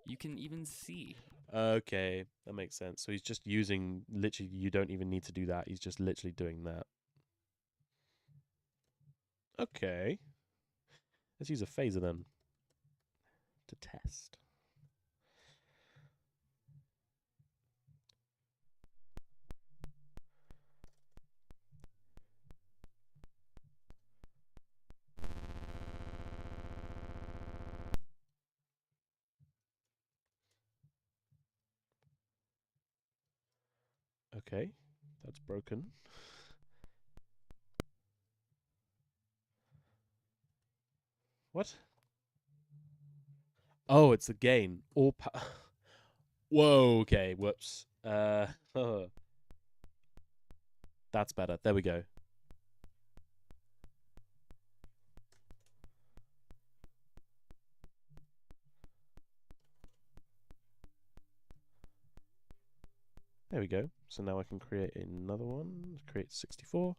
You can even see. Okay, that makes sense. So he's just using, literally, you don't even need to do that. He's just literally doing that. Okay. Let's use a phaser then to test. Okay, that's broken. What? Oh, it's the gain. All Whoa, okay, whoops. That's better. There we go. There we go. So now I can create another one. Create 64.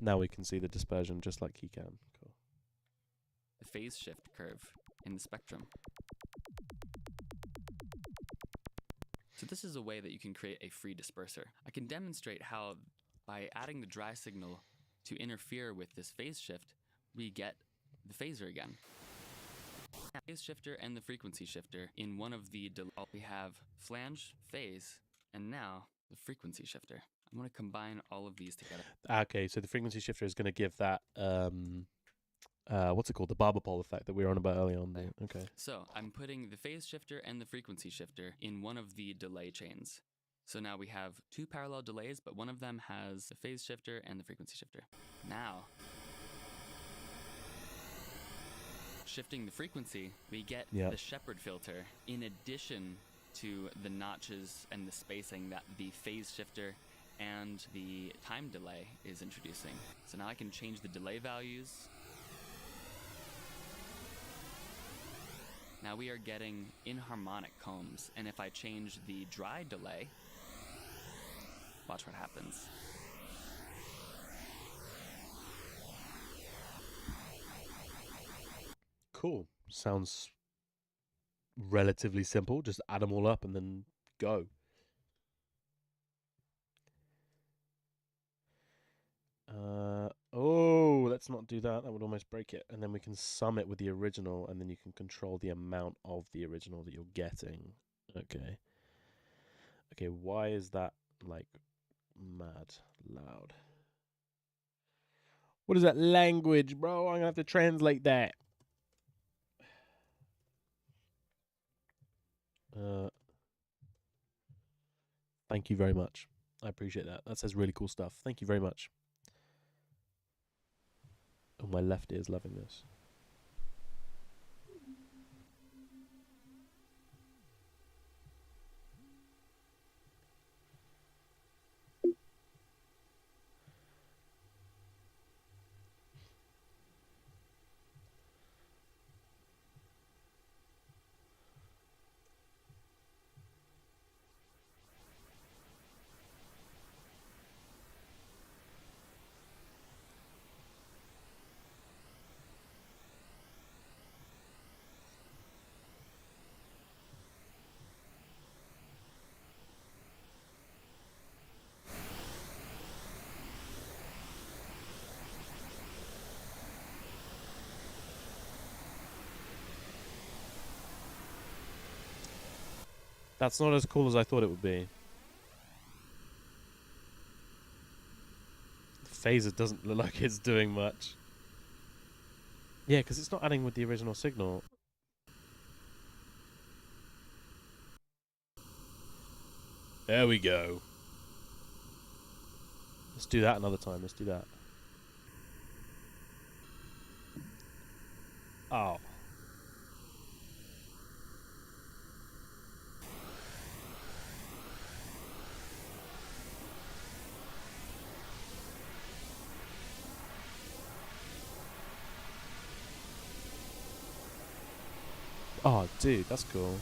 Now we can see the dispersion just like he can. Cool. The phase shift curve in the spectrum. So this is a way that you can create a free disperser. I can demonstrate how by adding the dry signal to interfere with this phase shift, we get the phaser again. Phase shifter and the frequency shifter. In one of the we have flange, phase, and now the frequency shifter. I'm going to combine all of these together. Okay, so the frequency shifter is going to give that what's it called? The barber pole effect that we were on about earlier on. Okay. So I'm putting the phase shifter and the frequency shifter in one of the delay chains. So now we have two parallel delays, but one of them has the phase shifter and the frequency shifter. Now, shifting the frequency, we get the Shepherd filter in addition to the notches and the spacing that the phase shifter and the time delay is introducing. So now I can change the delay values. now we are getting inharmonic combs. And if I change the dry delay, watch what happens. Cool. Sounds relatively simple. Just add them all up and then go. Oh, let's not do that. That would almost break it. And then we can sum it with the original, and then you can control the amount of the original that you're getting. Okay. Okay, why is that, like, mad loud? What is that language, bro? I'm gonna have to translate that. Thank you very much. I appreciate that. That says really cool stuff. Thank you very much. Oh, my left ear is loving this. That's not as cool as I thought it would be. The phaser doesn't look like it's doing much. Yeah, because it's not adding with the original signal. There we go. Let's do that another time. Let's do that. Oh. Oh, dude, that's cool.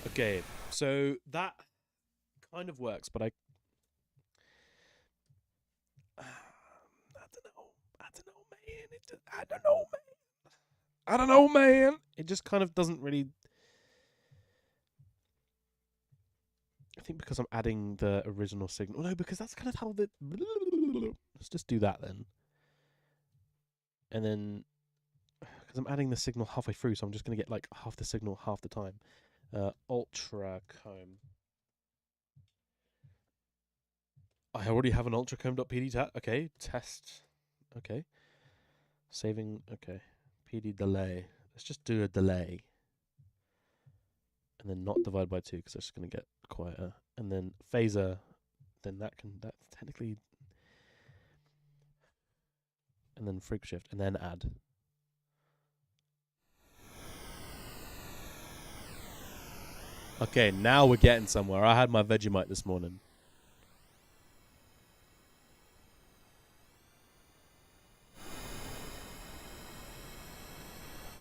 Okay, so that kind of works, but I don't know. I don't know, man. I don't know, man. I don't know, man. It just kind of doesn't really. I think because I'm adding the original signal. No, because that's kind of how the. Let's just do that then. And then, because I'm adding the signal halfway through, so I'm just going to get like half the signal half the time. Ultra comb. I already have an ultracomb.pd tag. Okay, test. Okay. Saving. Okay. PD delay. Let's just do a delay. And then not divide by 2 because it's just going to get quieter. And then phaser. Then that's technically. And then freak shift. And then add. Okay, now we're getting somewhere. I had my Vegemite this morning.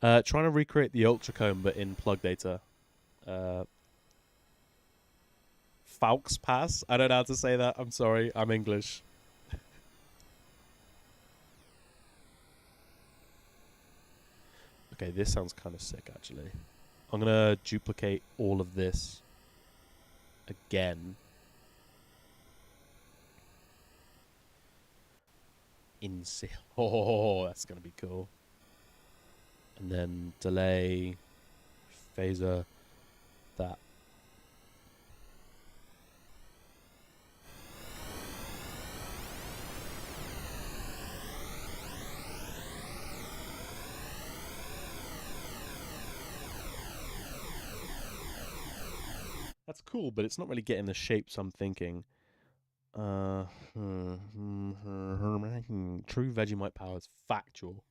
Trying to recreate the Ultracomb, but in Plugdata. Faux Pass? I don't know how to say that. I'm sorry. I'm English. Okay, this sounds kind of sick, actually. I'm going to duplicate all of this again. Oh, that's going to be cool. And then delay, phaser, that. cool, but it's not really getting the shapes I'm thinking. True Vegemite power is factual.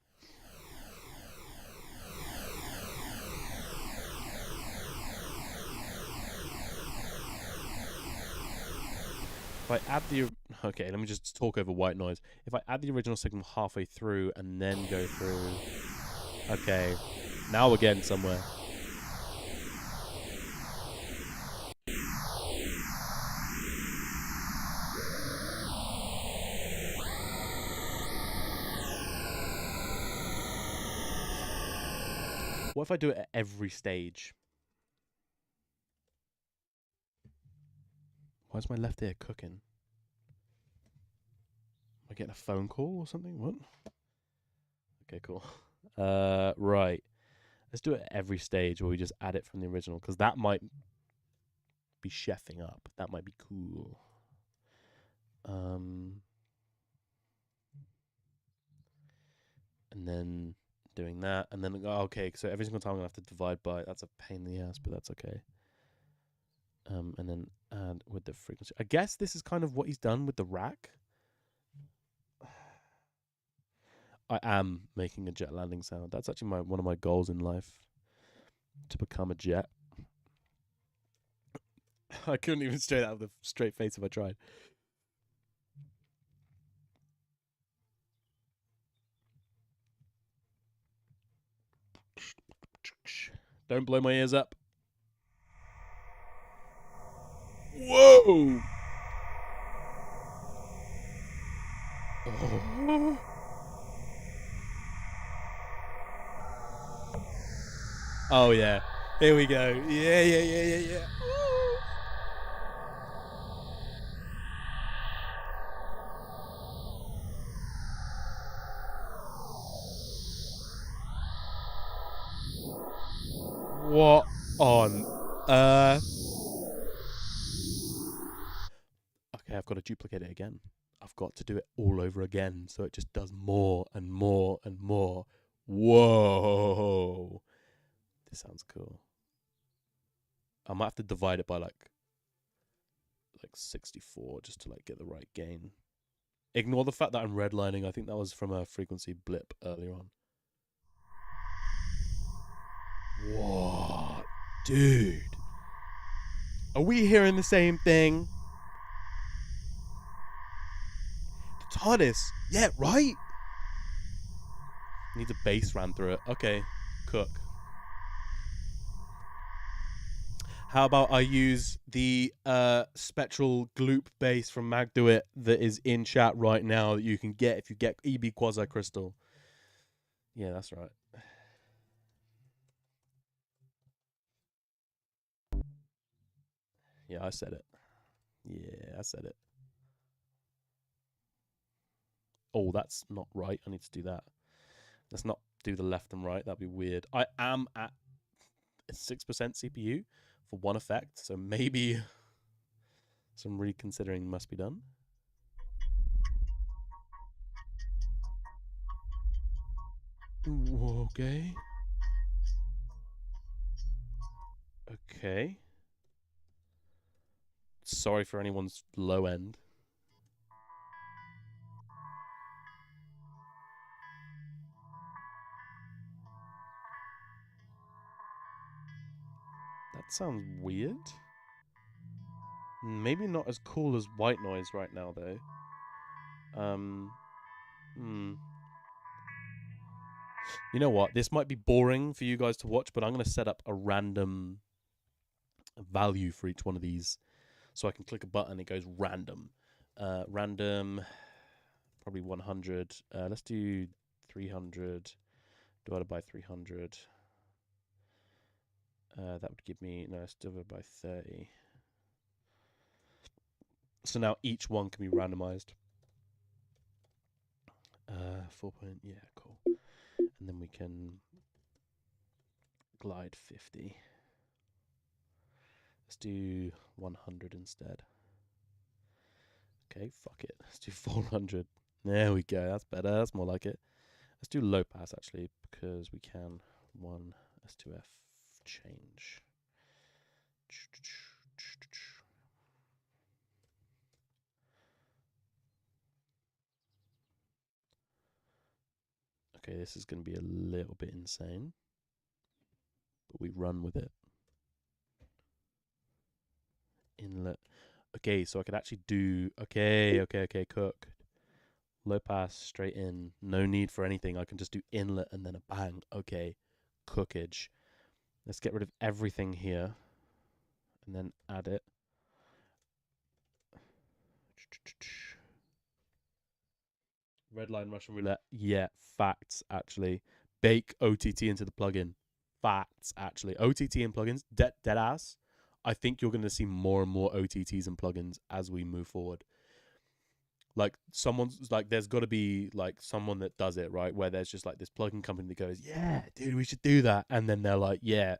If I add the... Okay, let me just talk over white noise. If I add the original signal halfway through and then go through... Okay, now we're getting somewhere. What if I do it at every stage? Why is my left ear cooking? Am I getting a phone call or something? What? Okay, cool. Right. Let's do it at every stage where we just add it from the original, because that might be chefing up. That might be cool. And then doing that, and then okay, so every single time I'm gonna have to divide by. That's a pain in the ass, but that's okay. And then add with the frequency. I guess this is kind of what he's done with the rack. I am making a jet landing sound. That's actually one of my goals in life, to become a jet. I couldn't even straight out of the straight face if I tried. Don't blow my ears up. Whoa! Oh. Oh yeah. Here we go. Yeah. What on earth? Okay, I've got to duplicate it again. I've got to do it all over again, so it just does more and more and more. Whoa. This sounds cool. I might have to divide it by like 64 just to like get the right gain. Ignore the fact that I'm redlining. I think that was from a frequency blip earlier on. What? Dude. Are we hearing the same thing? The TARDIS. Yeah, right? Needs a bass ran through it. Okay. Cook. How about I use the spectral gloop bass from Magduit that is in chat right now that you can get if you get EB Quasi Crystal. Yeah, that's right. Yeah, I said it. Yeah, I said it. Oh, that's not right. I need to do that. Let's not do the left and right. That'd be weird. I am at 6% CPU for one effect, so maybe some reconsidering must be done. Okay. Okay. Sorry for anyone's low end. That sounds weird. Maybe not as cool as white noise right now, though. You know what? This might be boring for you guys to watch, but I'm going to set up a random value for each one of these. So I can click a button, it goes random. Random, probably 100. Let's do 300 divided by 300. That would give me, no, let's divide by 30. So now each one can be randomized. 4 point, yeah, cool. And then we can glide 50. Let's do 100 instead. Okay, fuck it. Let's do 400. There we go. That's better. That's more like it. Let's do low pass, actually, because we can. 1 S2F change. Okay, this is going to be a little bit insane, but we run with it. Inlet. Okay, so I could actually do. Okay, cook. Low pass, straight in. No need for anything. I can just do inlet and then a bang. Okay, cookage. Let's get rid of everything here and then add it. Red line Russian roulette. Yeah, facts, actually. Bake OTT into the plugin. Facts, actually. OTT and plugins, dead ass. I think you're going to see more and more OTTs and plugins as we move forward. Like, someone's like, there's got to be like someone that does it, right? Where there's just like this plugin company that goes, yeah, dude, we should do that. And then they're like, yeah,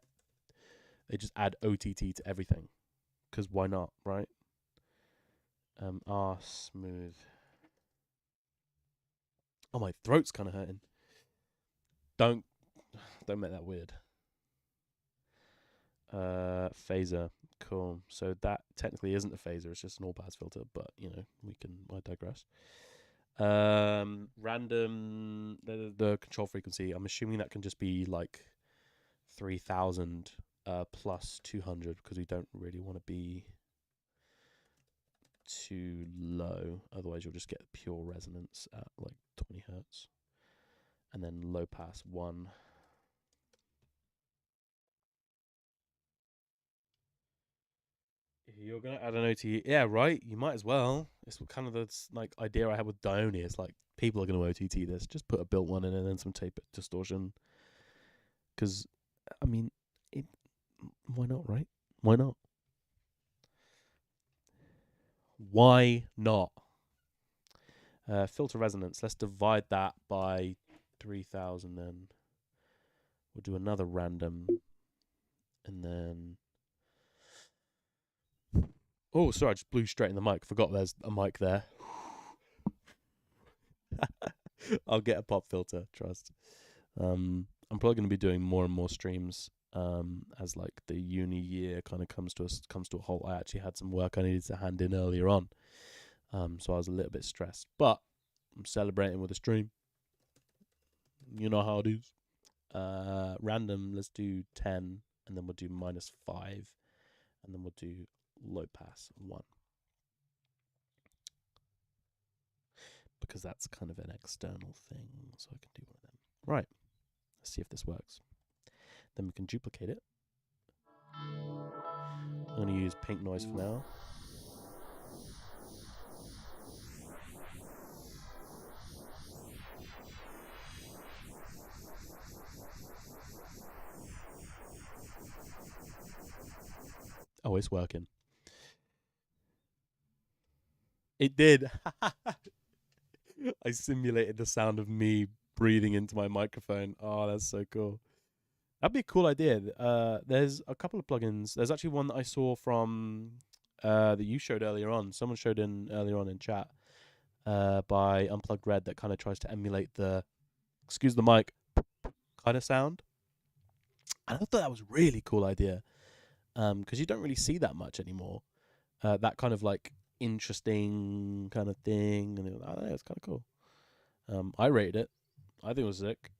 they just add OTT to everything. Because why not, right? Smooth. Oh, my throat's kind of hurting. Don't make that weird. Phaser. Cool. So that technically isn't a phaser, it's just an all pass filter, but you know, I digress. Random the control frequency, I'm assuming that can just be like 3000 plus 200 because we don't really want to be too low, otherwise you'll just get pure resonance at like 20 hertz. And then low pass 1. You're gonna add an OTT, yeah, right? You might as well. It's kind of the like idea I had with Dione. It's like people are gonna OTT this. Just put a built one in and then some tape distortion. Because, I mean, why not, right? Why not? Why not? Filter resonance. Let's divide that by 3000. Then we'll do another random, and then. Oh, sorry, I just blew straight in the mic. Forgot there's a mic there. I'll get a pop filter, trust. I'm probably going to be doing more and more streams as like the uni year kind of comes to a halt. I actually had some work I needed to hand in earlier on, so I was a little bit stressed. But I'm celebrating with a stream. You know how it is. Random, let's do 10, and then we'll do -5, and then we'll do low pass 1. Because that's kind of an external thing, so I can do one of them. Right, let's see if this works. Then we can duplicate it. I'm going to use pink noise for now. Oh, it's working. It did. I simulated the sound of me breathing into my microphone. Oh, that's so cool. That'd be a cool idea. There's a couple of plugins. There's actually one that I saw from that you showed earlier on. Someone showed in earlier on in chat by Unplugged Red that kind of tries to emulate the, excuse the mic, kind of sound. And I thought that was a really cool idea because you don't really see that much anymore. That kind of like interesting kind of thing, and I don't know, it's kind of cool. I rated it. I think it was sick.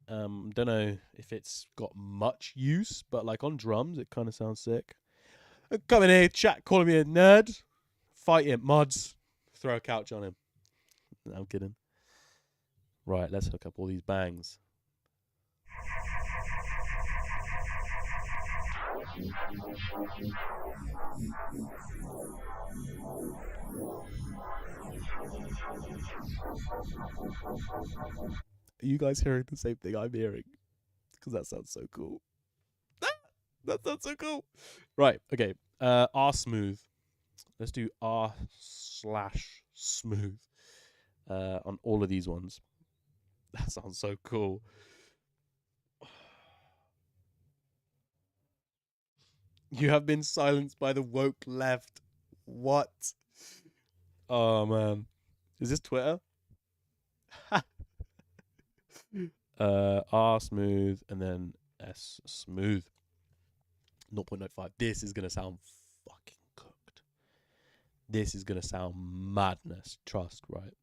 Don't know if it's got much use, but like on drums, it kind of sounds sick. Come in here, chat, calling me a nerd. Fight him, mods. Throw a couch on him. No, I'm kidding. Right, let's hook up all these bangs. Are you guys hearing the same thing I'm hearing? Because that sounds so cool. That sounds so cool. Right, okay. R smooth. Let's do R/smooth on all of these ones. That sounds so cool. You have been silenced by the woke left. What? Oh, man. Is this Twitter? R smooth and then S smooth. 0.05. This is going to sound fucking cooked. This is going to sound madness. Trust, right?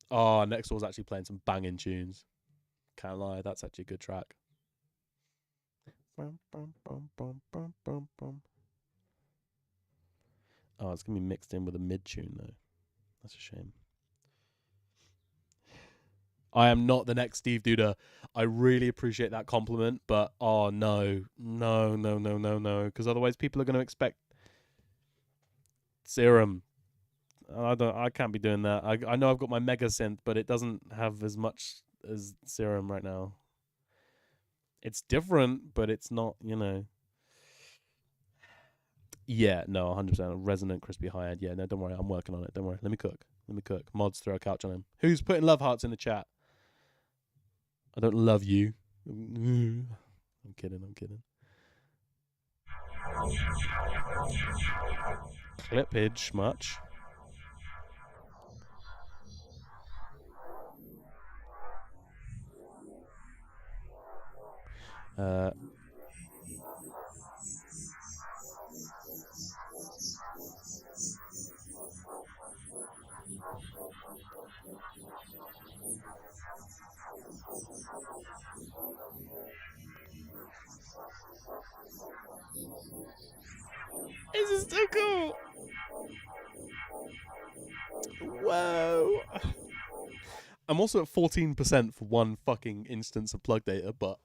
Oh, Next Door's actually playing some banging tunes. Can't lie, that's actually a good track. Bum, bum, bum, bum, bum, bum, bum. Oh, it's gonna be mixed in with a mid tune though. That's a shame. I am not the next Steve Duda. I really appreciate that compliment, but oh no, because otherwise people are going to expect Serum. I can't be doing that. I know I've got my Mega Synth, but it doesn't have as much as Serum right now. It's different, but it's not, Yeah, no, 100%. Resonant, crispy, high end. Yeah, no, don't worry. I'm working on it. Don't worry. Let me cook. Mods, throw a couch on him. Who's putting love hearts in the chat? I don't love you. I'm kidding. Clippage much. This is so cool. Whoa. I'm also at 14% for one fucking instance of Plugdata, but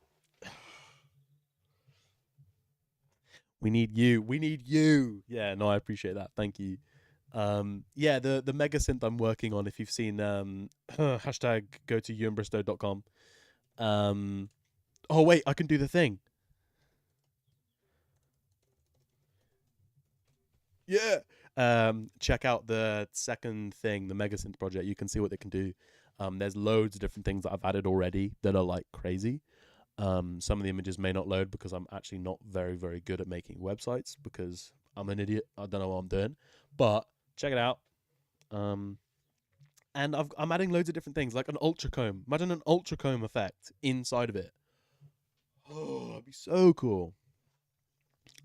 we need you. Yeah, no, I appreciate that. Thank you. Yeah, the mega synth I'm working on, if you've seen hashtag go to ewanbristow.com. Oh wait, I can do the thing. Yeah. Check out the second thing, the mega synth project. You can see what they can do. There's loads of different things that I've added already that are like crazy. Some of the images may not load because I'm actually not very, very good at making websites because I'm an idiot. I don't know what I'm doing. But check it out. And I'm adding loads of different things, like an ultra comb. Imagine an ultra comb effect inside of it. Oh, that'd be so cool.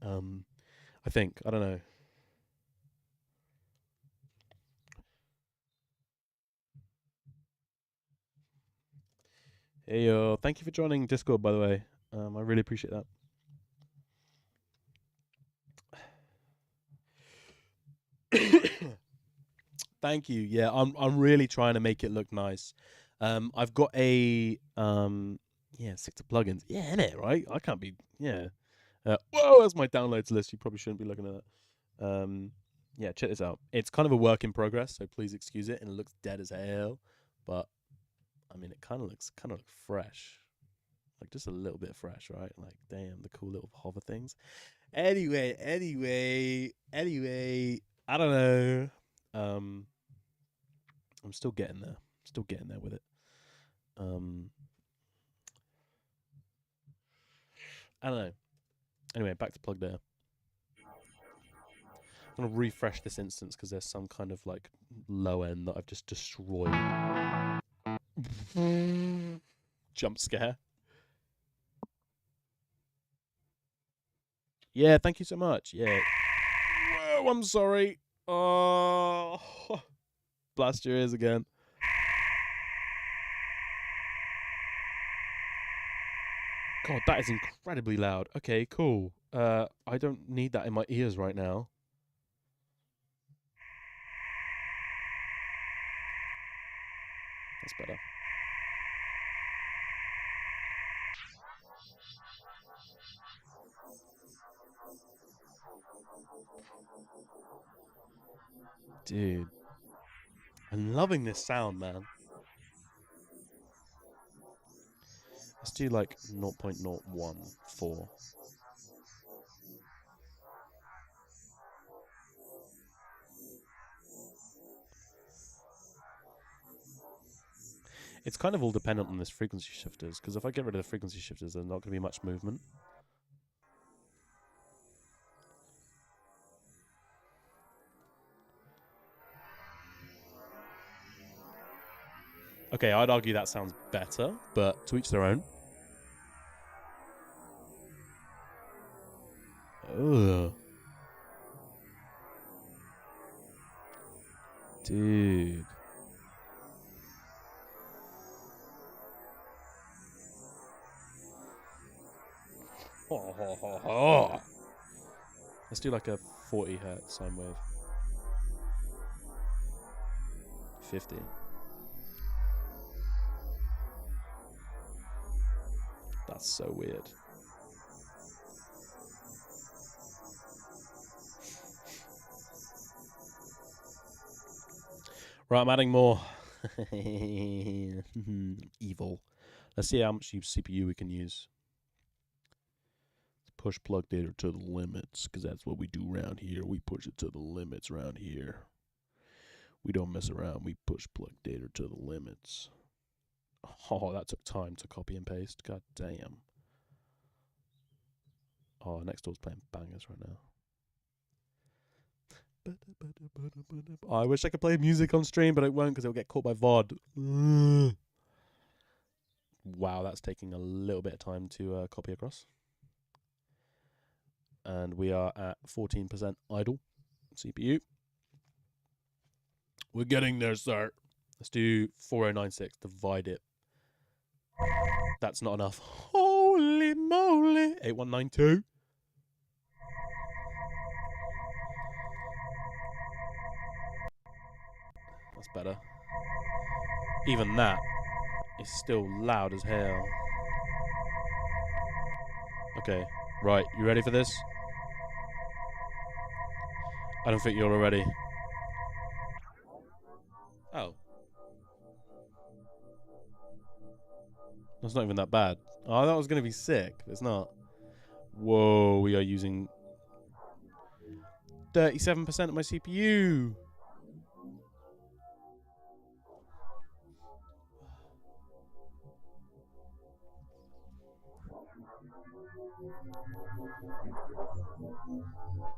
I think. I don't know. Hey yo, thank you for joining Discord, by the way. I really appreciate that. Thank you. Yeah, I'm really trying to make it look nice. I've got a stick to plugins. Yeah, innit, right? I can't be whoa, that's my downloads list. You probably shouldn't be looking at that. Yeah, check this out. It's kind of a work in progress, so please excuse it, and it looks dead as hell. But I mean, it kind of looks fresh. Like just a little bit fresh, right? Like, damn, the cool little hover things. Anyway, I don't know. I'm still getting there. With it. I don't know. Anyway, back to Plugdata. I'm gonna refresh this instance because there's some kind of like low end that I've just destroyed. Jump scare. Yeah, thank you so much. Yeah. Whoa, I'm sorry. Oh, blast your ears again. God, that is incredibly loud. Okay, cool. I don't need that in my ears right now. That's better. Dude. I'm loving this sound, man. Let's do like 0.014. It's kind of all dependent on this frequency shifters, because if I get rid of the frequency shifters, there's not going to be much movement. Okay, I'd argue that sounds better, but to each their own. Ugh. Dude. Let's do like a 40 hertz sine wave. 50. That's so weird. Right, I'm adding more. Evil. Let's see how much CPU we can use. Push Plugdata to the limits, because that's what we do around here. We push it to the limits around here. We don't mess around. We push Plugdata to the limits. Oh, that took time to copy and paste. God damn. Oh, next door's playing bangers right now. Oh, I wish I could play music on stream, but it won't because it'll get caught by VOD. Wow, that's taking a little bit of time to copy across. And we are at 14% idle CPU. We're getting there, sir. Let's do 4096. Divide it. That's not enough. Holy moly. 8192. That's better. Even that is still loud as hell. Okay, right. You ready for this? I don't think you're all ready. Oh. That's not even that bad. Oh, that was going to be sick. It's not. Whoa, we are using 37% of my CPU.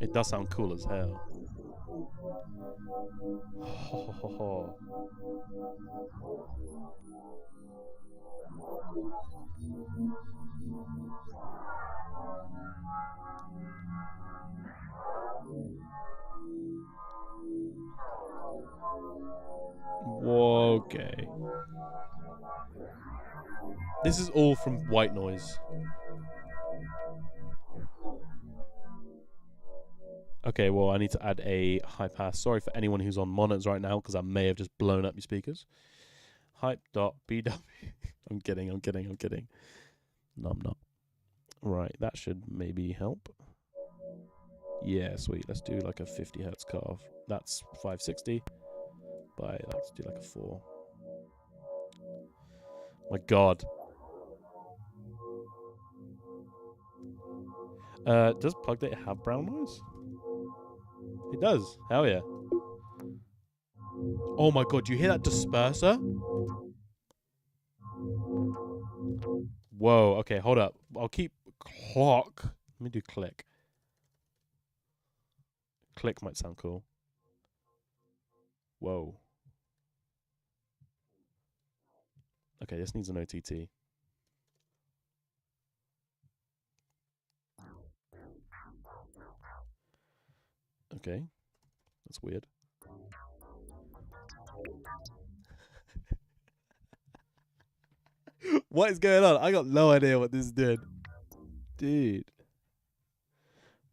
It does sound cool as hell. Whoa, okay. This is all from white noise. Okay, well, I need to add a high pass. Sorry for anyone who's on monitors right now, because I may have just blown up your speakers. Hype.bw. I'm kidding. No, I'm not. Right, that should maybe help. Yeah, sweet. Let's do like a 50 hertz cutoff. That's 560. But let's do like a 4. My God. Does Plugdata have brown noise? It does. Hell yeah. Oh my God, do you hear that disperser? Whoa, okay, hold up. I'll keep clock. Let me do click. Click might sound cool. Whoa. Okay, this needs an OTT. Okay. That's weird. What is going on? I got no idea what this is doing. Dude.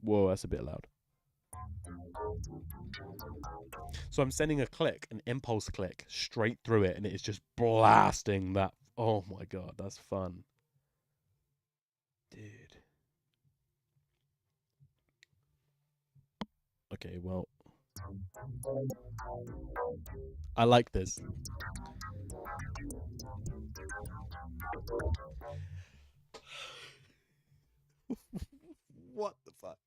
Whoa, that's a bit loud. So I'm sending a click, an impulse click, straight through it, and it is just blasting that. Oh my God, that's fun. Dude. Okay, well. I like this. What the fuck?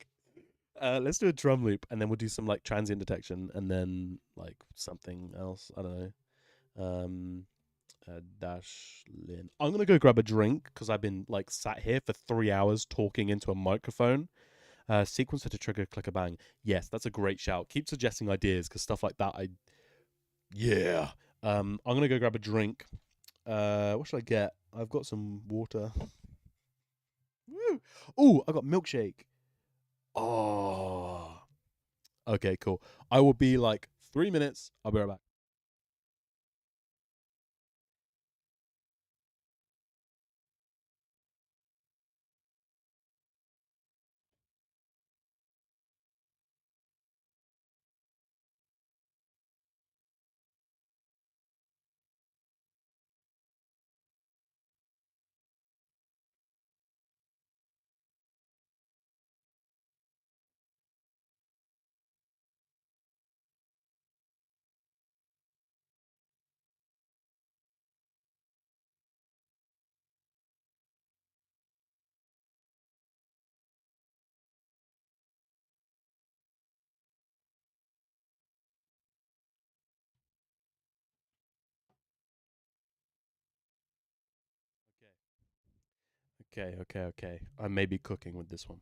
Let's do a drum loop, and then we'll do some like transient detection, and then like something else. I don't know. Dash Lin. I'm gonna go grab a drink because I've been like sat here for 3 hours talking into a microphone. Sequencer to trigger clicker bang. Yes, that's a great shout. Keep suggesting ideas because stuff like that. Yeah. I'm gonna go grab a drink. What should I get? I've got some water. Woo! Oh, I got milkshake. Oh. Okay, cool. I will be like 3 minutes. I'll be right back. Okay. I may be cooking with this one.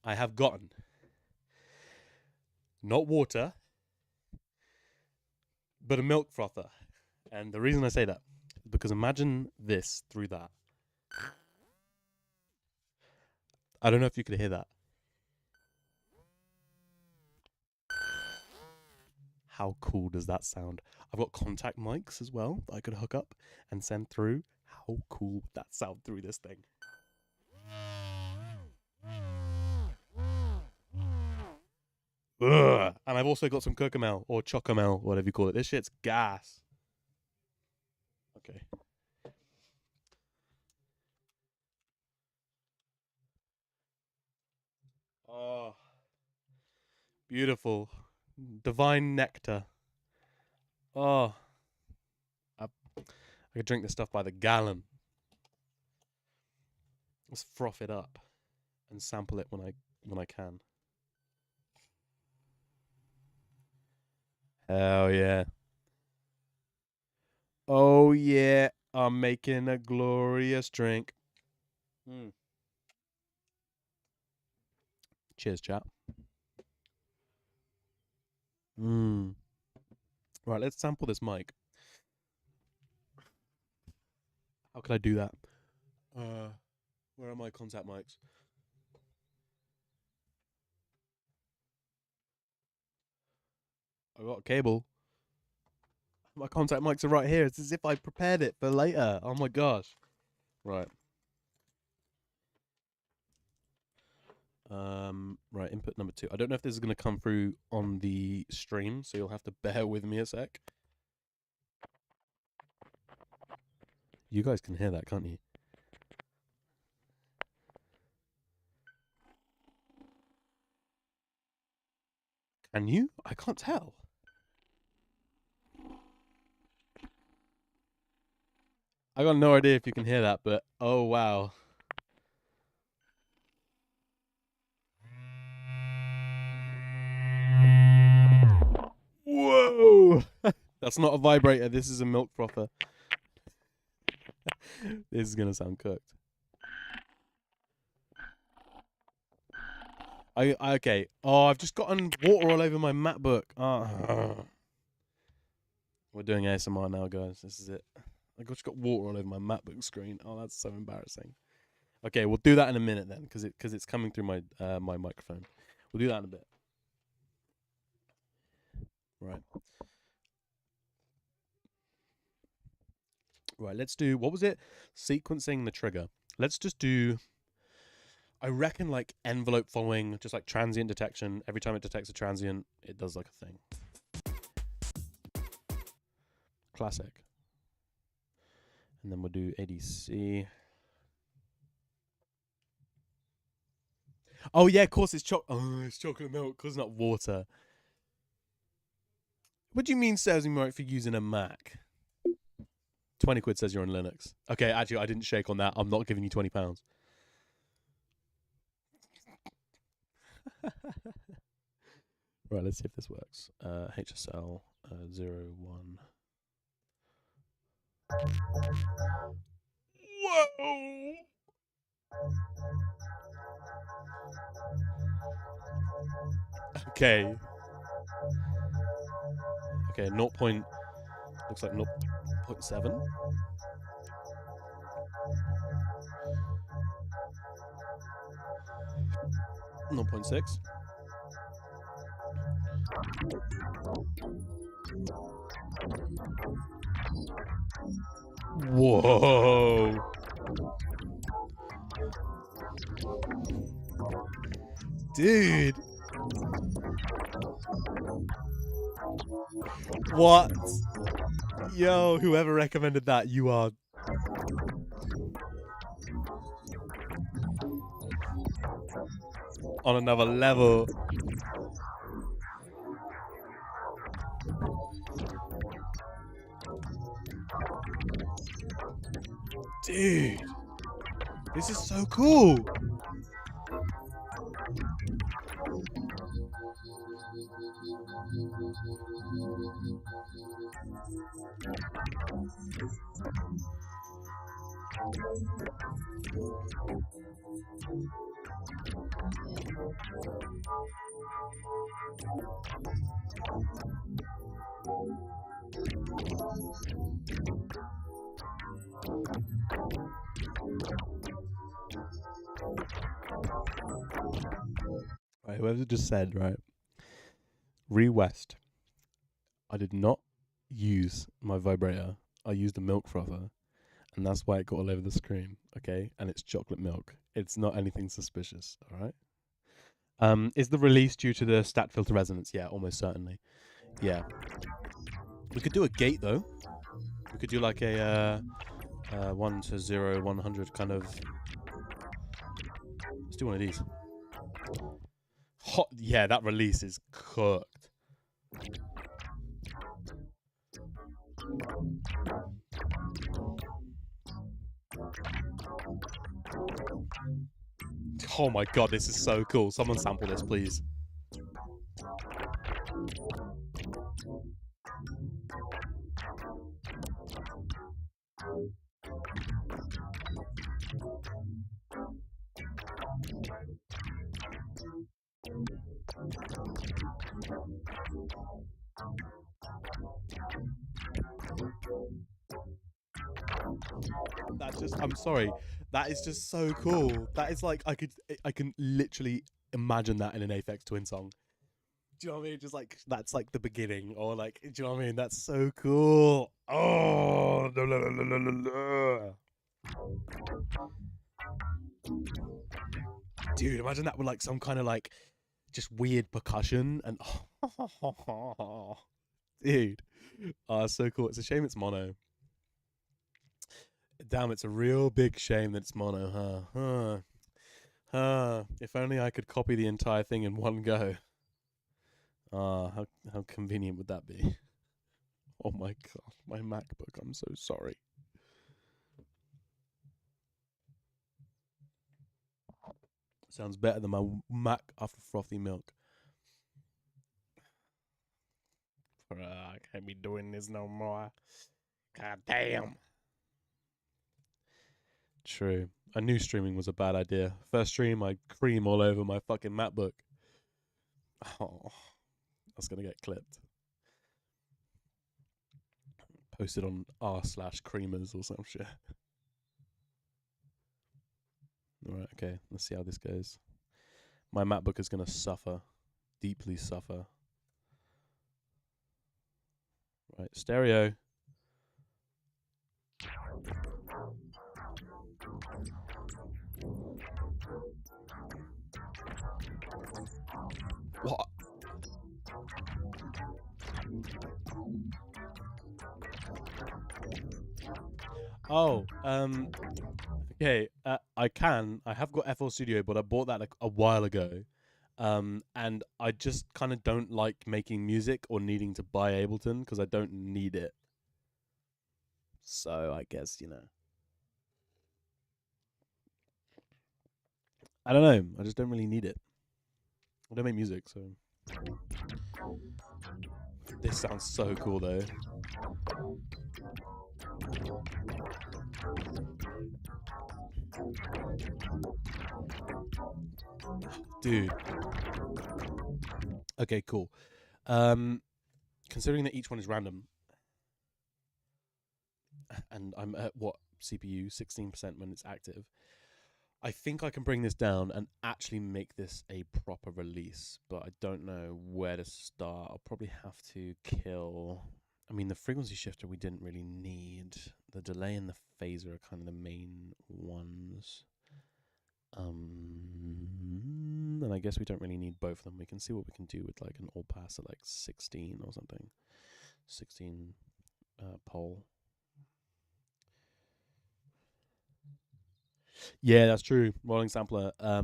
I have gotten not water, but a milk frother. And the reason I say that is because imagine this through that. I don't know if you could hear that. How cool does that sound? I've got contact mics as well that I could hook up and send through. How cool would that sound through this thing? Ugh. And I've also got some Cocomel or Chocomel, whatever you call it. This shit's gas. Okay. Oh, beautiful. Divine nectar. Oh, I could drink this stuff by the gallon. Let's froth it up and sample it when I can. Hell yeah. Oh yeah, I'm making a glorious drink. Cheers, chat. Right, let's sample this mic. How can I do that? Where are my contact mics? I got a cable. My contact mics are right here. It's as if I prepared it for later. Oh my gosh. Right. Right, input number 2. I don't know if this is going to come through on the stream, so you'll have to bear with me a sec. You guys can hear that, can't you? Can you? I can't tell. I got no idea if you can hear that, but oh wow. Whoa! That's not a vibrator. This is a milk frother. This is gonna sound cooked. Okay. Oh, I've just gotten water all over my MacBook. We're doing ASMR now, guys. This is it. I just got water all over my MacBook screen. Oh, that's so embarrassing. Okay, we'll do that in a minute then, because it's coming through my my microphone. We'll do that in a bit. Right. Right, let's do, what was it? Sequencing the trigger. Let's just do, I reckon, like envelope following, just like transient detection. Every time it detects a transient, it does like a thing. Classic. And then we'll do ADC. Oh yeah, of course it's it's chocolate milk, because it's not water. What do you mean serves me right for using a Mac? 20 quid says you're on Linux. Okay, actually, I didn't shake on that. I'm not giving you £20. Right, let's see if this works. HSL 01. Whoa! Okay. Okay, 0. Looks like 0.7. No 0.6. Whoa. Dude. What? Yo, whoever recommended that, you are on another level. Dude, this is so cool. Right, whoever just said, right? Re West. I did not use my vibrator. I used a milk frother, and that's why it got all over the screen. Okay, and it's chocolate milk. It's not anything suspicious. All right. Is the release due to the stat filter resonance? Yeah, almost certainly. Yeah. We could do a gate though. We could do like a 1 to 0, 100 kind of. Let's do one of these. Hot. Yeah, that release is cooked. Oh my god, this is so cool. Someone sample this, please. That's just, I'm sorry. That is just so cool. That is like, I can literally imagine that in an Aphex Twin song. Do you know what I mean? Just like, that's like the beginning, or like, do you know what I mean? That's so cool. Oh, la, la, la, la, la, la. Dude, imagine that with like some kind of like just weird percussion and dude, so cool. It's a shame it's mono. Damn, it's a real big shame that it's mono, huh? If only I could copy the entire thing in one go. How convenient would that be? Oh my god, my MacBook, I'm so sorry. Sounds better than my Mac after frothy milk. I can't be doing this no more. God damn. True. I knew streaming was a bad idea. First stream, I cream all over my fucking MacBook. Oh, that's gonna get clipped. Posted on r/creamers or some shit. Alright, okay. Let's see how this goes. My MacBook is gonna suffer. Deeply suffer. Right, stereo. What? Oh, okay. I have got FL Studio, but I bought that like a while ago. And I just kind of don't like making music or needing to buy Ableton because I don't need it. So I guess, I don't know. I just don't really need it. I don't make music, so. This sounds so cool, though. Dude. Okay, cool. Considering that each one is random, and I'm at what CPU 16% when it's active, I think I can bring this down and actually make this a proper release, but I don't know where to start. I'll probably have to kill. I mean, the frequency shifter we didn't really need. The delay and the phaser are kind of the main ones. And I guess we don't really need both of them. We can see what we can do with like an all pass at like 16 or something. 16 pole. Yeah, that's true. Rolling sampler. I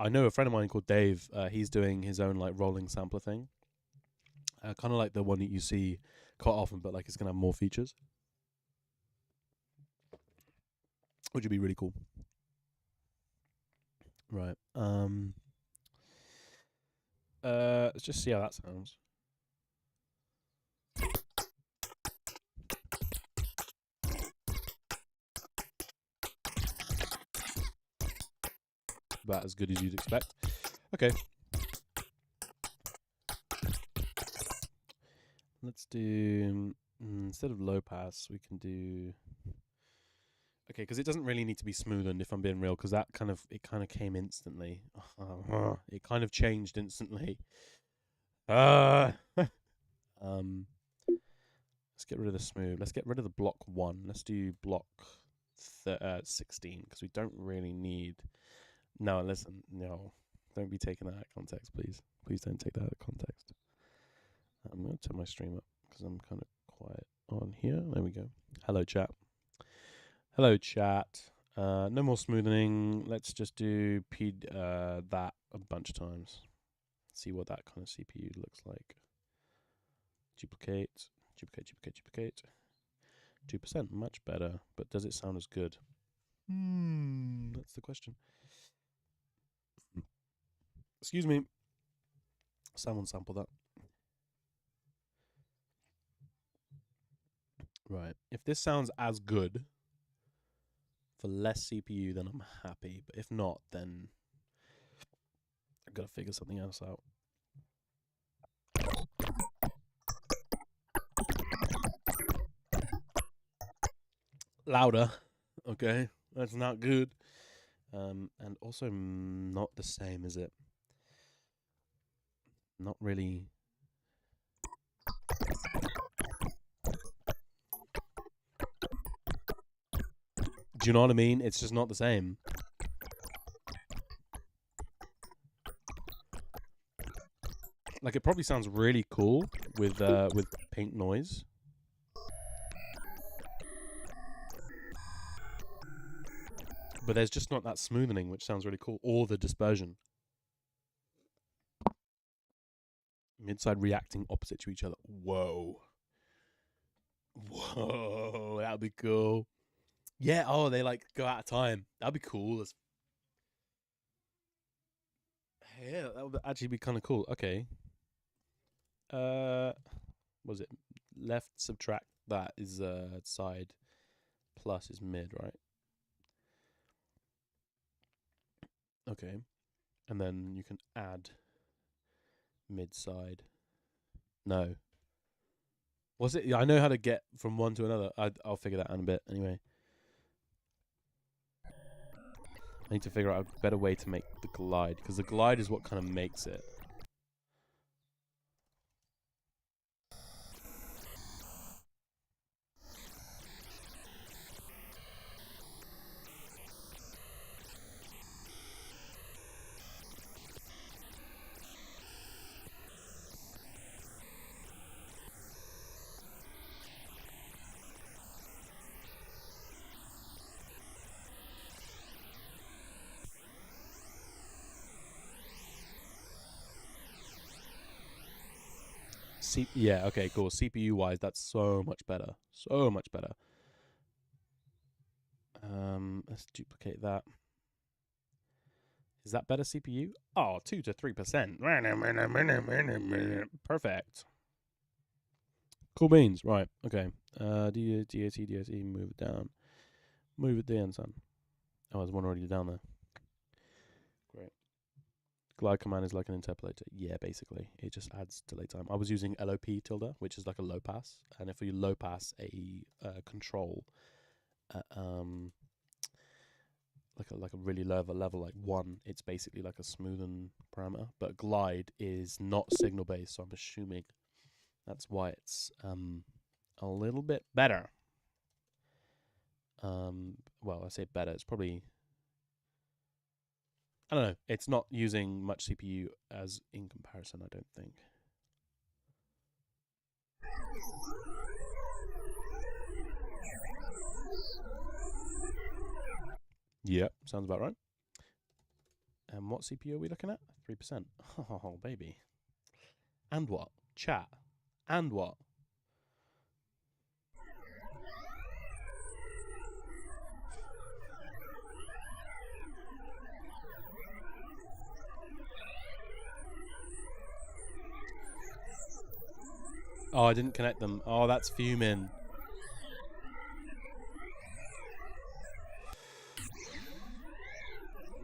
know a friend of mine called Dave. He's doing his own like rolling sampler thing. Kind of like the one that you see quite often, but like it's gonna have more features, which would be really cool. Right. Let's just see how that sounds. about as good as you'd expect. Okay. Let's do, instead of low pass, we can do... Okay, because it doesn't really need to be smoothened, if I'm being real, because it kind of came instantly. It kind of changed instantly. Let's get rid of the smooth. Let's get rid of the block 1. Let's do block 16, because we don't really need... No, listen, no. Don't be taking that out of context, please. Please don't take that out of context. I'm going to turn my stream up, because I'm kind of quiet on here. There we go. Hello, chat. Hello, chat. No more smoothing. Let's just do that a bunch of times. See what that kind of CPU looks like. Duplicate, duplicate, duplicate, duplicate. 2%, much better. But does it sound as good? That's the question. Excuse me. Someone sample that. Right. If this sounds as good for less CPU, then I'm happy. But if not, then I've got to figure something else out. Louder. Okay. That's not good. And also not the same, is it? Not really. Do you know what I mean? It's just not the same. Like, it probably sounds really cool with paint noise. But there's just not that smoothing, which sounds really cool, or the dispersion. Mid-side reacting opposite to each other. Whoa. Whoa, that'd be cool. Yeah, oh, they like go out of time. That'd be cool. Yeah, that would actually be kind of cool. Okay. What was it? Left subtract that is side plus is mid, right? Okay. And then you can add mid side. No. Was it? I know how to get from one to another. I'll figure that out in a bit anyway. I need to figure out a better way to make the glide, because the glide is what kind of makes it. Yeah, okay, cool. CPU wise, that's so much better. So much better. Let's duplicate that. Is that better CPU? Oh, 2 to 3%. Perfect. Cool beans. Right, okay. DAT, move it down. Move it down, son. Oh, there's one already down there. Great. Glide command is like an interpolator. Yeah, basically. It just adds delay time. I was using LOP tilde, which is like a low pass. And if you low pass a control like a really low level like 1, it's basically like a smoothen parameter. But glide is not signal based, so I'm assuming that's why it's a little bit better. Well, I say better. It's probably, I don't know. It's not using much CPU as in comparison, I don't think. Yep, sounds about right. And what CPU are we looking at? 3%. Oh, baby. And what? Chat. And what? Oh, I didn't connect them. Oh, that's fuming.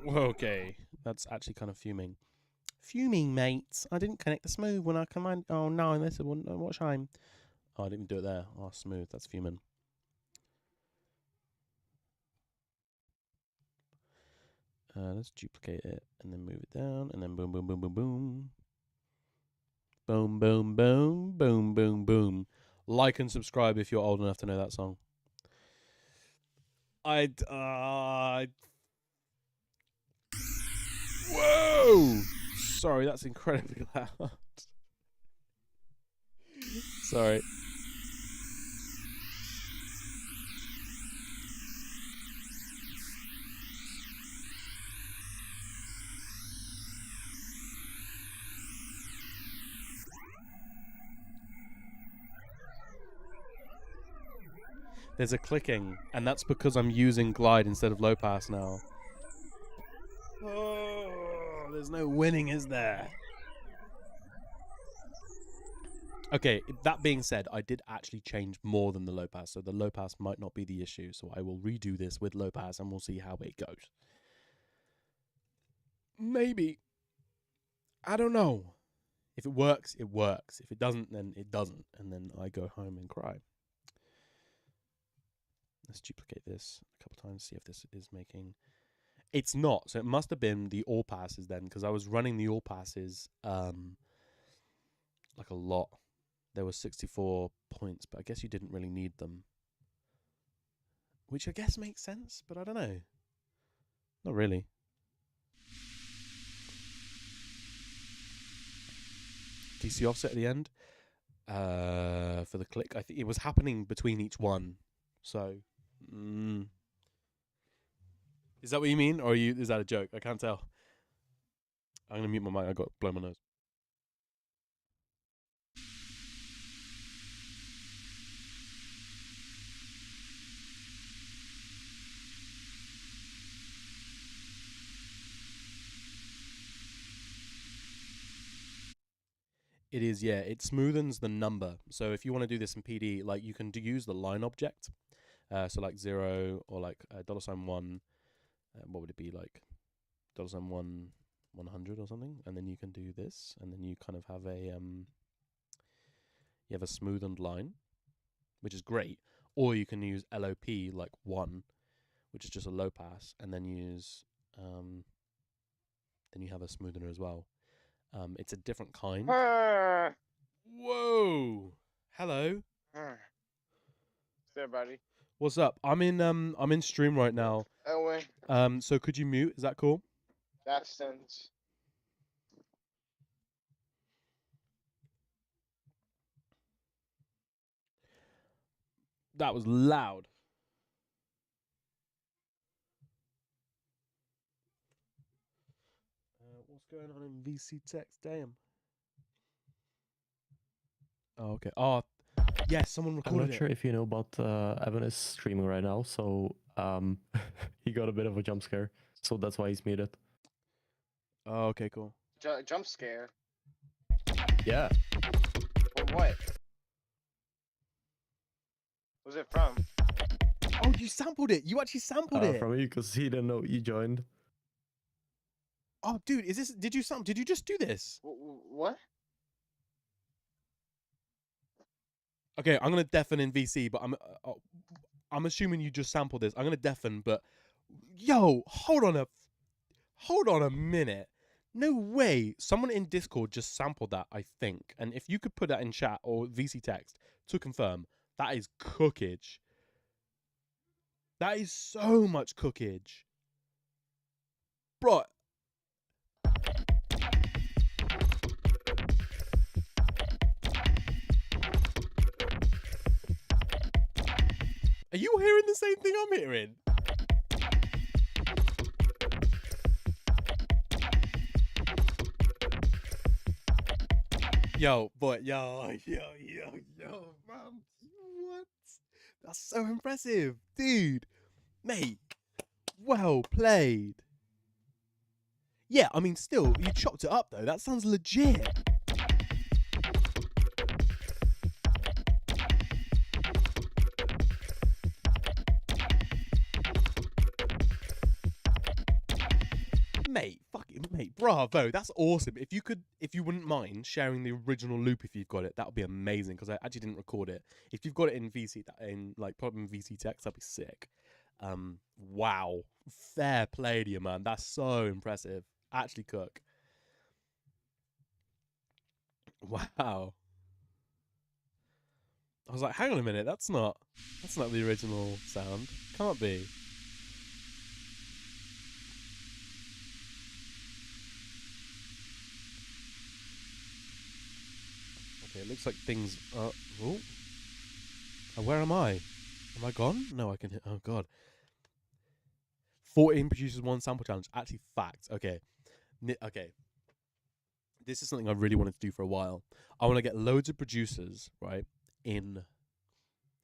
Okay. That's actually kind of fuming. Fuming, mates. I didn't connect the smooth when I command. Oh no, this one. What shame. Oh, I didn't even do it there. Oh, smooth. That's fuming. Let's duplicate it and then move it down and then boom, boom, boom, boom, boom. Boom, boom, boom, boom, boom, boom. Like and subscribe if you're old enough to know that song. Whoa! Sorry, that's incredibly loud. Sorry. There's a clicking, and that's because I'm using glide instead of low pass now. Oh, there's no winning, is there? Okay, that being said, I did actually change more than the low pass, so the low pass might not be the issue. So I will redo this with low pass, and we'll see how it goes. Maybe. I don't know. If it works, it works. If it doesn't, then it doesn't. And then I go home and cry. Let's duplicate this a couple times, see if this is making... It's not, so it must have been the all passes then, because I was running the all passes like a lot. There were 64 points, but I guess you didn't really need them. Which I guess makes sense, but I don't know. Not really. DC offset at the end for the click. I think it was happening between each one. So... Is that what you mean, or is that a joke? I can't tell. I'm gonna mute my mic. I got to blow my nose. It is, yeah. It smoothens the number. So if you want to do this in PD, like you can use the line object. So like 0 or like $1. What would it be like? $1 100 or something, and then you can do this, and then you kind of have a you have a smoothened line, which is great. Or you can use LOP like 1, which is just a low pass, and then use then you have a smoothener as well. It's a different kind. Whoa! Hello. What's up, buddy? What's up? I'm in stream right now. Owen, So could you mute? Is that cool? Jackson's. That was loud. What's going on in VC text? Damn. Oh, okay. Oh, yes, someone I'm recorded not sure if you know, but Evan is streaming right now, so he got a bit of a jump scare, so that's why he's muted. Oh, okay, cool. Jump scare. Yeah. For what? What's it from? Oh, you sampled it. You actually sampled it. From you, because he didn't know you joined. Oh, dude, is this? Did you just do this? What? Okay, I'm gonna deafen in VC, but I'm assuming you just sampled this. I'm gonna deafen, but yo, hold on a minute. No way. Someone in Discord just sampled that, I think. And if you could put that in chat or VC text to confirm, that is cookage. That is so much cookage. Bro. Are you hearing the same thing I'm hearing? Yo, boy, yo, man. What? That's so impressive. Dude, mate, well played. Yeah, I mean, still, you chopped it up, though. That sounds legit. Mate, Mate, bravo. That's awesome. If you wouldn't mind sharing the original loop if you've got it, that would be amazing because I actually didn't record it. If you've got it in VC, probably in VC text, that'd be sick. Wow. Fair play to you, man. That's so impressive. Actually cook. Wow. I was like, hang on a minute, that's not the original sound. Can't be. Okay, it looks like things are. Oh, where am I? Am I gone? No, I can hit. Oh god. 14 producers, 1 sample challenge. Actually, fact. Okay. Okay. This is something I really wanted to do for a while. I want to get loads of producers, right, in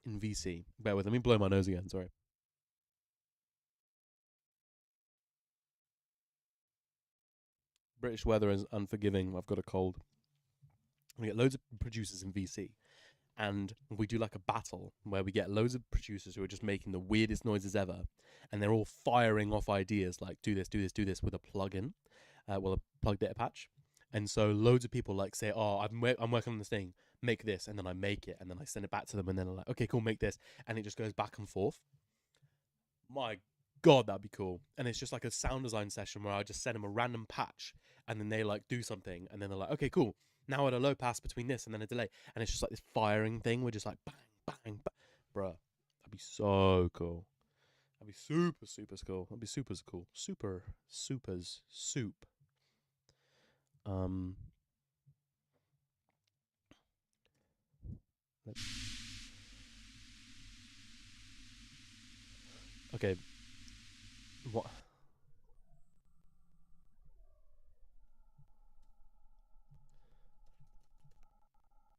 VC. Bear with. Let me blow my nose again. Sorry. British weather is unforgiving. I've got a cold. We get loads of producers in VC, and we do like a battle where we get loads of producers who are just making the weirdest noises ever, and they're all firing off ideas like do this with a plugin, a Plugdata patch. And so loads of people like say, oh, I'm working on this thing, make this, and then I make it, and then I send it back to them, and then I'm like, okay, cool, make this, and it just goes back and forth. My God, that'd be cool. And it's just like a sound design session where I just send them a random patch, and then they like do something, and then they're like, okay, cool. Now at a low pass between this and then a delay, and it's just like this firing thing. We're just like bang, bang, bang. Bruh, that'd be so cool. That'd be super, super cool. That'd be super cool. Supers, soup. Okay. What?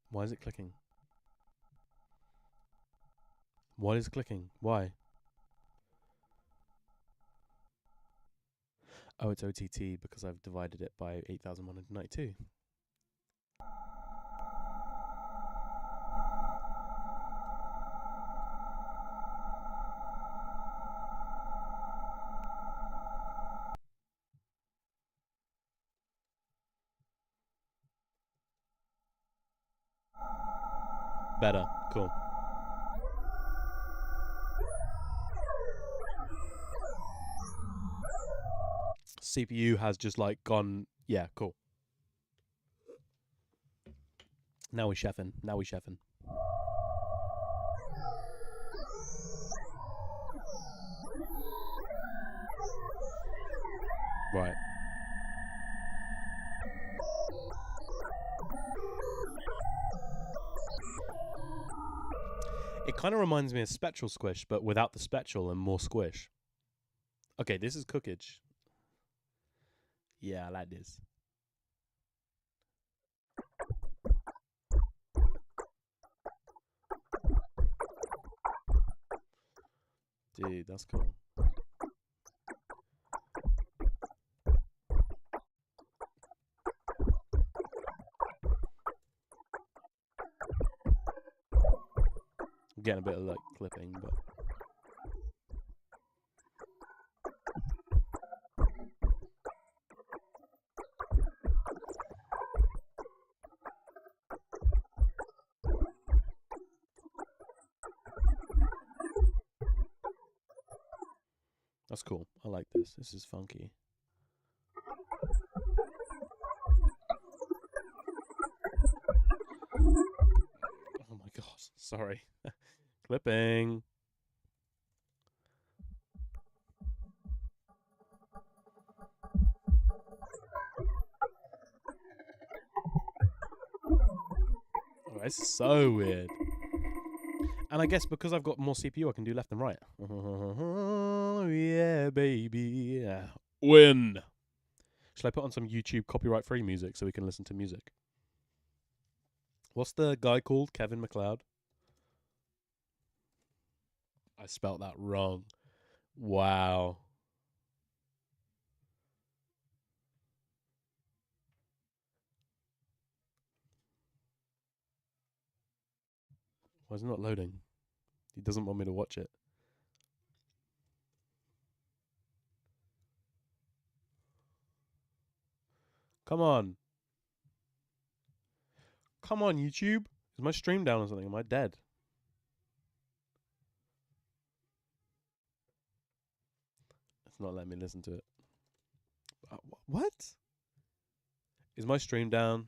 Why is it clicking? What is clicking? Why? Oh, it's OTT because I've divided it by 8,192. Better. Cool. CPU has just like gone. Yeah, cool. Now we chefing. Right. It kind of reminds me of Spectral Squish, but without the spectral and more squish. Okay, this is cookage. Yeah, I like this. Dude, that's cool. I'm getting a bit of like clipping, but that's cool. I like this. This is funky. Oh my god. Sorry. Clipping. Oh, this is so weird. And I guess because I've got more CPU, I can do left and right. Yeah, baby. Yeah. Win. Should I put on some YouTube copyright-free music so we can listen to music? What's the guy called? Kevin MacLeod? I spelt that wrong. Wow. Why is it not loading? He doesn't want me to watch it. Come on. Come on, YouTube. Is my stream down or something? Am I dead? It's not letting me listen to it. What? Is my stream down?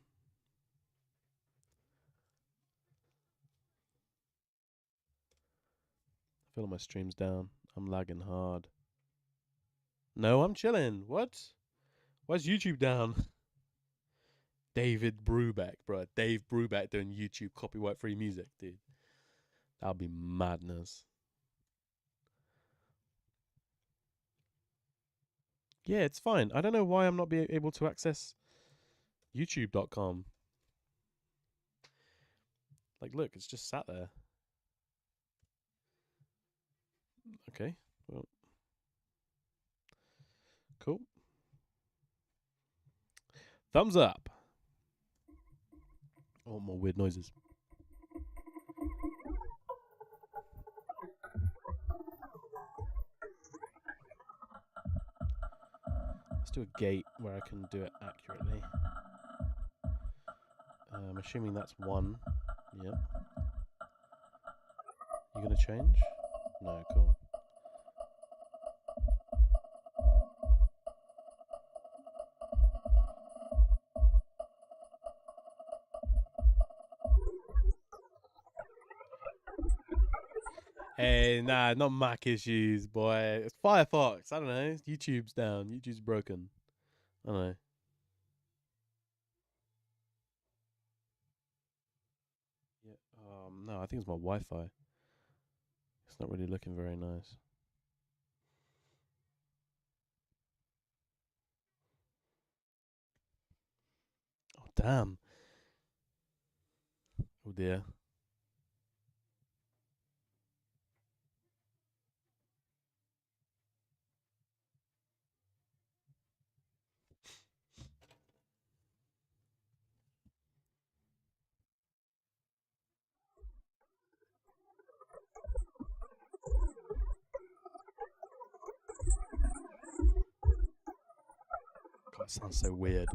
I feel like my stream's down. I'm lagging hard. No, I'm chilling. What? Why's YouTube down? David Brubeck, bro. Dave Brubeck doing YouTube copyright-free music, dude. That'll be madness. Yeah, it's fine. I don't know why I'm not being able to access YouTube.com. Like, look, it's just sat there. Okay, well, cool. Thumbs up. Oh, more weird noises. Let's do a gate where I can do it accurately. I'm assuming that's 1. Yep. You gonna change? No, cool. Hey, nah, not Mac issues, boy. It's Firefox. I don't know. YouTube's down. YouTube's broken. I don't know. Yeah. No, I think it's my Wi-Fi. It's not really looking very nice. Oh, damn. Oh, dear. God, it sounds so weird.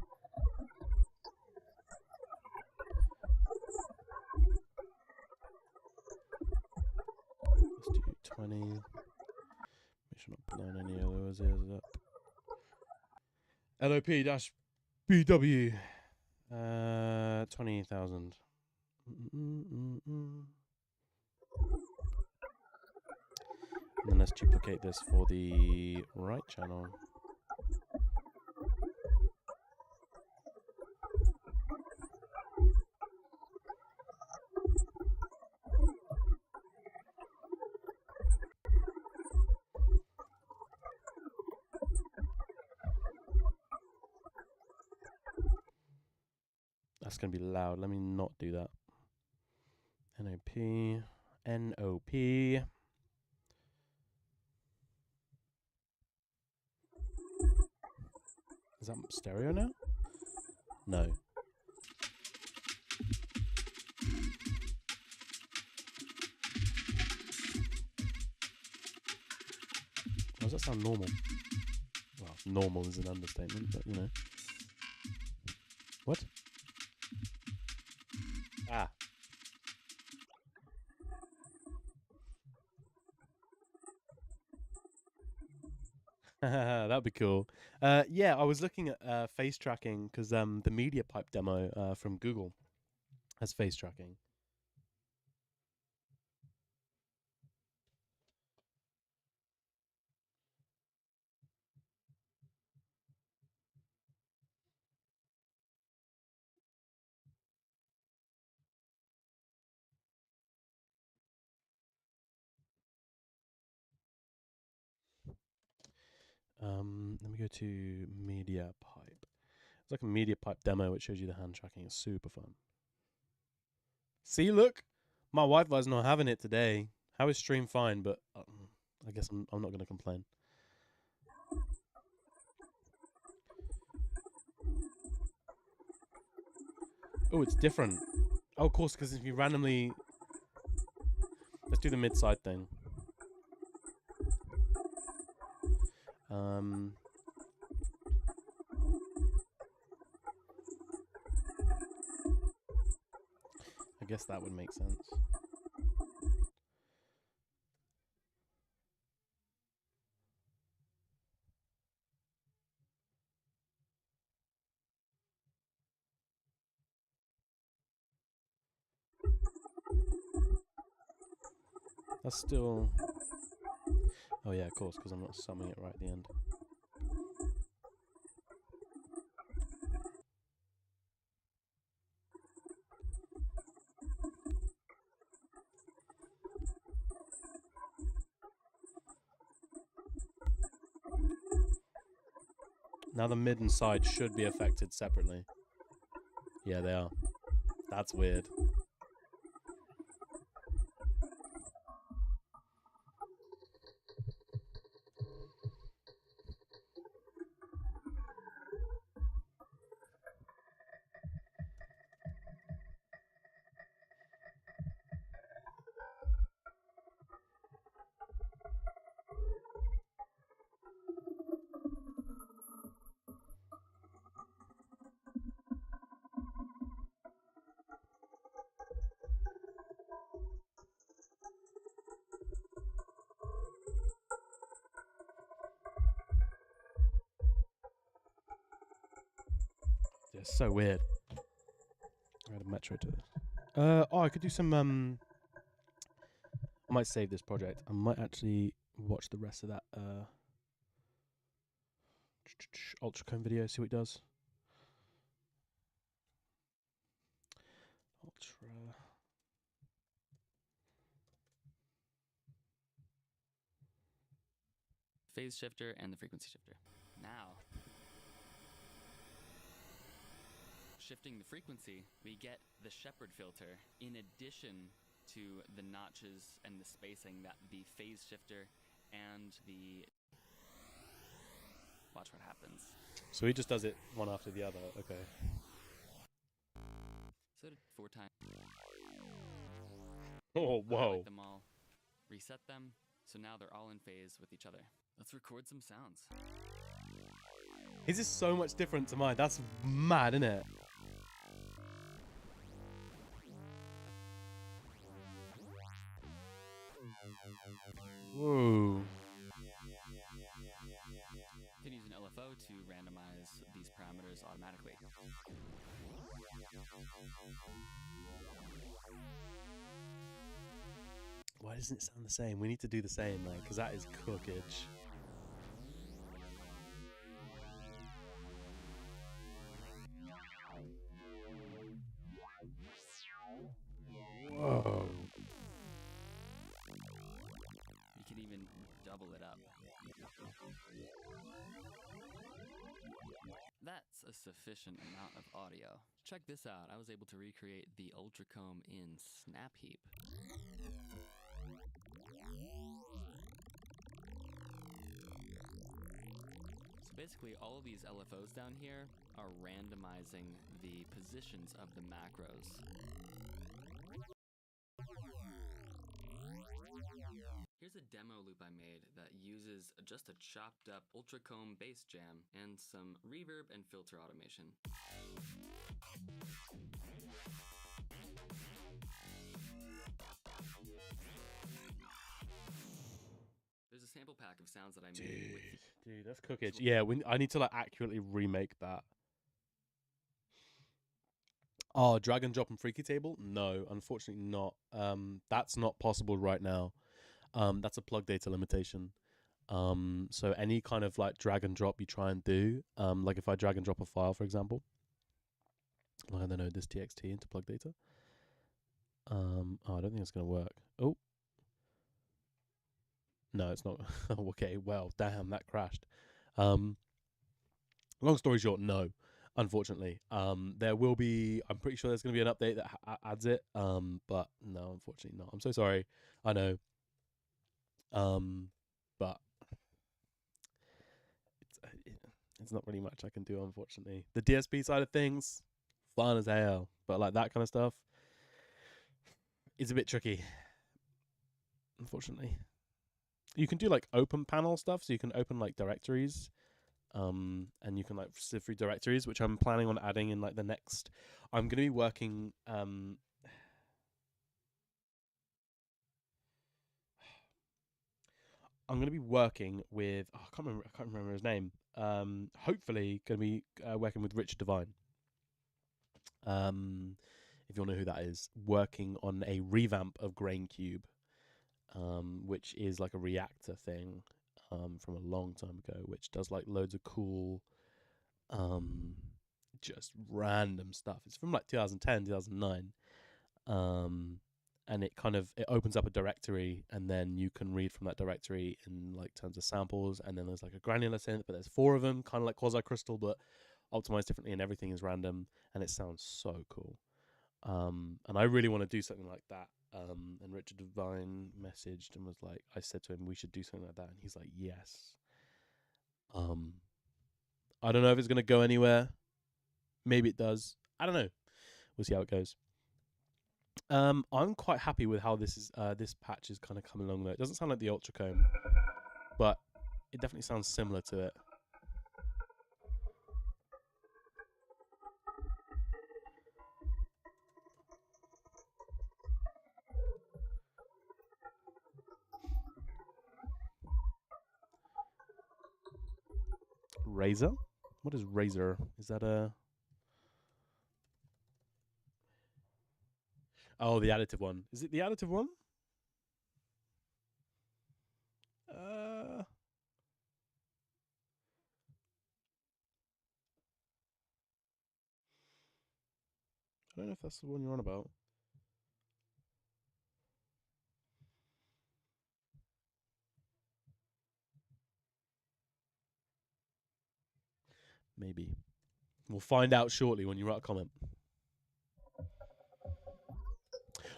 Let's do 20. Make sure not blowing any of those ears up. LOP-BW. 20,000. And then let's duplicate this for the right channel. That's going to be loud. Let me not do that. NOP. NOP. Is that stereo now? No. Why does that sound normal? Well, normal is an understatement, but you know. What? Ah. That'd be cool. Yeah, I was looking at face tracking because the media pipe demo from Google has face tracking. Let me go to media pipe. It's like a media pipe demo which shows you the hand tracking. It's super fun. See, look, my Wi-Fi's not having it today. How is stream fine? But I guess I'm not going to complain. Oh, it's different. Oh, of course, because if you randomly, let's do the mid-side thing. I guess that would make sense. That's still... Oh yeah, of course, because I'm not summing it right at the end. Now the mid and side should be affected separately. Yeah, they are. That's weird. It's so weird. I had a metro to this. Oh, I could do some. I might save this project. I might actually watch the rest of that Ultracone video. See what it does. Ultra. Phase shifter and the frequency shifter. Now, shifting the frequency, we get the Shepherd filter in addition to the notches and the spacing that the phase shifter and the... Watch what happens. So he just does it one after the other. Okay. So did 4 times. Oh, whoa. Select them all, reset them, so now they're all in phase with each other. Let's record some sounds. His is so much different to mine. That's mad, isn't it? Whoa. You can use an LFO to randomize these parameters automatically. Why doesn't it sound the same? We need to do the same, like, because that is cookage. Whoa. You can even double it up. That's a sufficient amount of audio. Check this out. I was able to recreate the Ultracomb in SnapHeap. So basically all of these LFOs down here are randomizing the positions of the macros. Here's a demo loop I made that uses just a chopped up Ultracomb bass jam and some reverb and filter automation. There's a sample pack of sounds that I made with Dude, that's cookage. Yeah, I need to like accurately remake that. Oh, drag and drop and freaky table? No, unfortunately not. That's not possible right now. That's a Plugdata limitation. So any kind of like drag and drop you try and do, like if I drag and drop a file, for example, like I don't know, this txt into Plugdata. Oh, I don't think it's gonna work. Oh, no, it's not. Okay, well, damn, that crashed. Long story short, no. Unfortunately, there will be. I'm pretty sure there's going to be an update that adds it. But no, unfortunately not. I'm so sorry. I know. But it's not really much I can do, unfortunately. The DSP side of things, fun as hell, but like that kind of stuff, is a bit tricky. Unfortunately, you can do like open panel stuff, so you can open like directories. And you can like sift through directories, which I'm planning on adding in like the next. I'm going to be working. I'm going to be working with. Oh, I can't remember his name. Hopefully, going to be working with Richard Devine. If you all know who that is, working on a revamp of GrainCube, which is like a reactor thing from a long time ago, which does like loads of cool, just random stuff. It's from like 2010, 2009. And it opens up a directory, and then you can read from that directory in like terms of samples, and then there's like a granular synth, but there's 4 of them, kind of like Quasi Crystal, but optimized differently, and everything is random, and it sounds so cool. And I really want to do something like that. And Richard Devine messaged and was like, I said to him, we should do something like that, and he's like, yes. I don't know if it's gonna go anywhere. Maybe it does. I don't know. We'll see how it goes. I'm quite happy with how this patch is kind of coming along. Though it doesn't sound like the Ultra Comb, but it definitely sounds similar to it. Razor? What is Razor? Is that a... Oh, the additive one. Is it the additive one? I don't know if that's the one you're on about. Maybe. We'll find out shortly when you write a comment.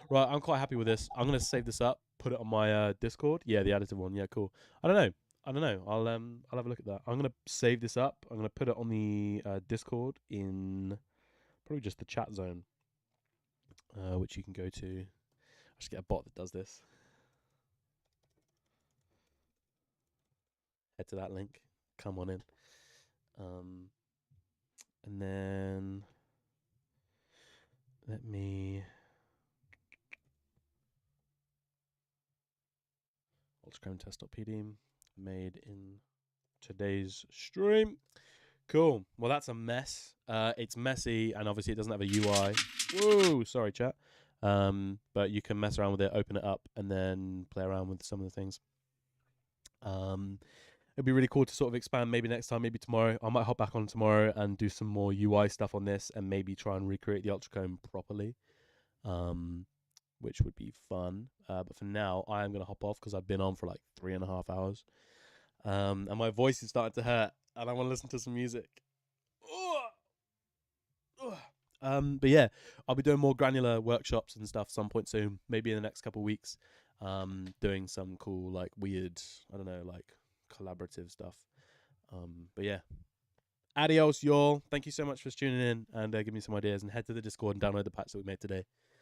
Right, I'm quite happy with this. I'm gonna save this up, put it on my Discord. Yeah, the additive one. Yeah, cool. I don't know. I'll have a look at that. I'm gonna save this up. I'm gonna put it on the Discord in probably just the chat zone, which you can go to. I'll just get a bot that does this. Head to that link. Come on in. And then let me ultrachrome made in today's stream. Cool. Well, that's a mess. It's messy, and obviously it doesn't have a UI. Whoa, sorry, chat. But you can mess around with it, open it up, and then play around with some of the things. It'd be really cool to sort of expand maybe next time, maybe tomorrow. I might hop back on tomorrow and do some more UI stuff on this, and maybe try and recreate the Ultra Comb properly, which would be fun. But for now, I am going to hop off because I've been on for like 3.5 hours. And my voice is starting to hurt, and I want to listen to some music. But yeah, I'll be doing more granular workshops and stuff some point soon, maybe in the next couple of weeks. Doing some cool, like weird, I don't know, like collaborative stuff. But yeah, adios, y'all. Thank you so much for tuning in and giving me some ideas. And head to the Discord and download the patch that we made today.